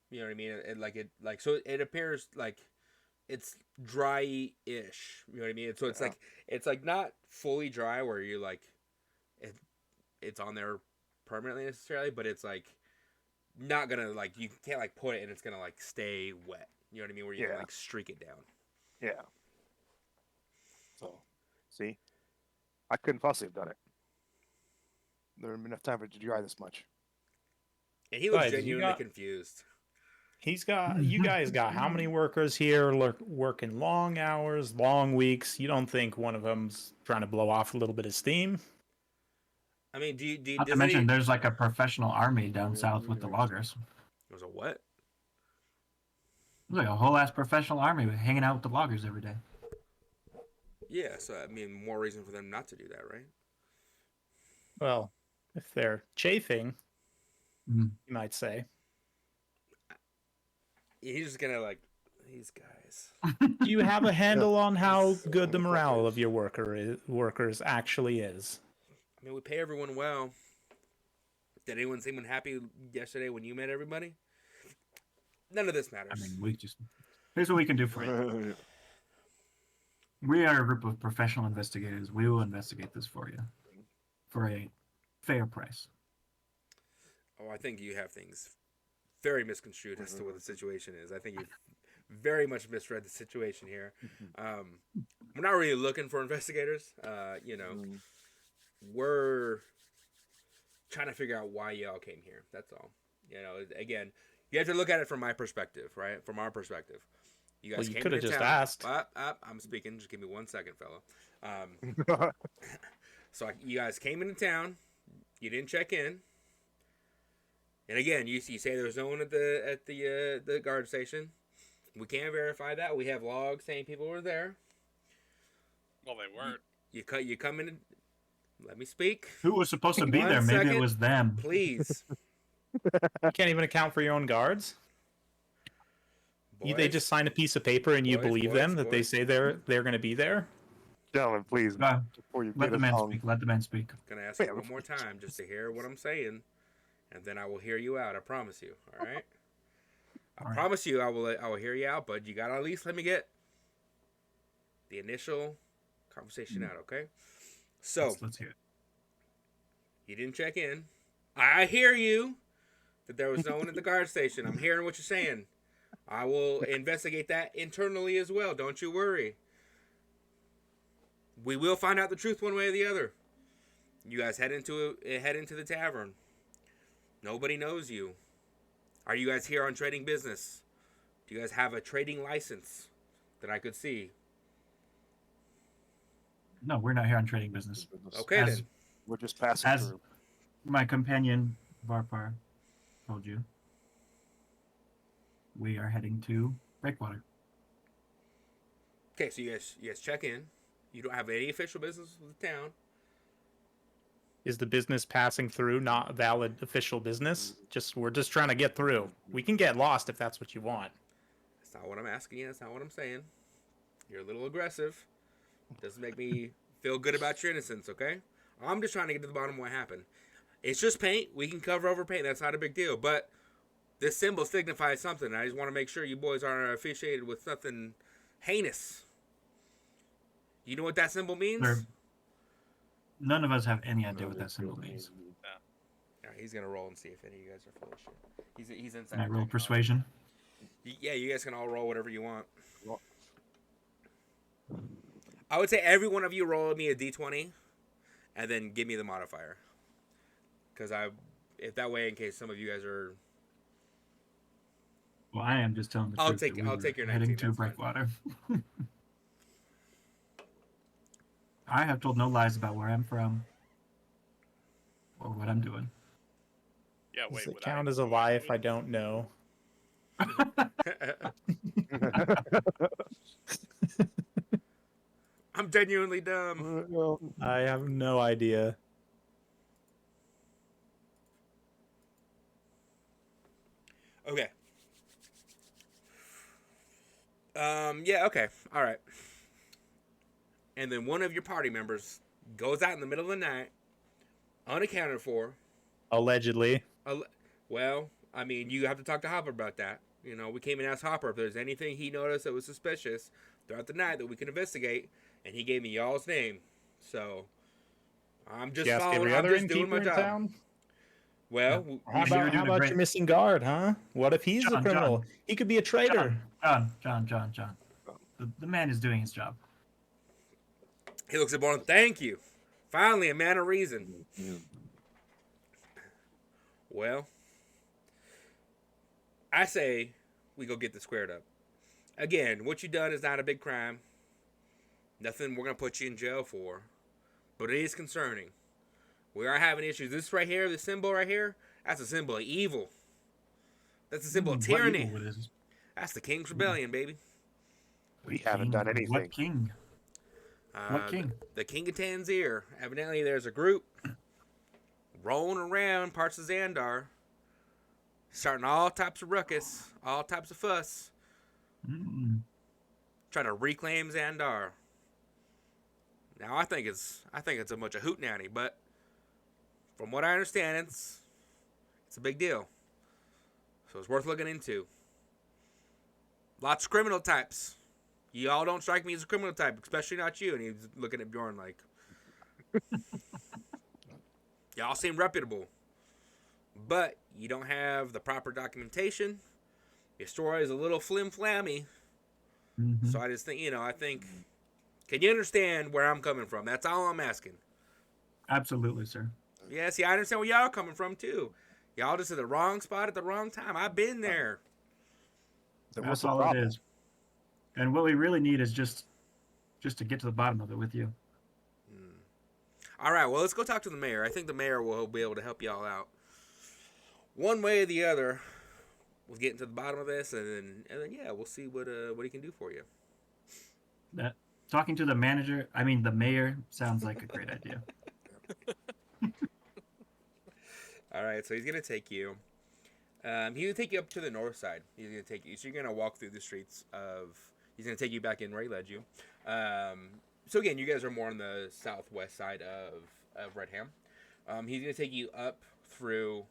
[SPEAKER 1] You know what I mean? So it appears like it's dry-ish. You know what I mean? So
[SPEAKER 5] Yeah.
[SPEAKER 1] it's like not fully dry where you like it's on there permanently necessarily, but it's like not gonna like you can't like put it and it's gonna like stay wet. You know what I mean? Where you can
[SPEAKER 5] Yeah.
[SPEAKER 1] like streak it down.
[SPEAKER 5] Yeah. So, see, I couldn't possibly have done it. There would have been enough time for it to dry this much.
[SPEAKER 1] And he looks
[SPEAKER 4] Guys, you
[SPEAKER 1] genuinely
[SPEAKER 4] got-
[SPEAKER 1] confused.
[SPEAKER 4] You guys got how many workers here working long hours, long weeks? You don't think one of them's trying to blow off a little bit of steam?
[SPEAKER 1] I mean, do you
[SPEAKER 2] Not to
[SPEAKER 1] does
[SPEAKER 2] mention,
[SPEAKER 1] any-
[SPEAKER 2] there's like a professional army down south with the loggers.
[SPEAKER 1] There's a what?
[SPEAKER 2] There's like a whole ass professional army hanging out with the loggers every day.
[SPEAKER 1] Yeah, so I mean, more reason for them not to do that, right?
[SPEAKER 4] Well, if they're chafing,
[SPEAKER 2] Mhm.
[SPEAKER 4] you might say.
[SPEAKER 1] He's just gonna like these guys.
[SPEAKER 4] Do you have a handle on how good the morale of your workers actually is?
[SPEAKER 1] I mean, we pay everyone well. Did anyone seem unhappy yesterday when you met everybody? None of this
[SPEAKER 2] I
[SPEAKER 1] matters.
[SPEAKER 2] mean, here's what we can do for you. We are a group of professional investigators. We will investigate this for you for a fair price.
[SPEAKER 1] Oh, I think you have things very misconstrued as to what the situation is. I think you've very much misread the situation here. We're not really looking for investigators. We're trying to figure out why y'all came here. That's all. Again, you have to look at it from my perspective, right? From our perspective. You guys
[SPEAKER 4] Well, you
[SPEAKER 1] came
[SPEAKER 4] coulda
[SPEAKER 1] into
[SPEAKER 4] just
[SPEAKER 1] town.
[SPEAKER 4] asked.
[SPEAKER 1] I'm speaking. Just give me 1 second, fella. You guys came into town. You didn't check in. And again, you say there was no one at the guard station. We can't verify that. We have logs saying people were there.
[SPEAKER 3] well, they weren't.
[SPEAKER 1] You come in. Let me speak,
[SPEAKER 2] Who was supposed to be
[SPEAKER 1] 1
[SPEAKER 2] there? Maybe
[SPEAKER 1] second.
[SPEAKER 2] it was them.
[SPEAKER 1] please.
[SPEAKER 4] You can't even account for your own guards? They
[SPEAKER 1] Boys,
[SPEAKER 4] just sign a piece of paper and you
[SPEAKER 1] Boys,
[SPEAKER 4] believe
[SPEAKER 1] boys,
[SPEAKER 4] them that they
[SPEAKER 1] boys.
[SPEAKER 4] say they're going to be there?
[SPEAKER 5] Gentlemen, please,
[SPEAKER 2] Go ahead.
[SPEAKER 5] before you
[SPEAKER 2] Let
[SPEAKER 5] get
[SPEAKER 2] the
[SPEAKER 5] us
[SPEAKER 2] man
[SPEAKER 5] hung.
[SPEAKER 2] speak. Let the man speak.
[SPEAKER 1] gonna ask
[SPEAKER 5] Wait,
[SPEAKER 1] you one more time just to hear what I'm saying, and then I will hear you out. I promise you. All right. I
[SPEAKER 2] All right.
[SPEAKER 1] promise you, I will hear you out, but you gotta at least let me get the initial conversation out, okay? So
[SPEAKER 2] Let's hear it.
[SPEAKER 1] you didn't check in. I hear you that there was no one at the guard station. I'm hearing what you're saying. I will investigate that internally as well. Don't you worry. We will find out the truth one way or the other. You guys head into the tavern. Nobody knows you. Are you guys here on trading business? Do you guys have a trading license that I could see?
[SPEAKER 2] No, we're not here on trading business.
[SPEAKER 1] Okay
[SPEAKER 2] As-
[SPEAKER 1] then.
[SPEAKER 5] We're just passing
[SPEAKER 2] as-
[SPEAKER 5] through.
[SPEAKER 2] My companion Varpar told you. We are heading to Breakwater.
[SPEAKER 1] Okay, so you guys check in. You don't have any official business with the town.
[SPEAKER 4] Is the business passing through not valid official business? We're just trying to get through. We can get lost if that's what you want.
[SPEAKER 1] That's not what I'm asking you. That's not what I'm saying. You're a little aggressive. Doesn't make me feel good about your innocence, okay? I'm just trying to get to the bottom of what happened. It's just paint. We can cover over paint. That's not a big deal. But this symbol signifies something. I just want to make sure you boys aren't affiliated with something heinous. You know what that symbol means?
[SPEAKER 2] Sir, none of us have any idea what that symbol means.
[SPEAKER 1] Yeah, he's going to roll and see if any of you guys are full of shit. He's inside.
[SPEAKER 2] Can I roll persuasion?
[SPEAKER 1] Yeah, you guys can all roll whatever you want. I would say every one of you roll me a d20 and then give me the modifier. Because if that way, in case some of you guys are...
[SPEAKER 2] Well, I am just telling the
[SPEAKER 1] I'll
[SPEAKER 2] truth.
[SPEAKER 1] take-
[SPEAKER 2] that we
[SPEAKER 1] I'll
[SPEAKER 2] were
[SPEAKER 1] take your
[SPEAKER 2] heading
[SPEAKER 1] 19,
[SPEAKER 2] to
[SPEAKER 1] that's fine.
[SPEAKER 2] Breakwater. I have told no lies about where I'm from or what I'm doing.
[SPEAKER 3] Yeah,
[SPEAKER 4] Does
[SPEAKER 3] wait.
[SPEAKER 4] it
[SPEAKER 3] would
[SPEAKER 4] count
[SPEAKER 3] I-
[SPEAKER 4] as a lie if I don't know?
[SPEAKER 1] I'm genuinely dumb.
[SPEAKER 4] I have no idea.
[SPEAKER 1] Okay. Yeah, okay. All right. And then one of your party members goes out in the middle of the night, unaccounted for.
[SPEAKER 4] Allegedly.
[SPEAKER 1] Well, I mean, you have to talk to Hopper about that. You know, we came and asked Hopper if there's anything he noticed that was suspicious throughout the night that we can investigate, and he gave me y'all's name. So, I'm just
[SPEAKER 4] Did you ask
[SPEAKER 1] following.
[SPEAKER 4] every
[SPEAKER 1] I'm
[SPEAKER 4] other
[SPEAKER 1] just doing
[SPEAKER 4] innkeeper
[SPEAKER 1] my
[SPEAKER 4] in
[SPEAKER 1] job.
[SPEAKER 4] town?
[SPEAKER 1] Well,
[SPEAKER 4] How
[SPEAKER 2] You were
[SPEAKER 4] about,
[SPEAKER 2] doing a great-
[SPEAKER 4] your missing guard, huh? What if he's a
[SPEAKER 2] John,
[SPEAKER 4] criminal?
[SPEAKER 2] John.
[SPEAKER 4] He could be a traitor.
[SPEAKER 2] John. The man is doing his job.
[SPEAKER 1] he looks at Bourne. Thank you. Finally, a man of reason. Well, I say we go get this squared up. Again, what you done is not a big crime. Nothing we're going to put you in jail for. But it is concerning. We are having issues. This right here, this symbol right here, that's a symbol of evil. That's a symbol of
[SPEAKER 2] What
[SPEAKER 1] tyranny.
[SPEAKER 2] evil it is.
[SPEAKER 1] That's the King's Rebellion, baby.
[SPEAKER 5] We haven't
[SPEAKER 2] King-
[SPEAKER 5] done anything.
[SPEAKER 2] What king? What king?
[SPEAKER 1] The King of Tanzir. Evidently, there's a group rolling around parts of Xandar, starting all types of ruckus, all types of fuss,
[SPEAKER 2] Mm.
[SPEAKER 1] trying to reclaim Xandar. Now, I think it's a bunch of hootenanny, but from what I understand, it's a big deal. So it's worth looking into. Lots of criminal types. Y'all don't strike me as a criminal type, especially not you. And he's looking at Bjorn like, y'all seem reputable, but you don't have the proper documentation. Your story is a little flim-flammy.
[SPEAKER 2] Mhm.
[SPEAKER 1] So I just think, can you understand where I'm coming from? That's all I'm asking.
[SPEAKER 2] Absolutely, sir.
[SPEAKER 1] Yeah, see, I understand where y'all coming from, too. Y'all just at the wrong spot at the wrong time. I've been there.
[SPEAKER 5] Then what's
[SPEAKER 2] That's
[SPEAKER 5] the
[SPEAKER 2] all
[SPEAKER 5] problem?
[SPEAKER 2] it is. And what we really need is just to get to the bottom of it with you.
[SPEAKER 1] All right, well, let's go talk to the mayor. I think the mayor will be able to help y'all out. One way or the other, we'll get into the bottom of this, and then yeah, we'll see what he can do for you.
[SPEAKER 2] That talking to the mayor sounds like a great idea.
[SPEAKER 1] All right, so he's gonna take you. He's gonna take you up to the north side. He's gonna take you. So you're gonna walk through the streets of. He's gonna take you back in where he led you. So again, you guys are more on the southwest side of Redham. He's gonna take you up through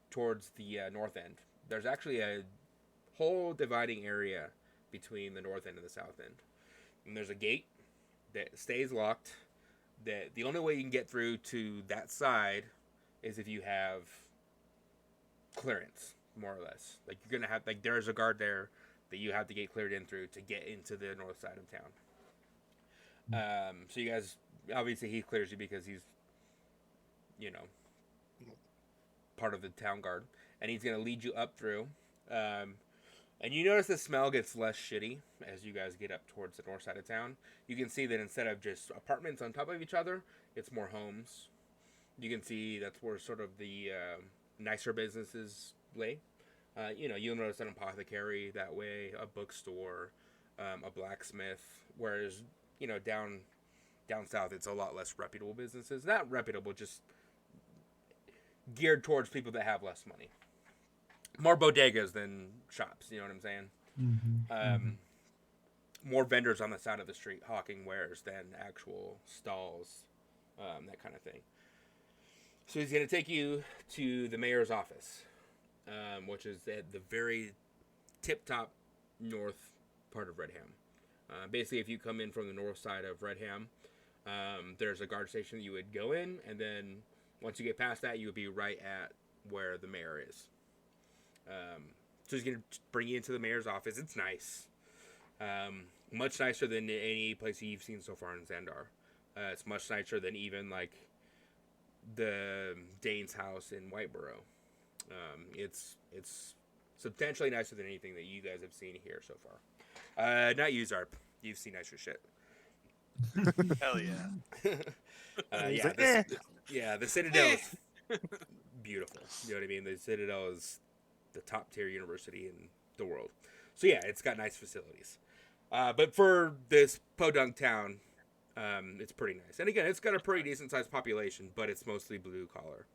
[SPEAKER 1] towards the north end. There's actually a whole dividing area between the north end and the south end. And there's a gate that stays locked. that the only way you can get through to that side is if you have clearance, more or less. Like you're gonna have there's a guard there that you have to get cleared in through to get into the north side of town. So you guys, obviously he clears you because he's, part of the town guard, and he's gonna lead you up through. And you notice the smell gets less shitty as you guys get up towards the north side of town. You can see that instead of just apartments on top of each other, it's more homes. You can see that's where sort of the nicer businesses lay. You'll notice an apothecary that way, a bookstore, a blacksmith. Whereas, down south, it's a lot less reputable businesses. Not reputable, just geared towards people that have less money. More bodegas than shops, you know what I'm saying? More vendors on the side of the street hawking wares than actual stalls, that kind of thing. So he's going to take you to the mayor's office, which is at the very tip-top north part of Redham. Basically, if you come in from the north side of Redham, there's a guard station that you would go in, and then once you get past that, you would be right at where the mayor is. So he's going to bring you into the mayor's office. It's nice. Much nicer than any place you've seen so far in Xandar. It's much nicer than even, the Dane's house in Whiteboro. It's substantially nicer than anything that you guys have seen here so far. Not you, Zarp. You've seen nicer shit.
[SPEAKER 3] Hell yeah.
[SPEAKER 1] The Citadel is beautiful. You know what I mean? The Citadel is the top tier university in the world. So yeah, it's got nice facilities. But for this podunk town, it's pretty nice. And again, it's got a pretty decent sized population, but it's mostly blue collar.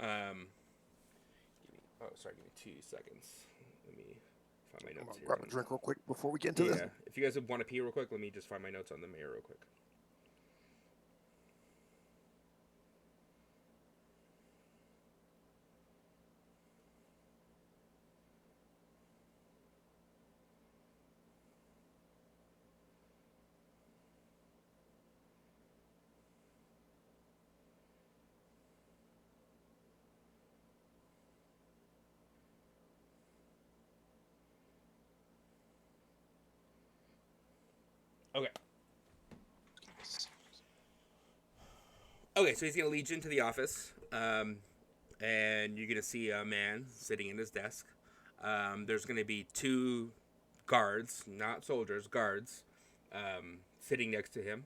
[SPEAKER 1] Give me 2 seconds. Let me find my notes here.
[SPEAKER 5] Grab a drink real quick before we get into this.
[SPEAKER 1] If you guys want to pee real quick, let me just find my notes on the mayor real quick. Okay, so he's going to lead you into the office, and you're going to see a man sitting in his desk. There's going to be 2 guards, not soldiers, guards, sitting next to him.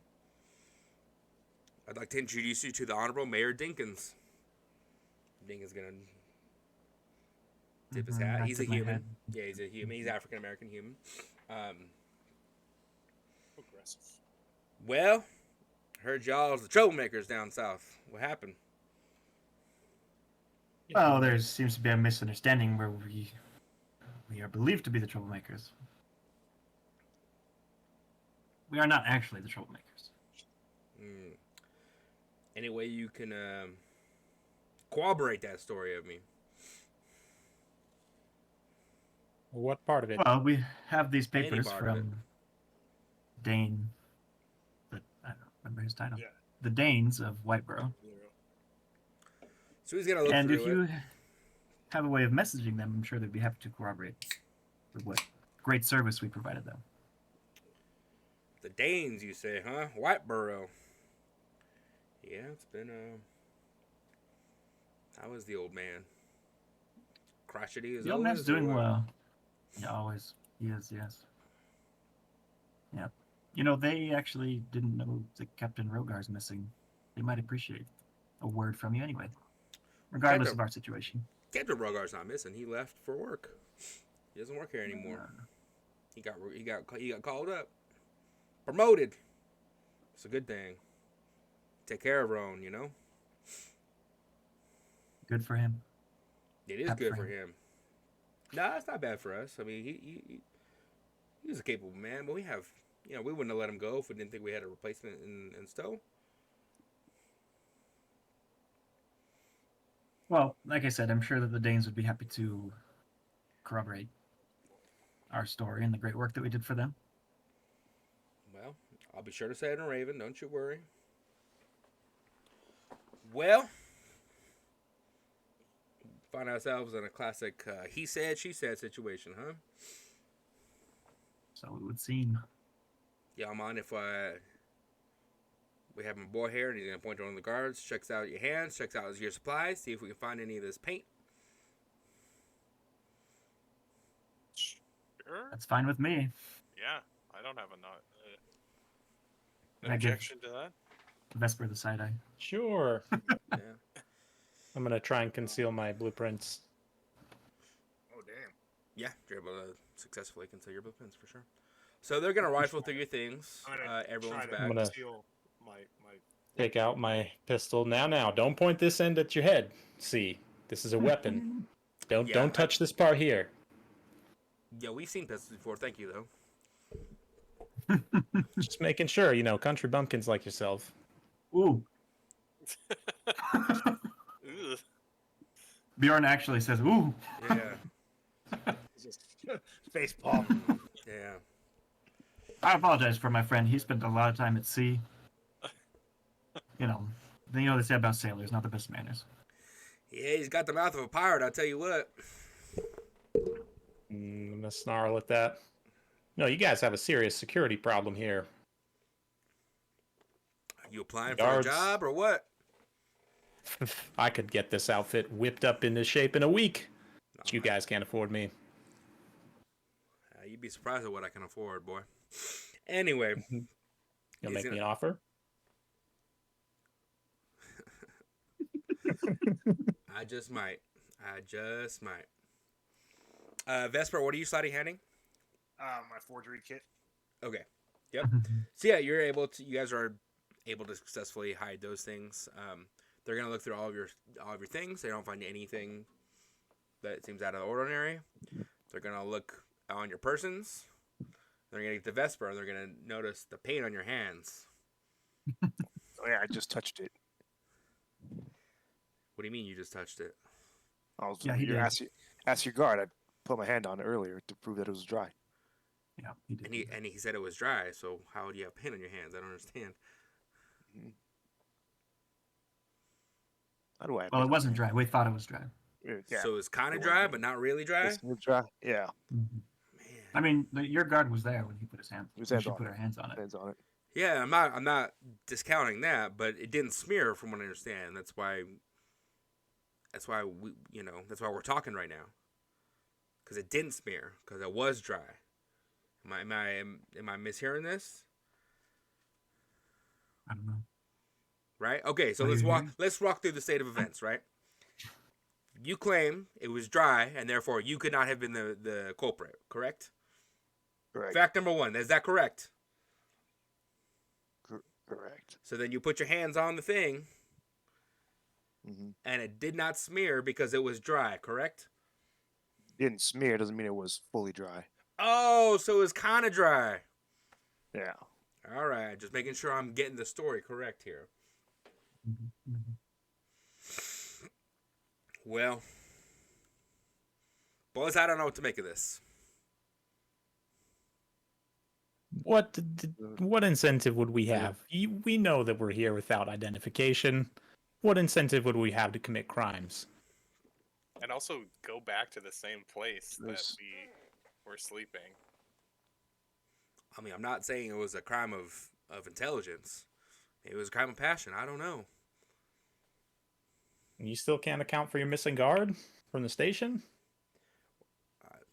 [SPEAKER 1] I'd like to introduce you to the Honorable Mayor Dinkins. Dinkins is going to tip his hat. He's a human. Yeah, he's a human. He's African-American human.
[SPEAKER 3] Progressive.
[SPEAKER 1] Well, heard y'all's the troublemakers down south. What happened?
[SPEAKER 2] Well, there seems to be a misunderstanding where we are believed to be the troublemakers. We are not actually the troublemakers.
[SPEAKER 1] Any way you can corroborate that story of me?
[SPEAKER 4] What part of it?
[SPEAKER 2] Well, we have these
[SPEAKER 1] Any
[SPEAKER 2] papers
[SPEAKER 1] part of it.
[SPEAKER 2] from Dane. I don't remember his title.
[SPEAKER 5] Yeah.
[SPEAKER 2] The Danes of Whiteboro.
[SPEAKER 1] So he's gonna look
[SPEAKER 2] And
[SPEAKER 1] through
[SPEAKER 2] if you have a way of messaging them, I'm sure they'd be happy to corroborate what great service we provided them.
[SPEAKER 1] The Danes, you say, huh? Whiteboro. Yeah, it's been how is the old man? Crotchety as
[SPEAKER 2] The old man's
[SPEAKER 1] always, or
[SPEAKER 2] doing
[SPEAKER 1] what?
[SPEAKER 2] well. Yeah, always. He is, yes. Yeah. They actually didn't know that Captain Rogar's missing. They might appreciate a word from you anyway, regardless of our situation.
[SPEAKER 1] Captain Rogar's not missing. He left for work. He doesn't work here anymore. He got called up, promoted. It's a good thing. Take care of Roan,
[SPEAKER 2] Good for him.
[SPEAKER 1] It is
[SPEAKER 2] Happy
[SPEAKER 1] good
[SPEAKER 2] for
[SPEAKER 1] for him. Nah, it's not bad for us. I mean, he was a capable man, but we wouldn't have let him go if we didn't think we had a replacement in Stowe.
[SPEAKER 2] Well, like I said, I'm sure that the Danes would be happy to corroborate our story and the great work that we did for them.
[SPEAKER 1] Well, I'll be sure to say it in Raven. Don't you worry. Well, find ourselves in a classic he said, she said situation, huh?
[SPEAKER 2] So it would seem.
[SPEAKER 1] Y'all mind if we have my boy here and he's going to point to one of the guards, checks out your hands, checks out your supplies, see if we can find any of this paint.
[SPEAKER 3] Sure.
[SPEAKER 2] That's fine with me.
[SPEAKER 3] Yeah, I don't have an
[SPEAKER 2] I give-
[SPEAKER 3] objection to that.
[SPEAKER 2] Vesper the side eye.
[SPEAKER 4] Sure.
[SPEAKER 1] Yeah.
[SPEAKER 4] I'm gonna try and conceal my blueprints.
[SPEAKER 5] Oh damn.
[SPEAKER 1] Yeah, you're able to successfully conceal your blueprints for sure. So they're going to rifle through your things. Everyone's back.
[SPEAKER 4] I'm gonna-
[SPEAKER 5] steal my
[SPEAKER 4] Take out my pistol. Now, don't point this end at your head. See, this is a weapon.
[SPEAKER 1] Yeah,
[SPEAKER 4] Don't touch this part here.
[SPEAKER 1] Yeah, we've seen pistols before. Thank you, though.
[SPEAKER 4] Just making sure, country bumpkins like yourself.
[SPEAKER 2] Ooh.
[SPEAKER 3] Ugh.
[SPEAKER 2] Bjorn actually says, ooh.
[SPEAKER 1] Yeah.
[SPEAKER 5] just face palm.
[SPEAKER 1] Yeah.
[SPEAKER 2] I apologize for my friend. He spent a lot of time at sea. They say about sailors, not the best manners.
[SPEAKER 1] Yeah, he's got the mouth of a pirate, I'll tell you what.
[SPEAKER 4] I'm gonna snarl at that. No, you guys have a serious security problem here.
[SPEAKER 1] Are you applying
[SPEAKER 4] Guards.
[SPEAKER 1] for a job or what?
[SPEAKER 4] I could get this outfit whipped up into shape in a week. But you guys can't afford me.
[SPEAKER 1] You'd be surprised at what I can afford, boy. Anyway.
[SPEAKER 4] You'll
[SPEAKER 1] He's
[SPEAKER 4] make me
[SPEAKER 1] gonna-
[SPEAKER 4] an offer?
[SPEAKER 1] I just might. Vesper, what are you sliding handing?
[SPEAKER 5] My forgery kit.
[SPEAKER 1] Okay. Yep. So yeah, you guys are able to successfully hide those things. They're gonna look through all of your things. They don't find anything that seems out of the ordinary. They're gonna look on your persons. They're gonna get the Vesper and they're gonna notice the paint on your hands.
[SPEAKER 5] Oh yeah, I just touched it.
[SPEAKER 1] What do you mean you just touched it?
[SPEAKER 2] Yeah, he did.
[SPEAKER 5] Ask your guard. I put my hand on it earlier to prove that it was dry.
[SPEAKER 2] Yeah, he did.
[SPEAKER 1] And he said it was dry, so how would you have paint on your hands? I don't understand.
[SPEAKER 5] How do I? Have
[SPEAKER 2] Well, it
[SPEAKER 5] paint on
[SPEAKER 2] wasn't
[SPEAKER 5] my
[SPEAKER 2] dry. We thought it was dry.
[SPEAKER 5] hand? Yeah.
[SPEAKER 1] So it's kind
[SPEAKER 5] it
[SPEAKER 1] of
[SPEAKER 5] was
[SPEAKER 1] dry,
[SPEAKER 5] dry.
[SPEAKER 1] but not really dry.
[SPEAKER 5] It's dry. Yeah.
[SPEAKER 2] Mhm.
[SPEAKER 1] Man.
[SPEAKER 2] I mean, your guard was there when he put his hand.
[SPEAKER 5] His
[SPEAKER 2] When
[SPEAKER 5] hands
[SPEAKER 2] she
[SPEAKER 5] on
[SPEAKER 2] put
[SPEAKER 5] it.
[SPEAKER 2] her hands on it.
[SPEAKER 5] Hands on it.
[SPEAKER 1] Yeah, I'm not discounting that, but it didn't smear from what I understand. That's why that's why we're talking right now. Cuz it didn't smear cuz it was dry. Am I mishearing this?
[SPEAKER 2] I don't know.
[SPEAKER 1] Right? Okay, so
[SPEAKER 2] What are you
[SPEAKER 1] let's walk through the state of events, right? You claim it was dry and therefore you could not have been the culprit, correct?
[SPEAKER 5] Correct.
[SPEAKER 1] Fact number 1, is that correct?
[SPEAKER 5] Correct.
[SPEAKER 1] So then you put your hands on the thing
[SPEAKER 5] Mm-hmm.
[SPEAKER 1] and it did not smear because it was dry, correct?
[SPEAKER 5] Didn't smear doesn't mean it was fully dry.
[SPEAKER 1] Oh, so it was kind of dry.
[SPEAKER 5] Yeah.
[SPEAKER 1] All right, just making sure I'm getting the story correct here.
[SPEAKER 2] Mhm, mhm.
[SPEAKER 1] Well, boys, I don't know what to make of this.
[SPEAKER 4] What incentive would we have? We know that we're here without identification. What incentive would we have to commit crimes?
[SPEAKER 3] And also go back to the same place that
[SPEAKER 5] Yes.
[SPEAKER 3] we were sleeping.
[SPEAKER 1] I mean, I'm not saying it was a crime of intelligence. It was a crime of passion. I don't know.
[SPEAKER 4] You still can't account for your missing guard from the station?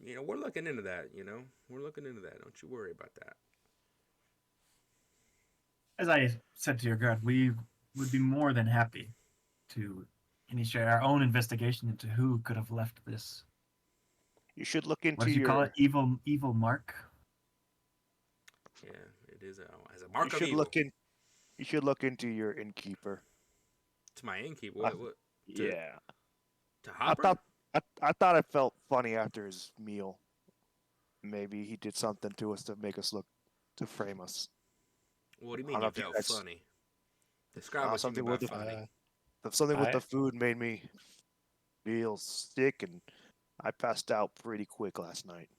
[SPEAKER 1] We're looking into that, We're looking into that. Don't you worry about that.
[SPEAKER 2] As I said to your guard, we would be more than happy to initiate our own investigation into who could have left this.
[SPEAKER 5] You should look into
[SPEAKER 2] What did you call it? Evil mark?
[SPEAKER 1] Yeah, it is as a mark
[SPEAKER 5] You
[SPEAKER 1] of
[SPEAKER 5] should
[SPEAKER 1] evil.
[SPEAKER 5] You should look into your innkeeper.
[SPEAKER 1] To my innkeeper.
[SPEAKER 5] I-
[SPEAKER 1] What?
[SPEAKER 5] Yeah.
[SPEAKER 1] To
[SPEAKER 5] I
[SPEAKER 1] Hopper?
[SPEAKER 5] thought it felt funny after his meal. Maybe he did something to us to make us look to frame us.
[SPEAKER 1] What do you
[SPEAKER 5] I
[SPEAKER 1] mean
[SPEAKER 5] don't
[SPEAKER 1] you
[SPEAKER 5] know if you
[SPEAKER 1] felt
[SPEAKER 5] guys-
[SPEAKER 1] funny? Describe what you
[SPEAKER 5] something
[SPEAKER 1] mean by
[SPEAKER 5] with
[SPEAKER 1] funny.
[SPEAKER 5] something with
[SPEAKER 4] I-
[SPEAKER 5] the food made me feel sick, and I passed out pretty quick last night.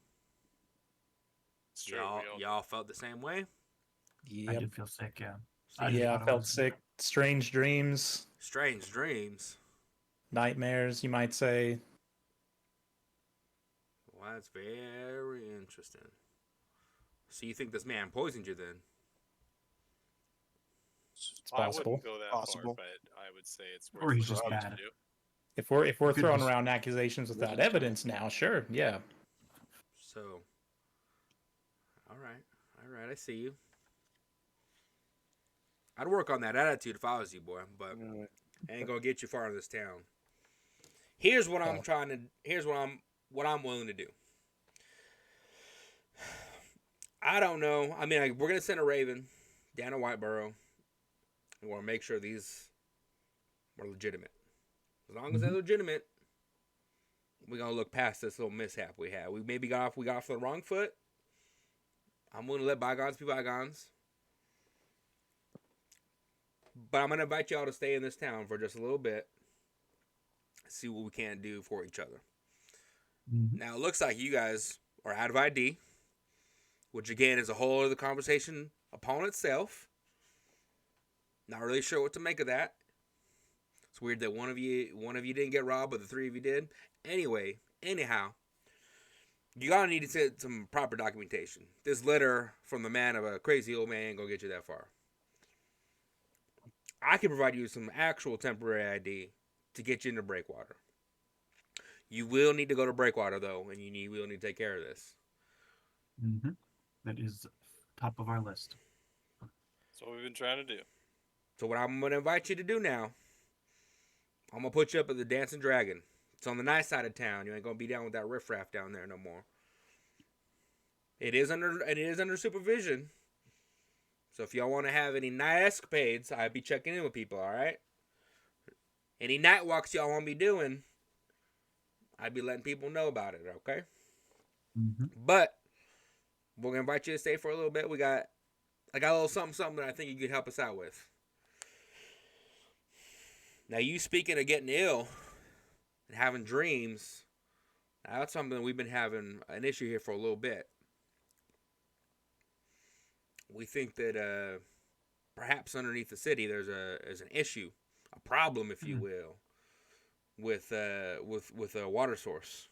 [SPEAKER 3] It's true. we all-
[SPEAKER 1] Y'all felt the same way?
[SPEAKER 2] I
[SPEAKER 4] Yep.
[SPEAKER 2] did feel sick. Yeah.
[SPEAKER 1] So
[SPEAKER 2] I just
[SPEAKER 4] Yeah, I
[SPEAKER 2] thought it
[SPEAKER 4] felt
[SPEAKER 2] was-
[SPEAKER 4] sick. Strange dreams,
[SPEAKER 1] strange dreams.
[SPEAKER 4] nightmares, you might say.
[SPEAKER 1] Well, that's very interesting. So you think this man poisoned you then?
[SPEAKER 4] It's
[SPEAKER 3] I
[SPEAKER 4] possible.
[SPEAKER 3] wouldn't go that
[SPEAKER 5] Possible.
[SPEAKER 3] far, but I would say it's worth
[SPEAKER 2] Or he's
[SPEAKER 5] just
[SPEAKER 3] looking
[SPEAKER 2] bad.
[SPEAKER 3] into.
[SPEAKER 4] If we're
[SPEAKER 2] could
[SPEAKER 4] throwing
[SPEAKER 2] just-
[SPEAKER 4] around accusations without evidence now, sure, yeah.
[SPEAKER 1] So, all right, I see you. I'd work on that attitude if I was you, boy, but I ain't gonna get you far in this town. Here's what I'm trying to. Here's what I'm willing to do. I don't know. I mean, we're gonna send a raven down to Whiteboro. We want to make sure these are legitimate. As long as they're legitimate, we're gonna look past this little mishap we had. We maybe got off the wrong foot. I'm willing to let bygones be bygones. But I'm gonna invite y'all to stay in this town for just a little bit. See what we can do for each other.
[SPEAKER 2] Mhm.
[SPEAKER 1] Now it looks like you guys are out of ID, which again is a whole other conversation upon itself. Not really sure what to make of that. It's weird that one of you didn't get robbed, but the three of you did. Anyhow, you gotta need to set some proper documentation. This letter from the man of a crazy old man ain't gonna get you that far. I can provide you some actual temporary ID to get you into Breakwater. You will need to go to Breakwater though, and you will need to take care of this.
[SPEAKER 2] Mhm. That is top of our list.
[SPEAKER 3] That's what we've been trying to do.
[SPEAKER 1] So what I'm gonna invite you to do now, I'm gonna put you up at the Dancing Dragon. It's on the nice side of town. You ain't gonna be down with that riffraff down there no more. It is under supervision. So if y'all want to have any night escapades, I'd be checking in with people, all right? Any night walks y'all want to be doing, I'd be letting people know about it, okay?
[SPEAKER 2] Mm-hmm.
[SPEAKER 1] But we're gonna invite you to stay for a little bit. I got a little something that I think you could help us out with. Now, you speaking of getting ill and having dreams, that's something that we've been having an issue here for a little bit. We think that perhaps underneath the city there's an issue, a problem, if you will, with a water source.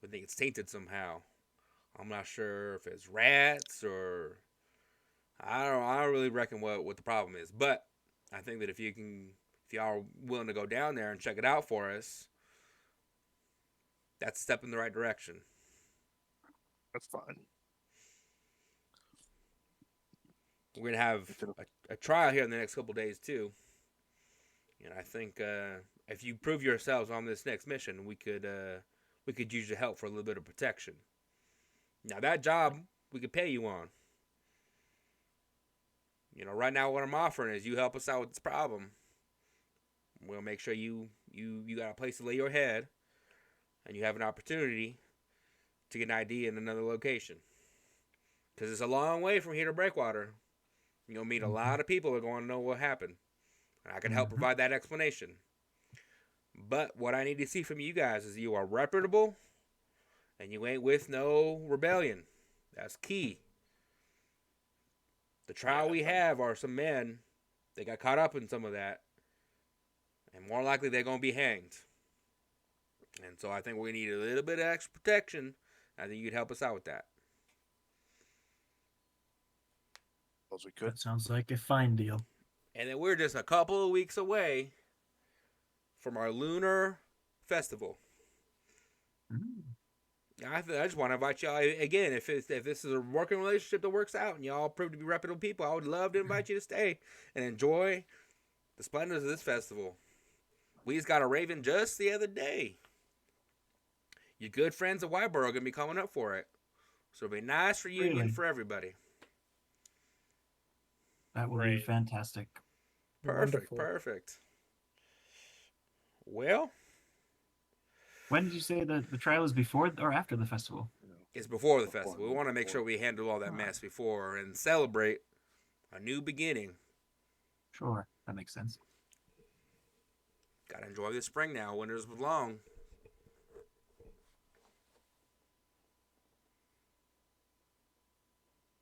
[SPEAKER 1] We think it's tainted somehow. I'm not sure if it's rats or I don't really reckon what the problem is, but I think that if y'all are willing to go down there and check it out for us, that's a step in the right direction.
[SPEAKER 5] That's fine.
[SPEAKER 1] We're gonna have a trial here in the next couple of days too, and I think if you prove yourselves on this next mission, we could use your help for a little bit of protection. Now that job we could pay you on. You know, right now what I'm offering is you help us out with this problem. We'll make sure you got a place to lay your head, and you have an opportunity to get an ID in another location. Because it's a long way from here to Breakwater. You'll meet a lot of people that are going to know what happened. And I can help provide that explanation. But what I need to see from you guys is you are reputable, and you ain't with no rebellion. That's key. The trial we have are some men that got caught up in some of that. And more likely they're going to be hanged. And so I think we need a little bit of extra protection. I think you'd help us out with that.
[SPEAKER 5] As we could.
[SPEAKER 2] That sounds like a fine deal.
[SPEAKER 1] And then we're just a couple of weeks away from our lunar festival. I just want to invite y'all again. If this is a working relationship that works out and y'all prove to be reputable people, I would love to invite you to stay and enjoy the splendors of this festival. We just got a raven just the other day. Your good friends at Whiteboro are gonna be coming up for it, so it'll be a nice reunion
[SPEAKER 2] Really?
[SPEAKER 1] for everybody.
[SPEAKER 2] That would be
[SPEAKER 3] Great.
[SPEAKER 2] fantastic.
[SPEAKER 4] Wonderful.
[SPEAKER 1] Perfect. Well,
[SPEAKER 2] When did you say that the trial is before or after the festival?
[SPEAKER 1] it's before the festival. We want to make sure we handle all that mess before and celebrate a new beginning.
[SPEAKER 2] Sure, that makes sense.
[SPEAKER 1] Gotta enjoy the spring now. Winter's long.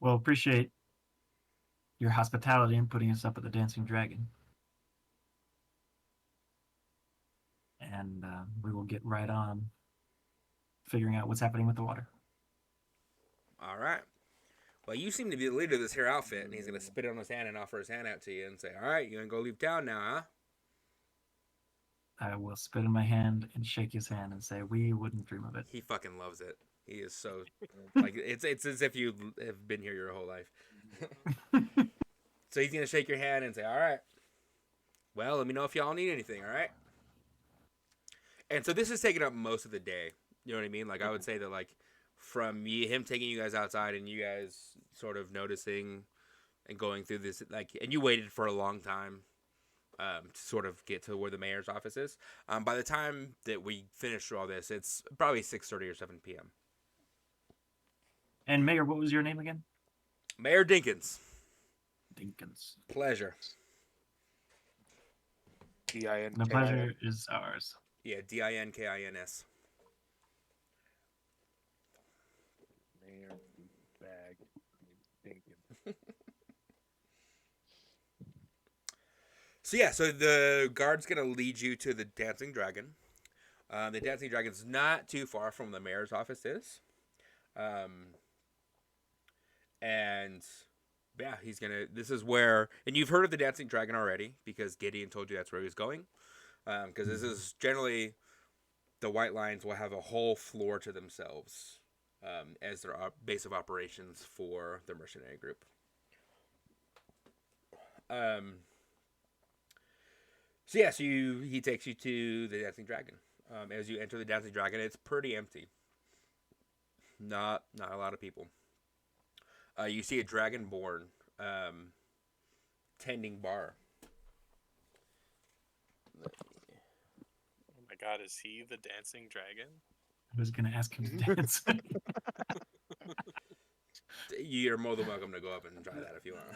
[SPEAKER 2] Well, appreciate your hospitality and putting us up at the Dancing Dragon. And we will get right on figuring out what's happening with the water.
[SPEAKER 1] All right. Well, you seem to be the leader of this here outfit, and he's going to spit on his hand and offer his hand out to you and say, all right, you're going to go leave town now, huh?
[SPEAKER 2] I will spit in my hand and shake his hand and say, we wouldn't dream of it.
[SPEAKER 1] He fucking loves it. He is so, like, it's as if you have been here your whole life. So he's going to shake your hand and say, all right. Well, let me know if y'all need anything, all right? And so this is taking up most of the day. You know what I mean? Like, I would say that, like, from him taking you guys outside and you guys sort of noticing and going through this, like, and you waited for a long time to sort of get to where the mayor's office is. By the time that we finish through all this, it's probably 6:30 or 7 p.m.
[SPEAKER 2] And Mayor, what was your name again?
[SPEAKER 1] Mayor Dinkins.
[SPEAKER 2] Dinkins.
[SPEAKER 1] Pleasure.
[SPEAKER 5] D-I-N.
[SPEAKER 2] The pleasure is ours.
[SPEAKER 1] Yeah, Dinkins.
[SPEAKER 5] Mayor bag. Dinkin.
[SPEAKER 1] So yeah, so the guard's gonna lead you to the Dancing Dragon. The Dancing Dragon's not too far from the mayor's office is. And yeah, he's gonna. This is where, and you've heard of the Dancing Dragon already because Gideon told you that's where he was going. Because this is generally the White Lions will have a whole floor to themselves as their base of operations for the mercenary group. So yeah, so he takes you to the Dancing Dragon. As you enter the Dancing Dragon, it's pretty empty. Not a lot of people. You see a Dragonborn tending bar.
[SPEAKER 3] Oh my god, is he the dancing dragon?
[SPEAKER 2] I was going to ask him to dance.
[SPEAKER 1] You're more than welcome to go up and try that if you want.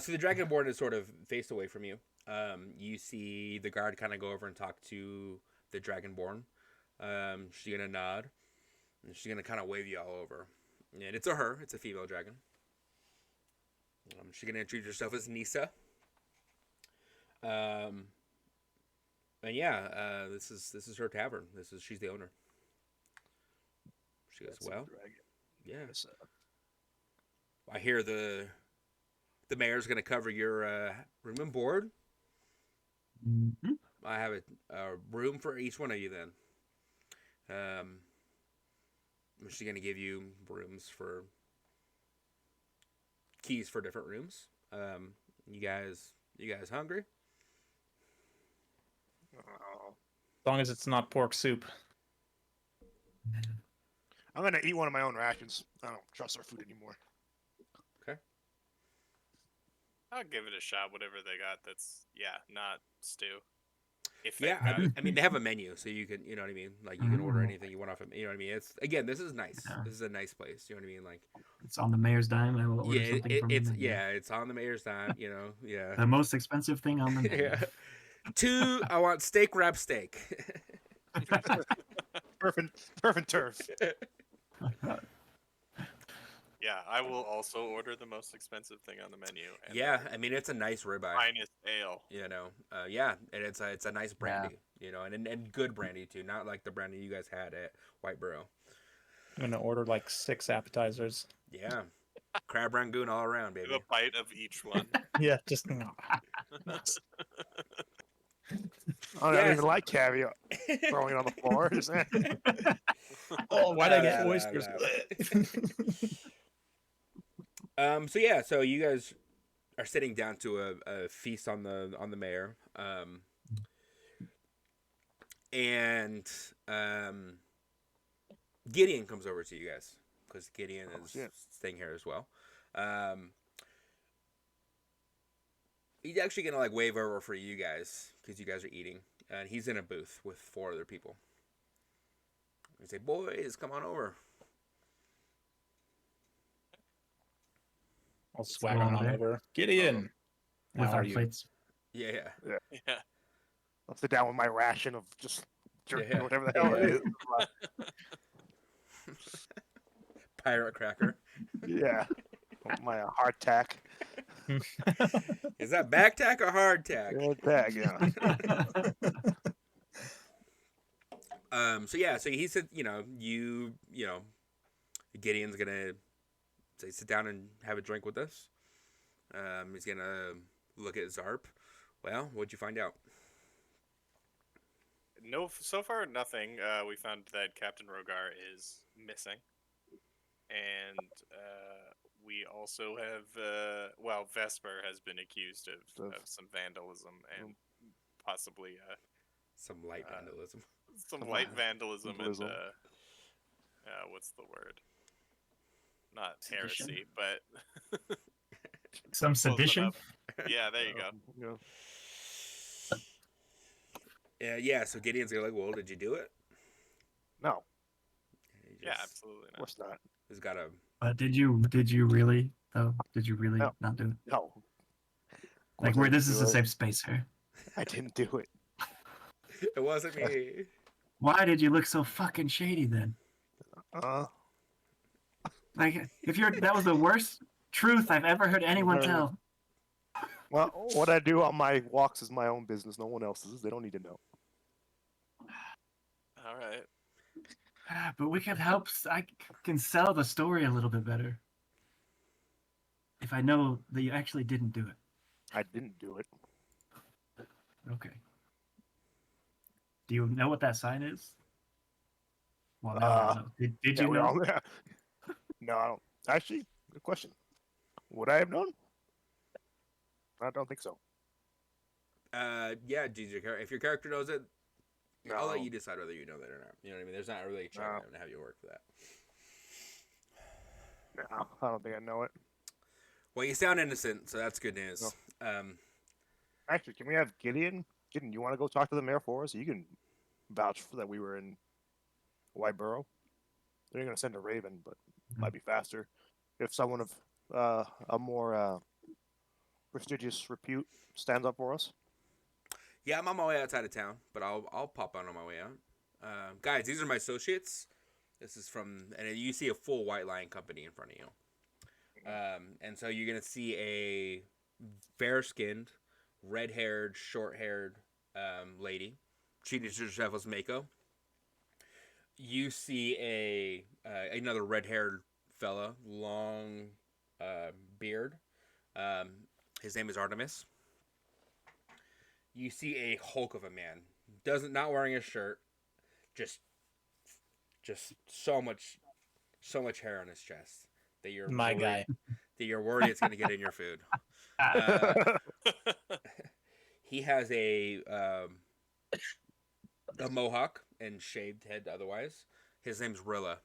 [SPEAKER 1] So the Dragonborn is sort of faced away from you. You see the guard kind of go over and talk to the Dragonborn. She's going to nod. And she's going to kind of wave you all over. And it's a female dragon. She's going to introduce herself as Nisa. And yeah, this is her tavern. She's the owner. She goes, well, yeah. I hear the mayor's going to cover your room and board.
[SPEAKER 2] Mhm.
[SPEAKER 1] I have a room for each one of you then. She's going to give you rooms for keys for different rooms. You guys hungry?
[SPEAKER 5] Oh.
[SPEAKER 4] As long as it's not pork soup.
[SPEAKER 5] I'm gonna eat one of my own rations. I don't trust our food anymore.
[SPEAKER 3] I'll give it a shot, whatever they got that's, not stew. If
[SPEAKER 1] Yeah,
[SPEAKER 3] they've got
[SPEAKER 1] I mean they have a menu, so you can, you know what I mean. Like you can order anything you want off of, you know what I mean. It's again, this is nice.
[SPEAKER 2] Yeah.
[SPEAKER 1] This is a nice place. You know what I mean. Like
[SPEAKER 2] It's on the mayor's dime. I will order
[SPEAKER 1] yeah,
[SPEAKER 2] something from
[SPEAKER 1] it's
[SPEAKER 2] him.
[SPEAKER 1] it's on the mayor's dime. You know, yeah.
[SPEAKER 2] The most expensive thing on the menu.
[SPEAKER 1] Yeah. 2, I want steak wrap steak.
[SPEAKER 5] Perfect turf.
[SPEAKER 3] Yeah, I will also order the most expensive thing on the menu. And
[SPEAKER 1] Yeah, I mean it's a nice ribeye.
[SPEAKER 3] finest ale.
[SPEAKER 1] You know, yeah, and it's a nice brandy. You know, and good brandy too, not like the brandy you guys had at Whiteboro.
[SPEAKER 4] I'm gonna order like 6 appetizers.
[SPEAKER 1] Yeah, crab rangoon all around, baby.
[SPEAKER 3] Have a bite of each one.
[SPEAKER 4] Yeah, just
[SPEAKER 5] I don't
[SPEAKER 1] Yes.
[SPEAKER 5] even like caviar. Throwing it on the floor. Just,
[SPEAKER 4] oh, why'd I get
[SPEAKER 1] Blah,
[SPEAKER 4] oysters?
[SPEAKER 1] blah, So yeah, so you guys are sitting down to a feast on the mayor, and Gideon comes over to you guys because Gideon is staying here as well. He's actually gonna like wave over for you guys because you guys are eating, and he's in a booth with 4 other people. He say, "Boys, come on over."
[SPEAKER 4] I'll swag
[SPEAKER 2] go
[SPEAKER 4] on
[SPEAKER 2] on there.
[SPEAKER 4] over. Gideon,
[SPEAKER 2] With
[SPEAKER 4] how
[SPEAKER 2] our
[SPEAKER 4] are you?
[SPEAKER 2] plates.
[SPEAKER 1] Yeah.
[SPEAKER 3] Yeah.
[SPEAKER 5] I'll sit down with my ration of just jerky
[SPEAKER 1] Yeah.
[SPEAKER 5] or whatever the hell it is.
[SPEAKER 1] Pirate cracker.
[SPEAKER 5] Yeah. My heart tack.
[SPEAKER 1] Is that back tack or hard tack?
[SPEAKER 5] Heart tack, yeah.
[SPEAKER 1] So yeah, so he said, Gideon's gonna say sit down and have a drink with us. He's gonna look at Zarp. Well, what'd you find out?
[SPEAKER 3] No, so far nothing. We found that Captain Rogar is missing, and we also have Vesper has been accused of some vandalism and possibly
[SPEAKER 1] Some light vandalism.
[SPEAKER 3] some light vandalism
[SPEAKER 5] vandalism.
[SPEAKER 3] and what's the word? Not
[SPEAKER 2] Sedition?
[SPEAKER 3] heresy, but
[SPEAKER 2] Some
[SPEAKER 3] close
[SPEAKER 2] sedition.
[SPEAKER 3] enough. Yeah, there you go.
[SPEAKER 5] Yeah.
[SPEAKER 1] Yeah. So Gideon's gonna well, did you do it?
[SPEAKER 5] No,
[SPEAKER 1] He
[SPEAKER 3] Yeah,
[SPEAKER 1] just-
[SPEAKER 3] absolutely
[SPEAKER 5] of
[SPEAKER 3] not.
[SPEAKER 5] course not.
[SPEAKER 1] He's got a.
[SPEAKER 2] But did you really though? Did you really
[SPEAKER 5] No.
[SPEAKER 2] not do it?
[SPEAKER 5] No. Of
[SPEAKER 2] Like
[SPEAKER 5] course I
[SPEAKER 2] where this
[SPEAKER 5] didn't
[SPEAKER 2] is
[SPEAKER 5] do
[SPEAKER 2] the
[SPEAKER 5] it.
[SPEAKER 2] safe space here.
[SPEAKER 5] I didn't do it.
[SPEAKER 1] It wasn't me.
[SPEAKER 2] Why did you look so fucking shady then? Like if that was the worst truth I've ever heard anyone
[SPEAKER 5] Never.
[SPEAKER 2] tell.
[SPEAKER 5] Well, what I do on my walks is my own business. No one else's. They don't need to know.
[SPEAKER 3] All right.
[SPEAKER 2] But we can help. I can sell the story a little bit better if I know that you actually didn't do it.
[SPEAKER 5] I didn't do it.
[SPEAKER 2] Okay. Do you know what that sign is? Well, no, I
[SPEAKER 5] Uh,
[SPEAKER 2] don't know. Did
[SPEAKER 5] Yeah,
[SPEAKER 2] you
[SPEAKER 5] we
[SPEAKER 2] know?
[SPEAKER 5] all- No, I don't. Actually, good question. Would I have known? I don't think so.
[SPEAKER 1] Yeah. If your character knows it, I'll let
[SPEAKER 5] No.
[SPEAKER 1] you decide whether you know that or not. You know what I mean? There's not really a chance to have you work for that.
[SPEAKER 5] No, I don't think I know it.
[SPEAKER 1] Well, you sound innocent, so that's good news.
[SPEAKER 5] Actually, can we have Gideon? Gideon, you want to go talk to the mayor for us? You can vouch for that we were in White Borough. They're going to send a Raven, but it might be faster if someone of a more prestigious repute stands up for us.
[SPEAKER 1] Yeah, I'm on my way outside of town, but I'll pop on my way out. Guys, these are my associates. This is and you see a full White Lion company in front of you. And so you're gonna see a fair-skinned, red-haired, short-haired lady. She introduces herself as Mako. You see another red-haired fella, long beard. His name is Artemis. You see a hulk of a man, not wearing a shirt, just so much hair on his chest that you're
[SPEAKER 4] My
[SPEAKER 1] worried,
[SPEAKER 4] guy.
[SPEAKER 1] that you're worried it's gonna get in your food. He has a mohawk and shaved head. Otherwise, his name's Rilla.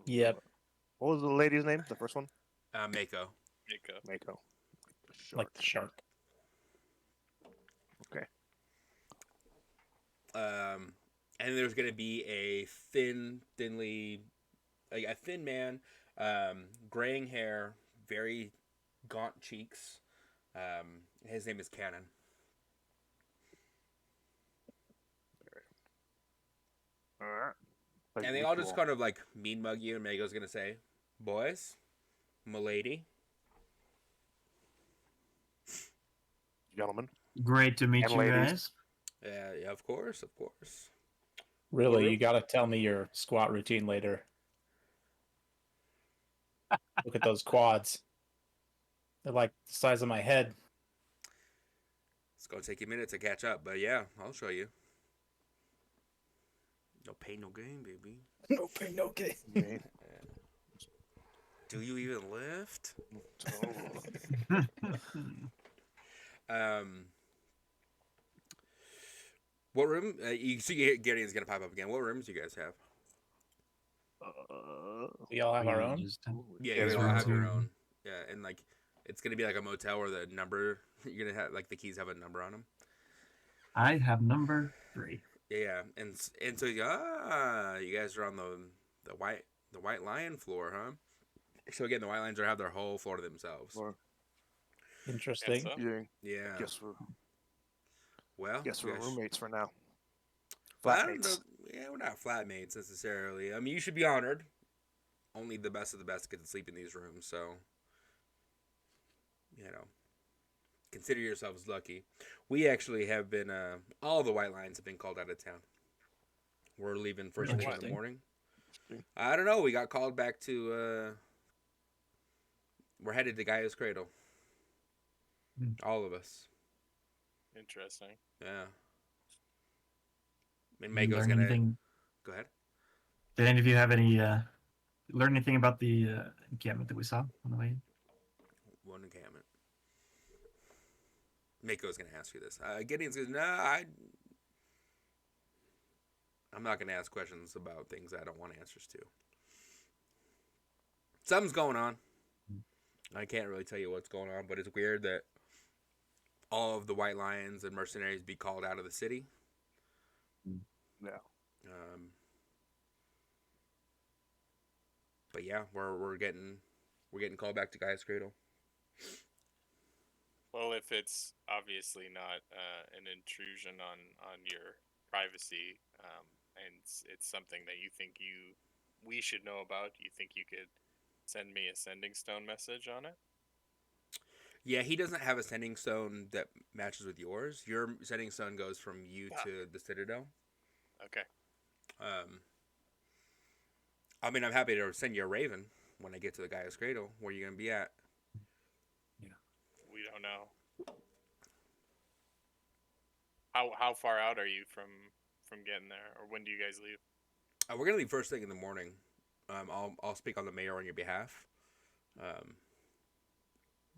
[SPEAKER 4] Yep.
[SPEAKER 5] What was the lady's name? The first one?
[SPEAKER 1] Mako.
[SPEAKER 3] Mako.
[SPEAKER 5] Mako.
[SPEAKER 4] Like the shark.
[SPEAKER 5] Okay.
[SPEAKER 1] And there's gonna be a thin man, graying hair, very gaunt cheeks. His name is Cannon.
[SPEAKER 5] All right.
[SPEAKER 1] And they all just kind of like mean mug you, and Mago's gonna say, "Boys, m'lady."
[SPEAKER 5] Gentlemen.
[SPEAKER 2] Great to meet
[SPEAKER 5] And
[SPEAKER 2] you
[SPEAKER 5] ladies.
[SPEAKER 2] guys.
[SPEAKER 1] Yeah, of course.
[SPEAKER 4] Really,
[SPEAKER 1] Really?
[SPEAKER 4] you gotta tell me your squat routine later. Look at those quads. They're like the size of my head.
[SPEAKER 1] It's gonna take you a minute to catch up, but yeah, I'll show you. No pain, no gain, baby.
[SPEAKER 4] No pain, no gain.
[SPEAKER 5] Okay.
[SPEAKER 1] Do you even lift? What room? You see Gideon's gonna pop up again. What rooms do you guys have?
[SPEAKER 4] We all have our own.
[SPEAKER 1] Yeah,
[SPEAKER 5] Yeah,
[SPEAKER 1] you
[SPEAKER 5] there's
[SPEAKER 1] all have your
[SPEAKER 2] room.
[SPEAKER 1] own. Yeah, and like it's gonna be like a motel where the number you're gonna have like the keys have a number on them.
[SPEAKER 2] I have number 3.
[SPEAKER 1] Yeah, and so you guys are on the White Lion floor, huh? So again, the White Lions have their whole floor to themselves.
[SPEAKER 5] Or-
[SPEAKER 4] Interesting.
[SPEAKER 3] so.
[SPEAKER 5] Yeah.
[SPEAKER 1] Yeah.
[SPEAKER 5] Guess we're
[SPEAKER 1] Well, you
[SPEAKER 5] we're
[SPEAKER 1] guys-
[SPEAKER 5] roommates for now.
[SPEAKER 1] I don't know.
[SPEAKER 5] Flatmates.
[SPEAKER 1] Yeah, we're not flatmates necessarily. I mean, you should be honored only the best of the best get to sleep in these rooms. So, consider yourselves lucky. We actually have been. All the white lines have been called out of town. We're leaving first thing in the
[SPEAKER 2] Interesting.
[SPEAKER 1] morning. I don't know. We got called back to. We're headed to Gaia's Cradle. All of us.
[SPEAKER 3] Interesting.
[SPEAKER 1] Yeah. And
[SPEAKER 2] Did you
[SPEAKER 1] Mako's
[SPEAKER 2] learn
[SPEAKER 1] gonna
[SPEAKER 2] anything?
[SPEAKER 1] go ahead.
[SPEAKER 2] Did any of you have any learn anything about the encampment that we saw on the way in?
[SPEAKER 1] One encampment. Mako's gonna ask you this. Gideon's gonna I'm not gonna ask questions about things I don't want answers to. Something's going on. I can't really tell you what's going on, but it's weird that all of the White Lions and mercenaries be called out of the city.
[SPEAKER 5] Yeah.
[SPEAKER 1] But yeah, we're getting called back to Gaia's Cradle.
[SPEAKER 3] Well, if it's obviously not an intrusion on your privacy, and it's something that you think we should know about, you think you could send me a sending stone message on it?
[SPEAKER 1] Yeah, he doesn't have a sending stone that matches with yours. Your sending stone goes from you to the Citadel.
[SPEAKER 3] Okay.
[SPEAKER 1] I mean, I'm happy to send you a raven when I get to the Gaia's Cradle. Where you gonna be at?
[SPEAKER 3] We don't know. How far out are you from getting there, or when do you guys leave?
[SPEAKER 1] We're gonna leave first thing in the morning. I'll speak on the mayor on your behalf.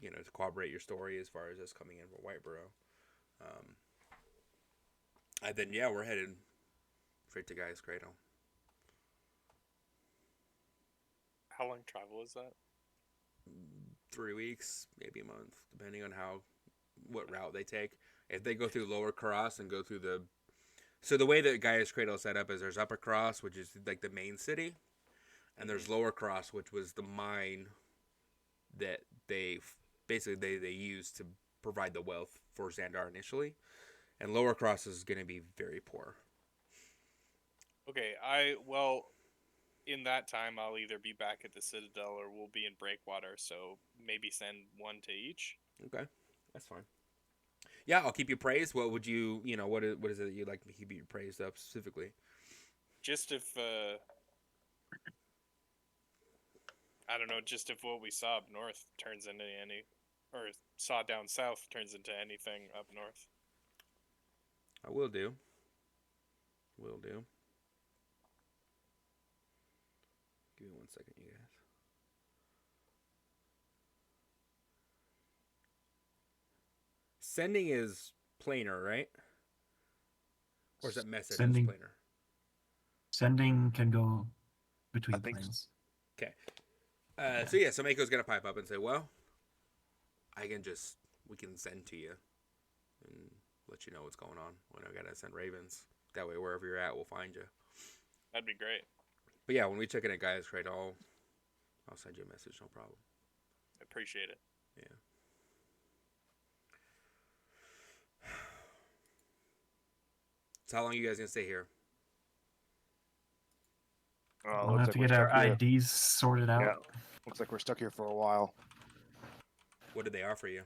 [SPEAKER 1] To corroborate your story as far as us coming in from Whiteboro. And then we're headed straight to Gaia's Cradle.
[SPEAKER 3] How long travel is that?
[SPEAKER 1] 3 weeks, maybe a month, depending on what route they take. If they go through Lower Cross and go through the way that Gaia's Cradle is set up is there's Upper Cross, which is like the main city, and there's Lower Cross, which was the mine that they used to provide the wealth for Xandar initially, and Lower Cross is going to be very poor.
[SPEAKER 3] Okay, in that time, I'll either be back at the Citadel or we'll be in Breakwater, so maybe send one to each.
[SPEAKER 1] Okay, that's fine. Yeah, I'll keep you praised. What would you, what is it that you'd like me to keep you praised of specifically?
[SPEAKER 3] Just if, I don't know, just if what we saw up north turns into or saw down south turns into anything up north.
[SPEAKER 1] I will do. Will do. Give me 1 second, you guys. Sending is planar, right? Or is that message
[SPEAKER 2] Sending.
[SPEAKER 1] is planar?
[SPEAKER 2] Sending can go
[SPEAKER 5] I
[SPEAKER 2] between
[SPEAKER 5] think so.
[SPEAKER 2] planes.
[SPEAKER 1] Okay. So Mako's gonna pipe up and say, well, we can send to you and let you know what's going on when I gotta send ravens. That way, wherever you're at, we'll find you.
[SPEAKER 3] That'd be great.
[SPEAKER 1] But yeah, when we check in at Gaia's Cradle, I'll send you a message, no problem.
[SPEAKER 3] Appreciate it.
[SPEAKER 1] Yeah. So how long are you guys gonna stay here?
[SPEAKER 2] We'll have to get our IDs sorted out.
[SPEAKER 5] Yeah. Looks like we're stuck here for a while.
[SPEAKER 1] What did they offer you?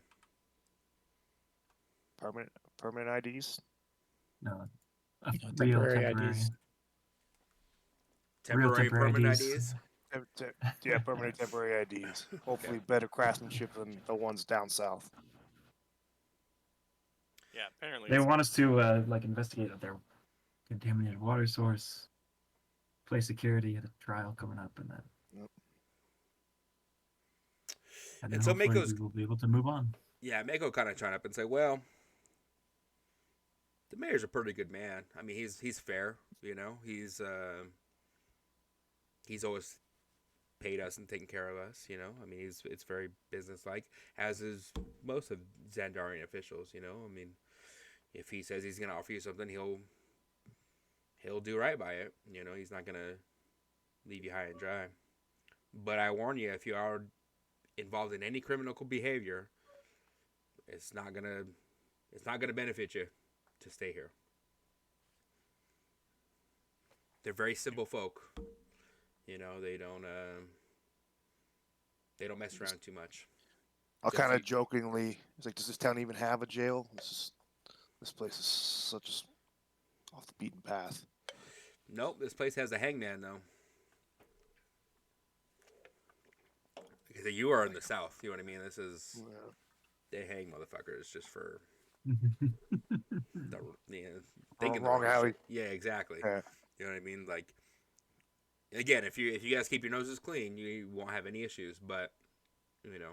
[SPEAKER 5] Permanent IDs.
[SPEAKER 2] No,
[SPEAKER 4] temporary IDs.
[SPEAKER 1] Temporary permanent IDs?
[SPEAKER 5] Yeah, permanent temporary IDs. Hopefully better craftsmanship than the ones down south.
[SPEAKER 3] Yeah, apparently.
[SPEAKER 2] They want us to investigate their contaminated water source, play security at a trial coming up, and that.
[SPEAKER 5] Yep.
[SPEAKER 2] And then
[SPEAKER 1] And so
[SPEAKER 2] hopefully
[SPEAKER 1] Mako's-
[SPEAKER 2] we will be able to move on.
[SPEAKER 1] Yeah, Mako kind of trying up and say, well, the mayor's a pretty good man. I mean, he's fair, he's always paid us and taken care of us, I mean, it's very businesslike, as is most of Xandarian officials, I mean, if he says he's gonna offer you something, he'll do right by it. He's not gonna leave you high and dry. But I warn you, if you are involved in any criminal behavior, it's not gonna benefit you to stay here. They're very simple folk. They don't They don't mess around too much.
[SPEAKER 5] I'll
[SPEAKER 1] Just
[SPEAKER 5] kind
[SPEAKER 1] so
[SPEAKER 5] of jokingly, it's like, does this town even have a jail? This place is such off the beaten path.
[SPEAKER 1] Nope, this place has a hangman though. Because you are in the south, you know what I mean? This is they hang motherfuckers just for the thinking the
[SPEAKER 5] Wrong
[SPEAKER 1] wrong
[SPEAKER 5] alley.
[SPEAKER 1] shit. Yeah, exactly.
[SPEAKER 5] Yeah.
[SPEAKER 1] You know what I mean? Like again, if you guys keep your noses clean, you won't have any issues. But you know,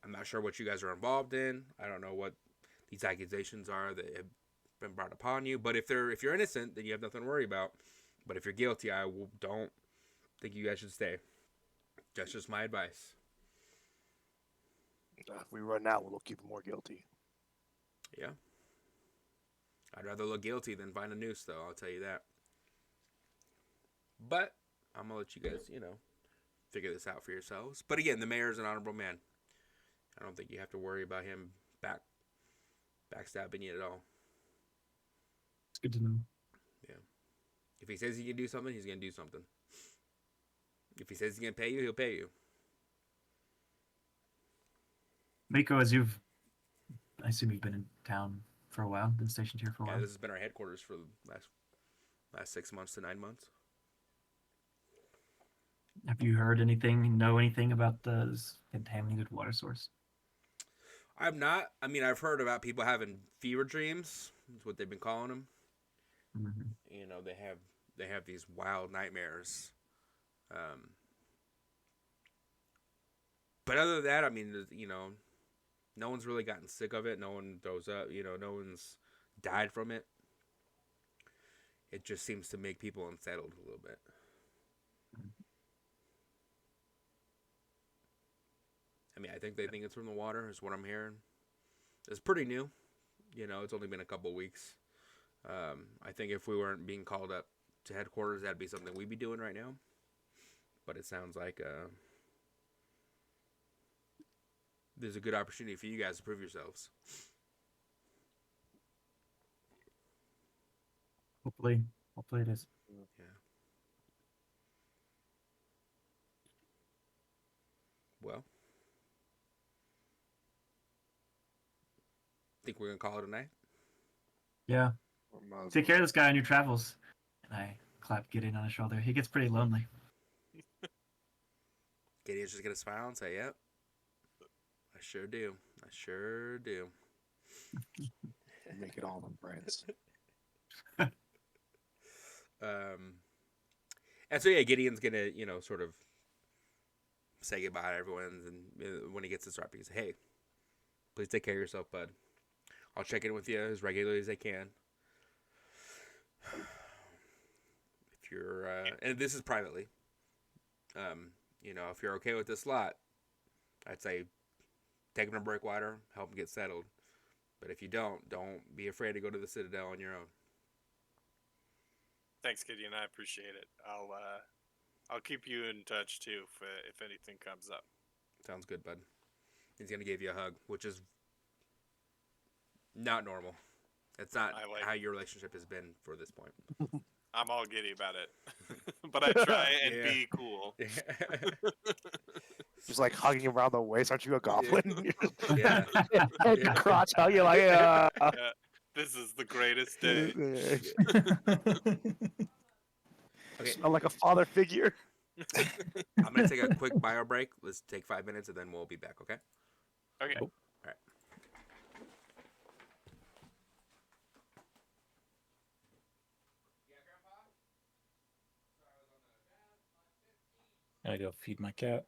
[SPEAKER 1] I'm not sure what you guys are involved in. I don't know what these accusations are that have been brought upon you. But if you're innocent, then you have nothing to worry about. But if you're guilty, don't think you guys should stay. That's just my advice.
[SPEAKER 5] If we run out, we'll look even more guilty.
[SPEAKER 1] Yeah. I'd rather look guilty than find a noose, though. I'll tell you that. But I'm gonna let you guys, figure this out for yourselves. But again, the mayor's an honorable man. I don't think you have to worry about him backstabbing you at all.
[SPEAKER 2] It's good to know.
[SPEAKER 1] Yeah. If he says he can do something, he's gonna do something. If he says he's gonna pay you, he'll pay you.
[SPEAKER 2] Mako, I assume you've been in town for a while, been stationed here for a
[SPEAKER 1] Yeah,
[SPEAKER 2] while.
[SPEAKER 1] this has been our headquarters for the last 6 months to 9 months.
[SPEAKER 2] Have you heard anything, know anything about the contaminated water source?
[SPEAKER 1] I've not. I mean, I've heard about people having fever dreams. That's what they've been calling them.
[SPEAKER 2] Mm-hmm.
[SPEAKER 1] They have these wild nightmares. But other than that, I mean, no one's really gotten sick of it. No one throws up. No one's died from it. It just seems to make people unsettled a little bit. I mean, I think they think it's from the water, is what I'm hearing. It's pretty new. It's only been a couple weeks. I think if we weren't being called up to headquarters, that'd be something we'd be doing right now. But it sounds like there's a good opportunity for you guys to prove yourselves.
[SPEAKER 2] Hopefully it is.
[SPEAKER 1] Yeah. Well, think we're gonna call it a night.
[SPEAKER 2] Yeah. Take care of this guy on your travels. And I clap Gideon on the shoulder. He gets pretty lonely.
[SPEAKER 1] Gideon's just gonna smile and say, "Yep, I sure do. I sure do."
[SPEAKER 5] Make it all them friends.
[SPEAKER 1] And so yeah, Gideon's gonna sort of say goodbye to everyone, and when he gets this up, he says, "Hey, please take care of yourself, bud. I'll check in with you as regularly as I can. If you're and this is privately, if you're okay with this lot, I'd say take him to Breakwater, help him get settled. But if you don't be afraid to go to the Citadel on your own."
[SPEAKER 3] Thanks, Gideon. I appreciate it. I'll keep you in touch too if anything comes up.
[SPEAKER 1] Sounds good, bud. He's gonna give you a hug, which is not normal. It's not how your relationship has been for this point.
[SPEAKER 3] I'm all giddy about it, but I try and be cool.
[SPEAKER 5] Just like hugging around the waist. Aren't you a goblin?
[SPEAKER 1] Yeah.
[SPEAKER 5] Your crotch hug. You're like,
[SPEAKER 3] Yeah, this is the greatest day.
[SPEAKER 1] Okay.
[SPEAKER 5] Smell like a father figure.
[SPEAKER 1] I'm gonna take a quick bio break. Let's take 5 minutes and then we'll be back. Okay.
[SPEAKER 3] Okay.
[SPEAKER 1] All right.
[SPEAKER 4] Gotta go feed my cat.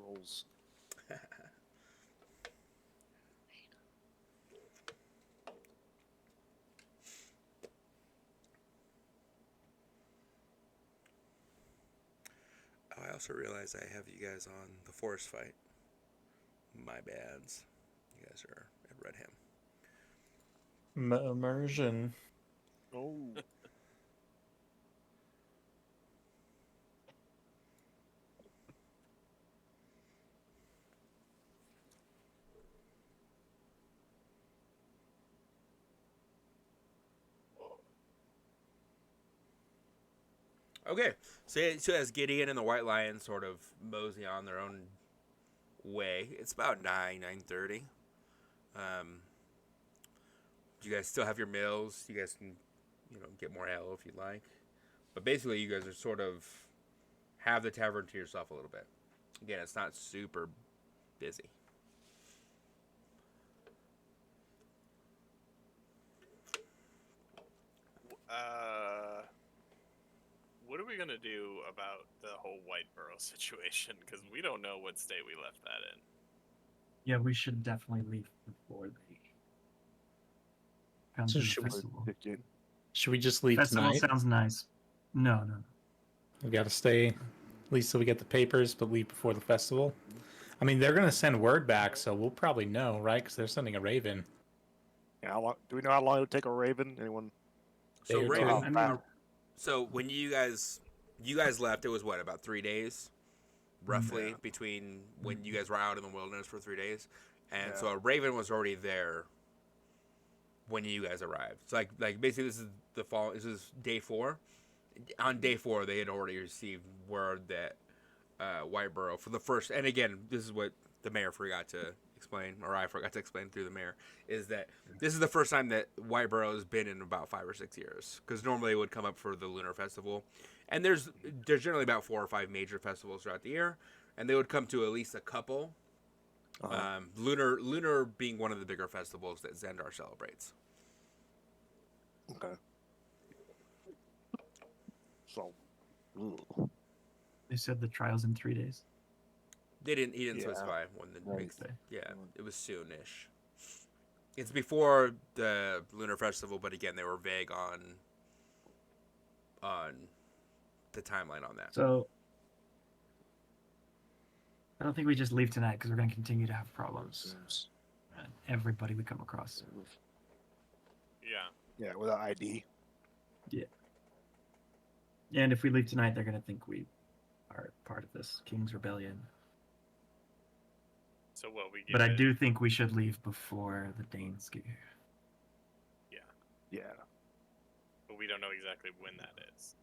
[SPEAKER 5] rolls.
[SPEAKER 1] Oh, I also realize I have you guys on the forest fight. My bads. You guys are at Redham.
[SPEAKER 4] Immersion.
[SPEAKER 5] Oh.
[SPEAKER 1] Okay, so as Gideon and the White Lion sort of mosey on their own way, it's about 9:30. You guys still have your meals. You guys can, get more ale if you'd like. But basically, you guys are sort of have the tavern to yourself a little bit. Again, it's not super busy.
[SPEAKER 3] What are we gonna do about the whole Whiteboro situation? Because we don't know what state we left that in.
[SPEAKER 2] Yeah, we should definitely leave before they come
[SPEAKER 4] So
[SPEAKER 2] to the
[SPEAKER 4] should we-
[SPEAKER 2] festival.
[SPEAKER 4] Should we just leave
[SPEAKER 2] Festival
[SPEAKER 4] tonight?
[SPEAKER 2] sounds nice. No.
[SPEAKER 4] We got to stay, at least till we get the papers, but leave before the festival. I mean, they're gonna send word back, so we'll probably know, right? Because they're sending a raven.
[SPEAKER 5] Yeah, how long, do we know how long it would take a raven? Anyone?
[SPEAKER 1] So
[SPEAKER 4] Day or
[SPEAKER 1] Raven,
[SPEAKER 4] two.
[SPEAKER 2] I mean,
[SPEAKER 1] so when you guys left, it was what, about 3 days, roughly, between when you guys were out in the wilderness for 3 days, and so a Raven was already there when you guys arrived. So like basically this is the fall. This is day 4. On day 4, they had already received word that Whiteboro for the first, and again, this is what the mayor forgot to explain, or I forgot to explain through the mayor, is that this is the first time that Whiteboro has been in about 5 or 6 years. Because normally it would come up for the Lunar Festival, and there's generally about 4 or 5 major festivals throughout the year, and they would come to at least a couple. Lunar being one of the bigger festivals that Zendar celebrates.
[SPEAKER 5] Okay. So. Ugh.
[SPEAKER 2] they said the trial's in 3 days.
[SPEAKER 1] He didn't
[SPEAKER 5] Yeah.
[SPEAKER 1] specify when the
[SPEAKER 6] Right.
[SPEAKER 1] next. Yeah, it was soonish. It's before the Lunar Festival, but again, they were vague on the timeline on that.
[SPEAKER 2] So I don't think we just leave tonight because we're going to continue to have problems. Everybody we come across.
[SPEAKER 3] Yeah.
[SPEAKER 5] Yeah, without ID.
[SPEAKER 2] And if we leave tonight, they're going to think we are part of this King's Rebellion.
[SPEAKER 3] So what we get?
[SPEAKER 2] But I do think we should leave before the Danes get here.
[SPEAKER 5] Yeah.
[SPEAKER 3] But we don't know exactly when that is,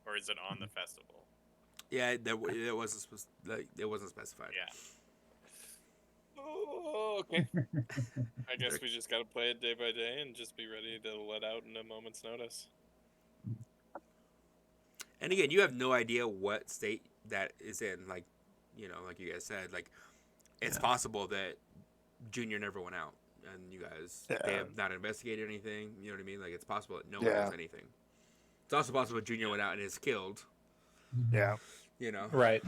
[SPEAKER 3] or is it on the festival?
[SPEAKER 1] Yeah, it wasn't specified.
[SPEAKER 3] Yeah. Oh, okay. I guess we just gotta play it day by day and just be ready to let out in a moment's notice.
[SPEAKER 1] And again, you have no idea what state that is in. Like you guys said, like it's possible that Junior never went out, and you guys they have not investigated anything. You know what I mean? Like it's possible that no one knows anything. It's also possible Junior went out and is killed.
[SPEAKER 5] Yeah.
[SPEAKER 1] You know,
[SPEAKER 4] Right.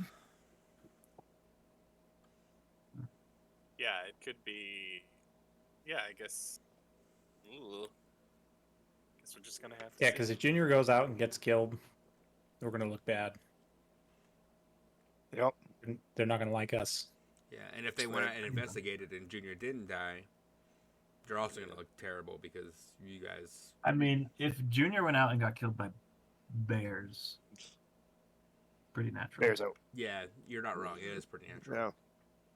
[SPEAKER 3] Yeah, it could be. Yeah, I guess. Ooh. Guess we're just gonna have to.
[SPEAKER 4] Yeah,
[SPEAKER 3] see.
[SPEAKER 4] because if Junior goes out and gets killed, we're gonna look bad.
[SPEAKER 5] Yep.
[SPEAKER 4] They're not gonna like us.
[SPEAKER 1] Yeah, and if they went out and investigated and Junior didn't die, they're also gonna look terrible because you guys.
[SPEAKER 2] I mean, if Junior went out and got killed by bears, pretty natural.
[SPEAKER 5] Bears out.
[SPEAKER 1] Yeah, you're not wrong. It is pretty natural.
[SPEAKER 5] Yeah.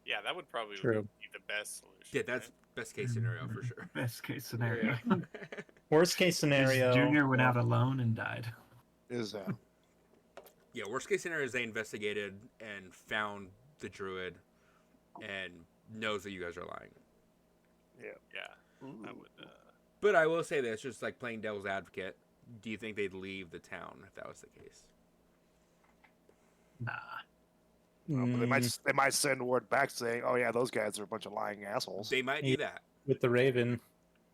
[SPEAKER 3] Yeah, that would probably
[SPEAKER 4] True.
[SPEAKER 3] be the best solution.
[SPEAKER 1] Yeah, that's best case scenario for sure.
[SPEAKER 2] Best case scenario.
[SPEAKER 4] Worst case scenario.
[SPEAKER 2] Junior went out alone and died.
[SPEAKER 5] Is that?
[SPEAKER 1] Yeah, worst case scenario is they investigated and found the druid and knows that you guys are lying.
[SPEAKER 3] Yeah, I would.
[SPEAKER 1] But I will say this, just like playing devil's advocate, do you think they'd leave the town if that was the case?
[SPEAKER 2] Nah.
[SPEAKER 5] But they might send word back saying, "Oh yeah, those guys are a bunch of lying assholes."
[SPEAKER 1] They might do that.
[SPEAKER 4] With the Raven.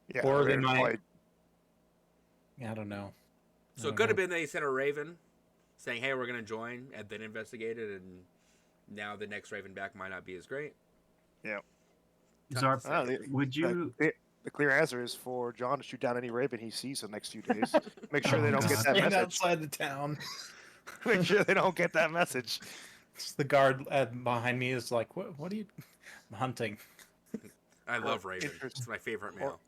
[SPEAKER 5] Yeah.
[SPEAKER 4] or they
[SPEAKER 5] they're
[SPEAKER 4] might-
[SPEAKER 5] probably-
[SPEAKER 4] I don't know.
[SPEAKER 1] So it could have been they sent a raven saying, "Hey, we're gonna join," and then investigated and Now the next Raven back might not be as great.
[SPEAKER 2] Zarp,
[SPEAKER 5] Ah,
[SPEAKER 2] would you?
[SPEAKER 5] the clear answer is for John to shoot down any Raven he sees the next few days. Make sure
[SPEAKER 2] Oh,
[SPEAKER 5] they don't get
[SPEAKER 2] God.
[SPEAKER 5] that
[SPEAKER 4] Stand
[SPEAKER 5] message.
[SPEAKER 4] outside the town.
[SPEAKER 5] Make sure they don't get that message.
[SPEAKER 4] Just the guard behind me is like, what are you I'm hunting?
[SPEAKER 1] I love
[SPEAKER 5] Or
[SPEAKER 1] Raven.
[SPEAKER 5] interest-
[SPEAKER 1] It's my favorite
[SPEAKER 5] or-
[SPEAKER 1] meal.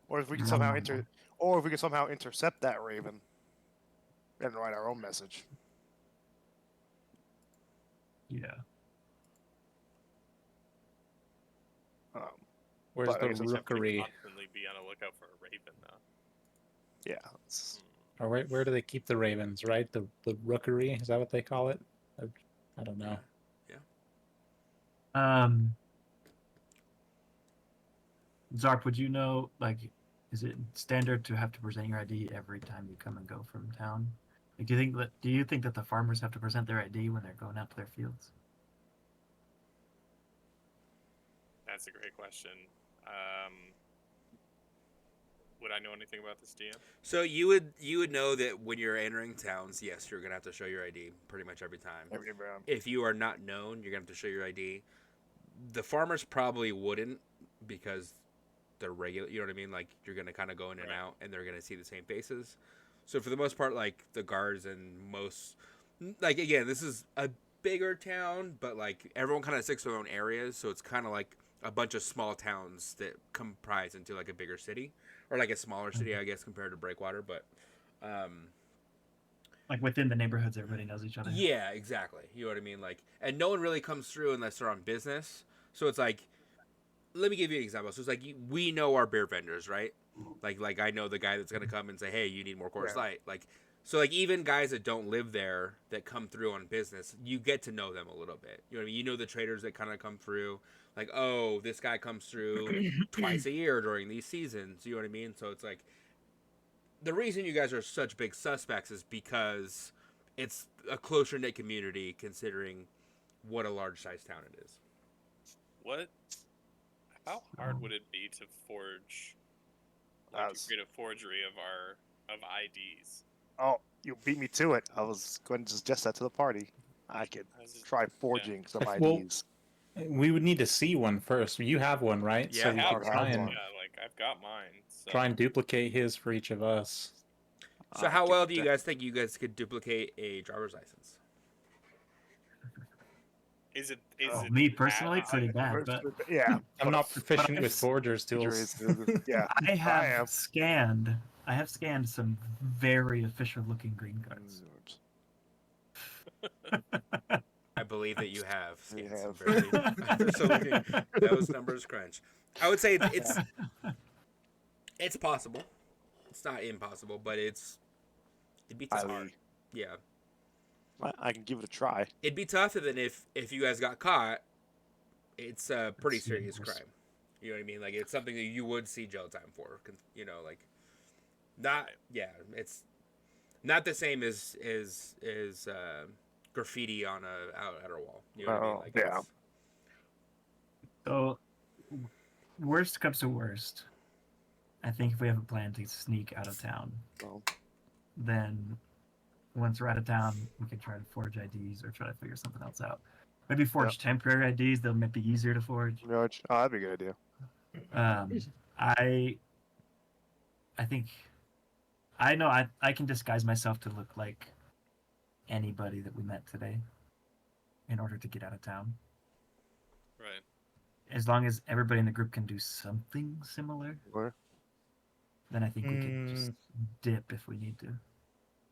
[SPEAKER 5] Or if we can
[SPEAKER 2] Nom,
[SPEAKER 5] somehow
[SPEAKER 2] nom, nom.
[SPEAKER 5] or if we can somehow intercept that Raven and write our own message.
[SPEAKER 2] Yeah.
[SPEAKER 5] Um,
[SPEAKER 4] Where's
[SPEAKER 5] But I
[SPEAKER 4] the
[SPEAKER 5] guess it's
[SPEAKER 3] Have to
[SPEAKER 4] rookery?
[SPEAKER 3] constantly be on a lookout for a raven, though.
[SPEAKER 5] yeah. it's-
[SPEAKER 4] Or where do they keep the ravens? Right, the rookery, is that what they call it? I don't know.
[SPEAKER 2] Zarp, would you know, like, is it standard to have to present your ID every time you come and go from town? Like, do you think that the farmers have to present their ID when they're going out to their fields?
[SPEAKER 3] That's a great question. Would I know anything about this, DM?
[SPEAKER 1] So you would know that when you're entering towns, yes, you're gonna have to show your ID pretty much every time. If you are not known, you're gonna have to show your ID. The farmers probably wouldn't because they're regular. You know what I mean? Like you're gonna kind of go in and
[SPEAKER 3] Right.
[SPEAKER 1] out, and they're gonna see the same faces. So for the most part, like the guards and most, like again, this is a bigger town, but like everyone kind of sticks to their own areas, so it's kind of like a bunch of small towns that comprise into like a bigger city or like a smaller city, I guess, compared to Breakwater. But
[SPEAKER 2] Like within the neighborhoods, everybody knows each other.
[SPEAKER 1] yeah, exactly. You know what I mean? Like, and no one really comes through unless they're on business. So it's like, let me give you an example. So it's like we know our beer vendors, right? Like I know the guy that's gonna come and say, hey, you need more Coors
[SPEAKER 5] Yeah.
[SPEAKER 1] Light. Like, so like even guys that don't live there that come through on business, you get to know them a little bit. You know what I mean? You know the traders that kind of come through. Like, oh, this guy comes through twice a year during these seasons. You know what I mean? So it's like the reason you guys are such big suspects is because it's a closer knit community considering what a large size town it is.
[SPEAKER 3] How hard would it be to forge, like, to create a forgery of of IDs?
[SPEAKER 5] Oh, you beat me to it. I was going to suggest that to the party. I could
[SPEAKER 3] How's it-
[SPEAKER 5] try forging some
[SPEAKER 4] Well,
[SPEAKER 5] IDs.
[SPEAKER 4] We would need to see one first. You have one, right?
[SPEAKER 1] Yeah,
[SPEAKER 4] so
[SPEAKER 1] I
[SPEAKER 4] we
[SPEAKER 1] have
[SPEAKER 4] could
[SPEAKER 5] one.
[SPEAKER 4] try
[SPEAKER 5] I have
[SPEAKER 4] and
[SPEAKER 5] one.
[SPEAKER 3] Yeah, like I've got mine. So.
[SPEAKER 4] try and duplicate his for each of us.
[SPEAKER 1] So
[SPEAKER 5] I
[SPEAKER 1] how
[SPEAKER 5] could
[SPEAKER 1] well do you
[SPEAKER 5] de-
[SPEAKER 1] guys think you guys could duplicate a driver's license?
[SPEAKER 3] Is it?
[SPEAKER 2] Me
[SPEAKER 3] that
[SPEAKER 2] personally,
[SPEAKER 3] easy?
[SPEAKER 2] pretty bad, but
[SPEAKER 5] Yeah.
[SPEAKER 4] I'm not proficient
[SPEAKER 2] I've
[SPEAKER 4] with forgers tools.
[SPEAKER 5] Yeah.
[SPEAKER 2] I have
[SPEAKER 5] am.
[SPEAKER 2] scanned. I have scanned some very official-looking green cards.
[SPEAKER 1] I believe that you have.
[SPEAKER 5] You
[SPEAKER 1] scanned some
[SPEAKER 5] have.
[SPEAKER 1] very official-looking- those numbers crunch. I would say it's possible. It's not impossible, but it'd be tough.
[SPEAKER 5] Highly-
[SPEAKER 1] Yeah,
[SPEAKER 5] I can give it a try.
[SPEAKER 1] it'd be tough. And then if you guys got caught, it's a pretty
[SPEAKER 2] It's
[SPEAKER 1] serious
[SPEAKER 2] worse.
[SPEAKER 1] crime. You know what I mean? Like it's something that you would see jail time for. You know, like not. Yeah, it's not the same as graffiti on a outer wall. You know what I mean?
[SPEAKER 5] Oh,
[SPEAKER 1] Like,
[SPEAKER 5] yeah.
[SPEAKER 2] So, worst comes to worst, I think if we have a plan to sneak out of town,
[SPEAKER 5] Oh.
[SPEAKER 2] then once we're out of town, we can try to forge IDs or try to figure something else out. Maybe forge temporary IDs; they'll make it easier to forge.
[SPEAKER 5] Oh, that'd be a good idea.
[SPEAKER 2] I think I know I can disguise myself to look like anybody that we met today in order to get out of town.
[SPEAKER 3] Right.
[SPEAKER 2] As long as everybody in the group can do something similar,
[SPEAKER 5] Or-
[SPEAKER 2] then I think we can just dip if we need to.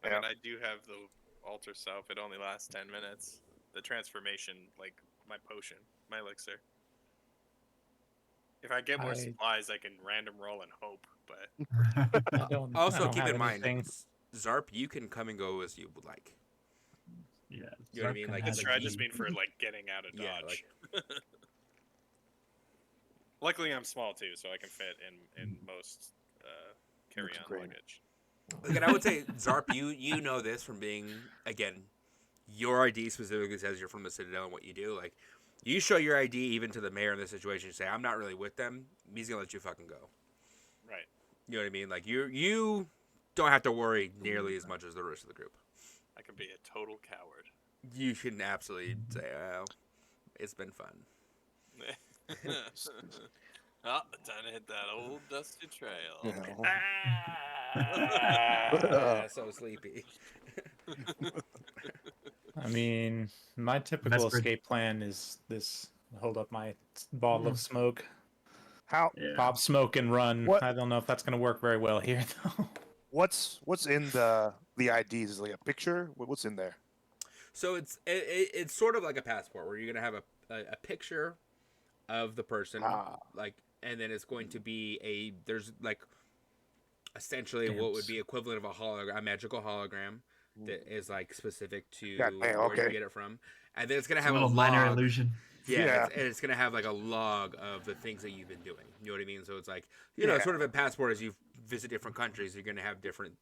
[SPEAKER 3] I
[SPEAKER 5] Yeah.
[SPEAKER 3] mean, I do have the alter self. It only lasts 10 minutes. The transformation, like my potion, my elixir. If I get more
[SPEAKER 4] I-
[SPEAKER 3] supplies, I can random roll and hope. But
[SPEAKER 4] I don't,
[SPEAKER 1] Also,
[SPEAKER 4] I don't
[SPEAKER 1] keep
[SPEAKER 4] have
[SPEAKER 1] in mind,
[SPEAKER 4] anything.
[SPEAKER 1] Zarp, you can come and go as you would like.
[SPEAKER 2] Yeah,
[SPEAKER 1] You know what I
[SPEAKER 2] Zark
[SPEAKER 1] mean?
[SPEAKER 2] can
[SPEAKER 1] Like,
[SPEAKER 2] have
[SPEAKER 3] that's
[SPEAKER 1] it's
[SPEAKER 3] true. I
[SPEAKER 2] a
[SPEAKER 3] just
[SPEAKER 2] key.
[SPEAKER 3] mean for like getting out of
[SPEAKER 1] Yeah,
[SPEAKER 3] dodge. Luckily, I'm small too, so I can fit in most carry-on
[SPEAKER 5] great.
[SPEAKER 3] luggage.
[SPEAKER 1] Again, I would say Zarp, you know this from being again, your ID specifically says you're from the Citadel and what you do. Like, you show your ID even to the mayor in this situation. You say, "I'm not really with them." He's gonna let you fucking go.
[SPEAKER 3] Right.
[SPEAKER 1] You know what I mean? Like you don't have to worry nearly as much as the rest of the group.
[SPEAKER 3] I can be a total coward.
[SPEAKER 1] You can absolutely say, "Oh, It's been fun.
[SPEAKER 3] Oh, time to hit that old dusty trail.
[SPEAKER 5] You know.
[SPEAKER 1] So sleepy.
[SPEAKER 4] I mean, my typical
[SPEAKER 2] Vesper.
[SPEAKER 4] escape plan is this: hold up my bottle of smoke,
[SPEAKER 5] How?
[SPEAKER 2] Yeah.
[SPEAKER 4] pop smoke, and run.
[SPEAKER 5] What-
[SPEAKER 4] I don't know if that's gonna work very well here, though.
[SPEAKER 5] What's in the IDs? Is it like a picture? What's in there?
[SPEAKER 1] So it's sort of like a passport where you're gonna have a picture of the person,
[SPEAKER 5] Ah.
[SPEAKER 1] like, and then it's going to be there's like essentially what would
[SPEAKER 2] Stamps.
[SPEAKER 1] be equivalent of a magical hologram that is like specific to
[SPEAKER 5] God damn,
[SPEAKER 1] where you
[SPEAKER 5] okay.
[SPEAKER 1] get it from, and then it's gonna
[SPEAKER 2] It's a
[SPEAKER 1] have a
[SPEAKER 2] little minor
[SPEAKER 1] log.
[SPEAKER 2] illusion.
[SPEAKER 1] Yeah,
[SPEAKER 5] Yeah.
[SPEAKER 1] it's gonna have like a log of the things that you've been doing. You know what I mean? So it's like, you know,
[SPEAKER 5] Yeah.
[SPEAKER 1] sort of a passport as you visit different countries. You're gonna have different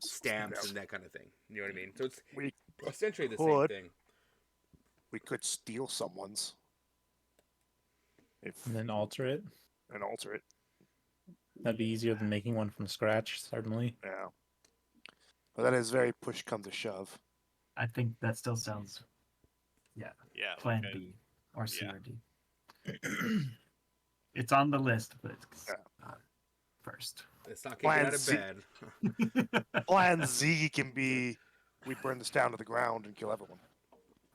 [SPEAKER 1] stamps
[SPEAKER 5] Yeah.
[SPEAKER 1] and that kind of thing. You know what I mean? So it's
[SPEAKER 5] We
[SPEAKER 1] essentially the same
[SPEAKER 5] could.
[SPEAKER 1] thing.
[SPEAKER 5] we could steal someone's if
[SPEAKER 4] And then alter it.
[SPEAKER 5] and alter it.
[SPEAKER 4] That'd be easier than making one from scratch, certainly.
[SPEAKER 5] Yeah. But that is very push come to shove.
[SPEAKER 2] I think that still sounds
[SPEAKER 3] Yeah.
[SPEAKER 2] plan
[SPEAKER 3] okay.
[SPEAKER 2] B or C
[SPEAKER 3] Yeah.
[SPEAKER 2] or D. It's on the list, but it's
[SPEAKER 5] Yeah.
[SPEAKER 2] not first.
[SPEAKER 1] It's not kicking
[SPEAKER 5] Plan
[SPEAKER 1] out of
[SPEAKER 5] C.
[SPEAKER 1] bed.
[SPEAKER 5] Plan Z can be we burn this down to the ground and kill everyone.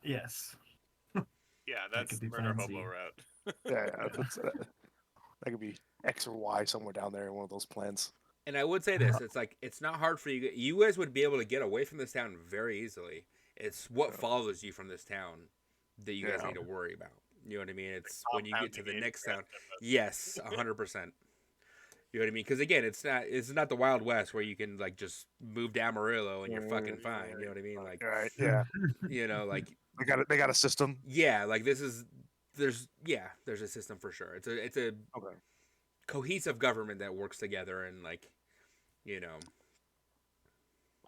[SPEAKER 2] Yes.
[SPEAKER 3] Yeah,
[SPEAKER 2] That
[SPEAKER 3] that's
[SPEAKER 2] could be
[SPEAKER 3] murder
[SPEAKER 2] fancy.
[SPEAKER 3] hobo route.
[SPEAKER 5] Yeah, that could be X or Y somewhere down there in one of those plans.
[SPEAKER 1] And I would say this: it's like it's not hard for you. You guys would be able to get away from this town very easily. It's what follows you from this town that you guys
[SPEAKER 5] Yeah.
[SPEAKER 1] need to worry about. You know what I mean? It's when you get to the
[SPEAKER 3] Compounding
[SPEAKER 1] next
[SPEAKER 3] interest
[SPEAKER 1] town.
[SPEAKER 3] of it.
[SPEAKER 1] Yes, 100%. You know what I mean? Because again, it's not the Wild West where you can like just move to Amarillo and you're fucking fine. You know what I mean? Like,
[SPEAKER 5] All right, yeah.
[SPEAKER 1] you know, like
[SPEAKER 5] They got a system.
[SPEAKER 1] yeah, like there's a system for sure. It's a
[SPEAKER 5] Okay.
[SPEAKER 1] cohesive government that works together and like, you know.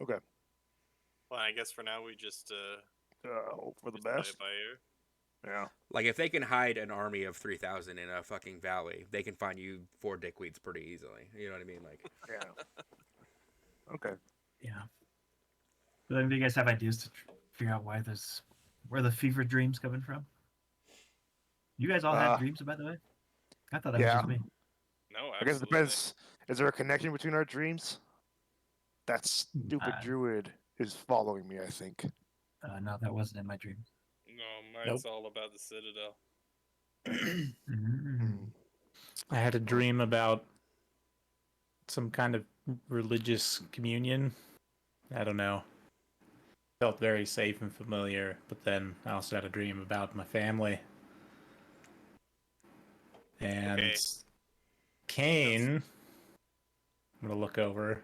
[SPEAKER 5] Okay.
[SPEAKER 3] Well, I guess for now we just
[SPEAKER 5] Hope for the
[SPEAKER 3] just play
[SPEAKER 5] best.
[SPEAKER 3] it by ear.
[SPEAKER 5] Yeah.
[SPEAKER 1] Like if they can hide an army of 3,000 in a fucking valley, they can find you 4 dickweeds pretty easily. You know what I mean? Like,
[SPEAKER 5] Yeah. Okay.
[SPEAKER 2] Yeah. But then do you guys have ideas to figure out where the fever dreams coming from? You guys all had dreams, by the way? I thought that was
[SPEAKER 5] yeah.
[SPEAKER 2] just me.
[SPEAKER 3] No,
[SPEAKER 5] I guess it
[SPEAKER 3] absolutely.
[SPEAKER 5] depends. Is there a connection between our dreams? That stupid druid is following me, I think.
[SPEAKER 2] No, that wasn't in my dream.
[SPEAKER 3] No, mine's all about the Citadel.
[SPEAKER 2] Mm.
[SPEAKER 4] I had a dream about some kind of religious communion. I don't know. Felt very safe and familiar, but then I also had a dream about my family. And
[SPEAKER 3] Okay.
[SPEAKER 4] Cain, I'm going to look over,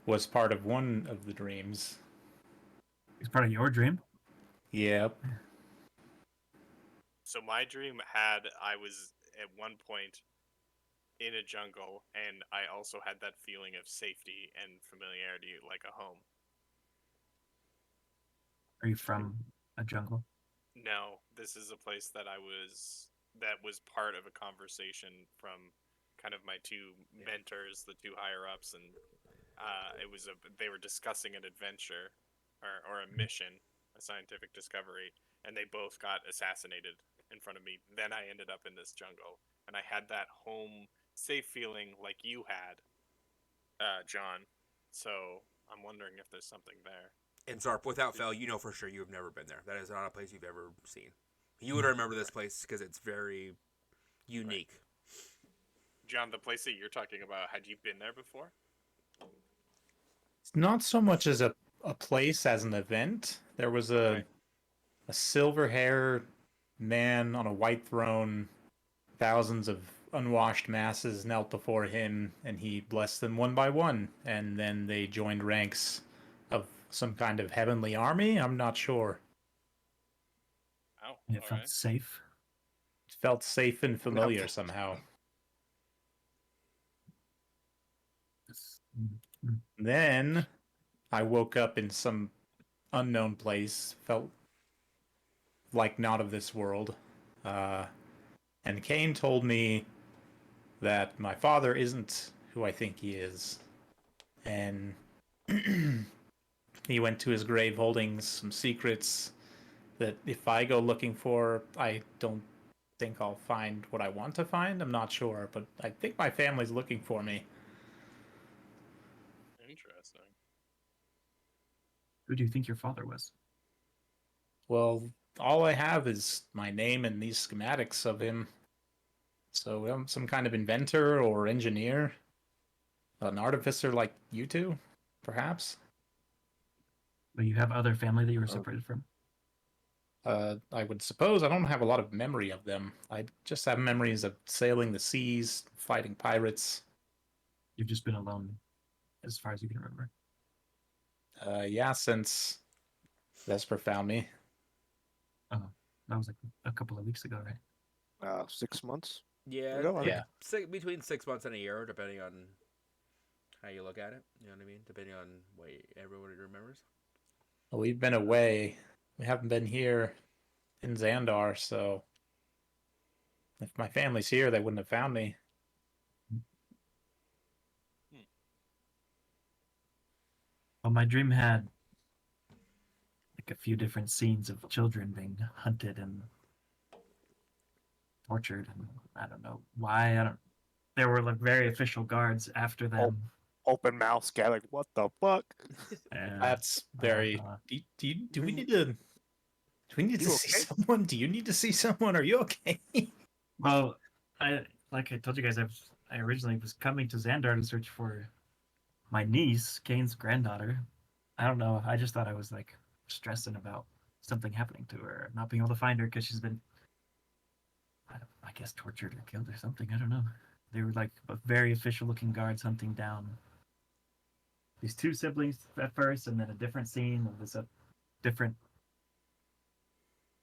[SPEAKER 4] was part of one of the dreams.
[SPEAKER 2] It's part of your dream?
[SPEAKER 4] Yep.
[SPEAKER 3] So my dream I was at one point in a jungle, and I also had that feeling of safety and familiarity, like a home.
[SPEAKER 2] Are you from a jungle?
[SPEAKER 3] No, this is a place that was part of a conversation from kind of my two mentors, the two higher ups, and they were discussing an adventure or a mission, a scientific discovery, and they both got assassinated in front of me. Then I ended up in this jungle, and I had that home safe feeling like you had, John. So I'm wondering if there's something there.
[SPEAKER 1] and Zarp, without fail, you know for sure you have never been there. That is not a place you've ever seen. You would remember this place because it's very unique.
[SPEAKER 3] John, the place that you're talking about, had you been there before?
[SPEAKER 4] It's not so much as a place as an event. There was a silver-haired man on a white throne. Thousands of unwashed masses knelt before him, and he blessed them one by one. And then they joined ranks of some kind of heavenly army. I'm not sure.
[SPEAKER 3] Oh,
[SPEAKER 2] And it felt
[SPEAKER 3] alright.
[SPEAKER 2] safe.
[SPEAKER 4] It felt safe and familiar somehow. Then I woke up in some unknown place, felt like not of this world. And Cain told me that my father isn't who I think he is. And he went to his grave holding some secrets that if I go looking for, I don't think I'll find what I want to find. I'm not sure, but I think my family's looking for me.
[SPEAKER 3] Interesting.
[SPEAKER 2] Who do you think your father was?
[SPEAKER 4] Well, all I have is my name and these schematics of him. So I'm some kind of inventor or engineer, an artificer like you two, perhaps.
[SPEAKER 2] But you have other family that you were
[SPEAKER 6] Oh.
[SPEAKER 2] separated from.
[SPEAKER 4] I would suppose I don't have a lot of memory of them. I just have memories of sailing the seas, fighting pirates.
[SPEAKER 2] You've just been alone, as far as you can remember.
[SPEAKER 4] Yeah, since Vesper found me.
[SPEAKER 2] Oh, that was like a couple of weeks ago, right?
[SPEAKER 5] 6 months.
[SPEAKER 1] Yeah,
[SPEAKER 5] Go on.
[SPEAKER 4] Yeah.
[SPEAKER 1] between 6 months and a year, depending on how you look at it. You know what I mean? Depending on what everybody remembers.
[SPEAKER 4] Well, we've been away. We haven't been here in Xandar, so if my family's here, they wouldn't have found me.
[SPEAKER 2] Well, my dream had like a few different scenes of children being hunted and tortured, and I don't know why. I don't. There were like very official guards after them.
[SPEAKER 5] Open mouth, scat like, what the fuck?
[SPEAKER 2] And
[SPEAKER 4] That's very. Do we need to? Do we need to
[SPEAKER 5] You
[SPEAKER 4] see
[SPEAKER 5] okay?
[SPEAKER 4] someone? Do you need to see someone? Are you okay?
[SPEAKER 2] well, like I told you guys, I originally was coming to Xandar to search for my niece, Kane's granddaughter. I don't know. I just thought I was like stressing about something happening to her, not being able to find her because she's been, I guess, tortured or killed or something. I don't know. They were like very official-looking guards hunting down these two siblings at first, and then a different scene of this different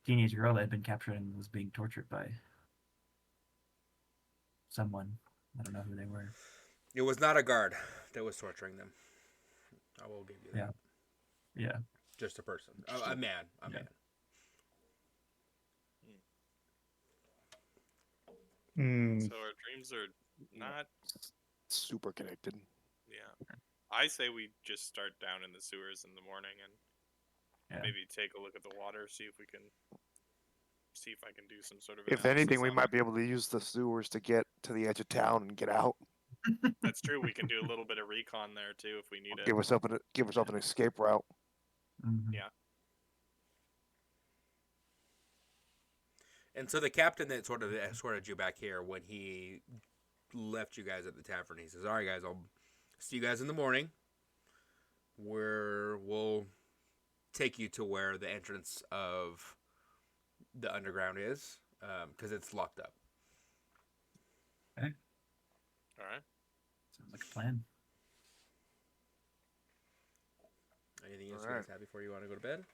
[SPEAKER 2] teenage girl that had been captured and was being tortured by someone. I don't know who they were.
[SPEAKER 1] It was not a guard that was torturing them. I will give you that.
[SPEAKER 2] Yeah.
[SPEAKER 1] Just a person. A man. A man.
[SPEAKER 4] Hmm.
[SPEAKER 3] So our dreams are not.
[SPEAKER 5] Super connected.
[SPEAKER 3] Yeah. I say we just start down in the sewers in the morning and
[SPEAKER 2] Yeah.
[SPEAKER 3] maybe take a look at the water, see if I can do some sort of.
[SPEAKER 5] If
[SPEAKER 3] analysis
[SPEAKER 5] anything, we
[SPEAKER 3] on
[SPEAKER 5] might
[SPEAKER 3] it.
[SPEAKER 5] be able to use the sewers to get to the edge of town and get out.
[SPEAKER 3] That's true. We can do a little bit of recon there too if we need it.
[SPEAKER 5] Give ourselves an escape route.
[SPEAKER 2] Mhm.
[SPEAKER 3] Yeah.
[SPEAKER 1] And so the captain that sort of escorted you back here, when he left you guys at the tavern, he says, "All right, guys, I'll see you guys in the morning. We'll take you to where the entrance of the underground is, because it's locked up."
[SPEAKER 3] All right.
[SPEAKER 2] Sounds like a plan.
[SPEAKER 1] Anything else
[SPEAKER 5] All
[SPEAKER 1] you
[SPEAKER 5] right.
[SPEAKER 1] guys have before you want to go to bed?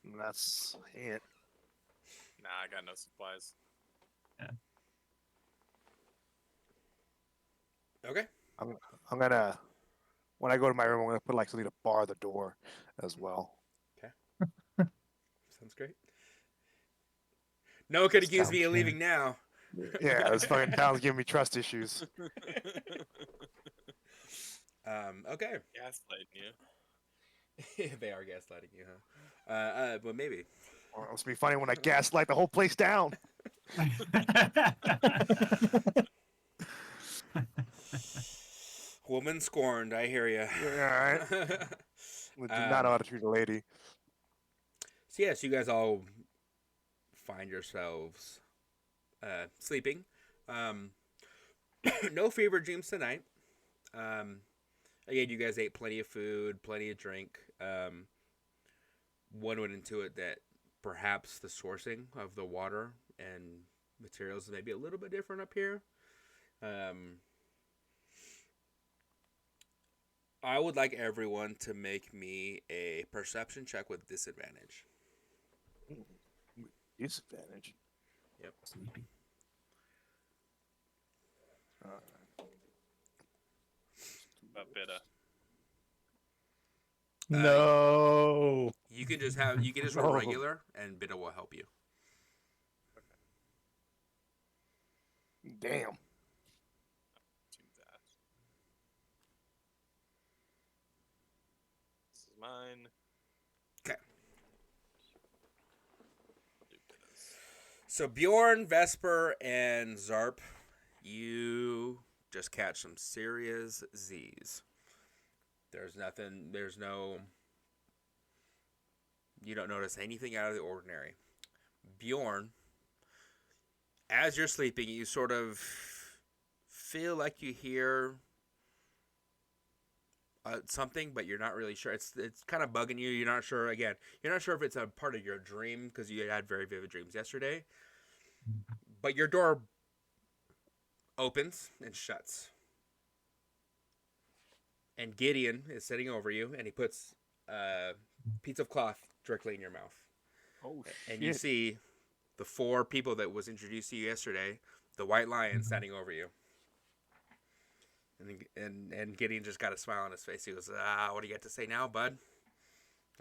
[SPEAKER 5] And that's it.
[SPEAKER 3] Nah, I got no supplies.
[SPEAKER 1] Okay.
[SPEAKER 5] I'm gonna when I go to my room, I'm gonna put like something to bar the door as well.
[SPEAKER 1] Sounds great. No one could accuse
[SPEAKER 2] Sounds
[SPEAKER 1] me of
[SPEAKER 2] good.
[SPEAKER 1] leaving now.
[SPEAKER 5] Yeah, this fucking town's giving me trust issues.
[SPEAKER 1] Okay.
[SPEAKER 3] Gaslighting you.
[SPEAKER 1] They are gaslighting you, huh? But maybe.
[SPEAKER 5] Or it must be funny when I gaslight the whole place down.
[SPEAKER 1] Woman scorned, I hear you.
[SPEAKER 5] Yeah, all right. We do not know how to treat a lady.
[SPEAKER 1] So yes, you guys all find yourselves sleeping. No fever dreams tonight. Again, you guys ate plenty of food, plenty of drink. One went into it that perhaps the sourcing of the water and materials may be a little bit different up here. I would like everyone to make me a perception check with disadvantage.
[SPEAKER 5] Disadvantage.
[SPEAKER 1] Yep.
[SPEAKER 2] Sleepy.
[SPEAKER 3] A bit of.
[SPEAKER 4] No.
[SPEAKER 1] You can just roll
[SPEAKER 5] No.
[SPEAKER 1] regular, and Bita will help you.
[SPEAKER 5] Damn.
[SPEAKER 3] Do that. This is mine.
[SPEAKER 1] So Bjorn, Vesper, and Zarp, you just catch some serious Z's. There's nothing. There's no. You don't notice anything out of the ordinary. Bjorn, as you're sleeping, you sort of feel like you hear something, but you're not really sure. It's kind of bugging you. You're not sure. Again, you're not sure if it's a part of your dream because you had very vivid dreams yesterday. But your door opens and shuts. And Gideon is sitting over you, and he puts a piece of cloth directly in your mouth.
[SPEAKER 5] Oh,
[SPEAKER 1] And you see the 4 people that was introduced to you yesterday, the White Lion standing over you. And Gideon just got a smile on his face. He goes, what do you got to say now, bud?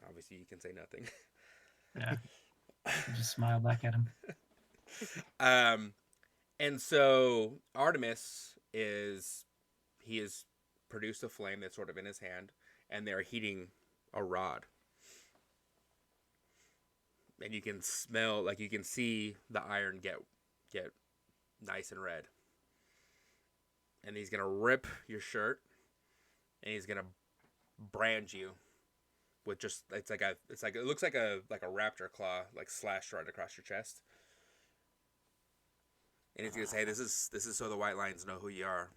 [SPEAKER 1] Obviously, you can say nothing.
[SPEAKER 2] Yeah. I just smile back at him.
[SPEAKER 1] And so Artemis he has produced a flame that's sort of in his hand, and they're heating a rod. And you can smell, like you can see the iron get nice and red. And he's gonna rip your shirt, and he's gonna brand you with just it looks like a raptor claw like slashed right across your chest. And he's gonna say, "This is so the White Lions know who you are.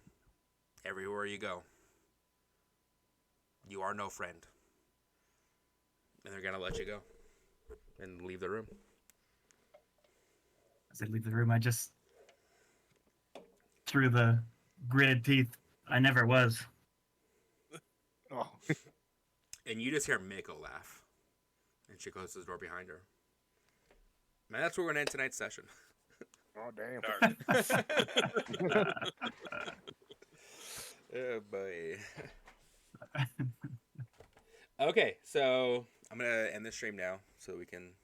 [SPEAKER 1] Everywhere you go, you are no friend." And they're gonna let you go and leave the room.
[SPEAKER 2] As I leave the room, I just through the gritted teeth. I never was.
[SPEAKER 5] Oh.
[SPEAKER 1] And you just hear Mako laugh, and she closes the door behind her. Man, that's where we're gonna end tonight's session.
[SPEAKER 5] Oh, damn.
[SPEAKER 3] Dark.
[SPEAKER 1] Oh boy. Okay, so I'm gonna end the stream now so we can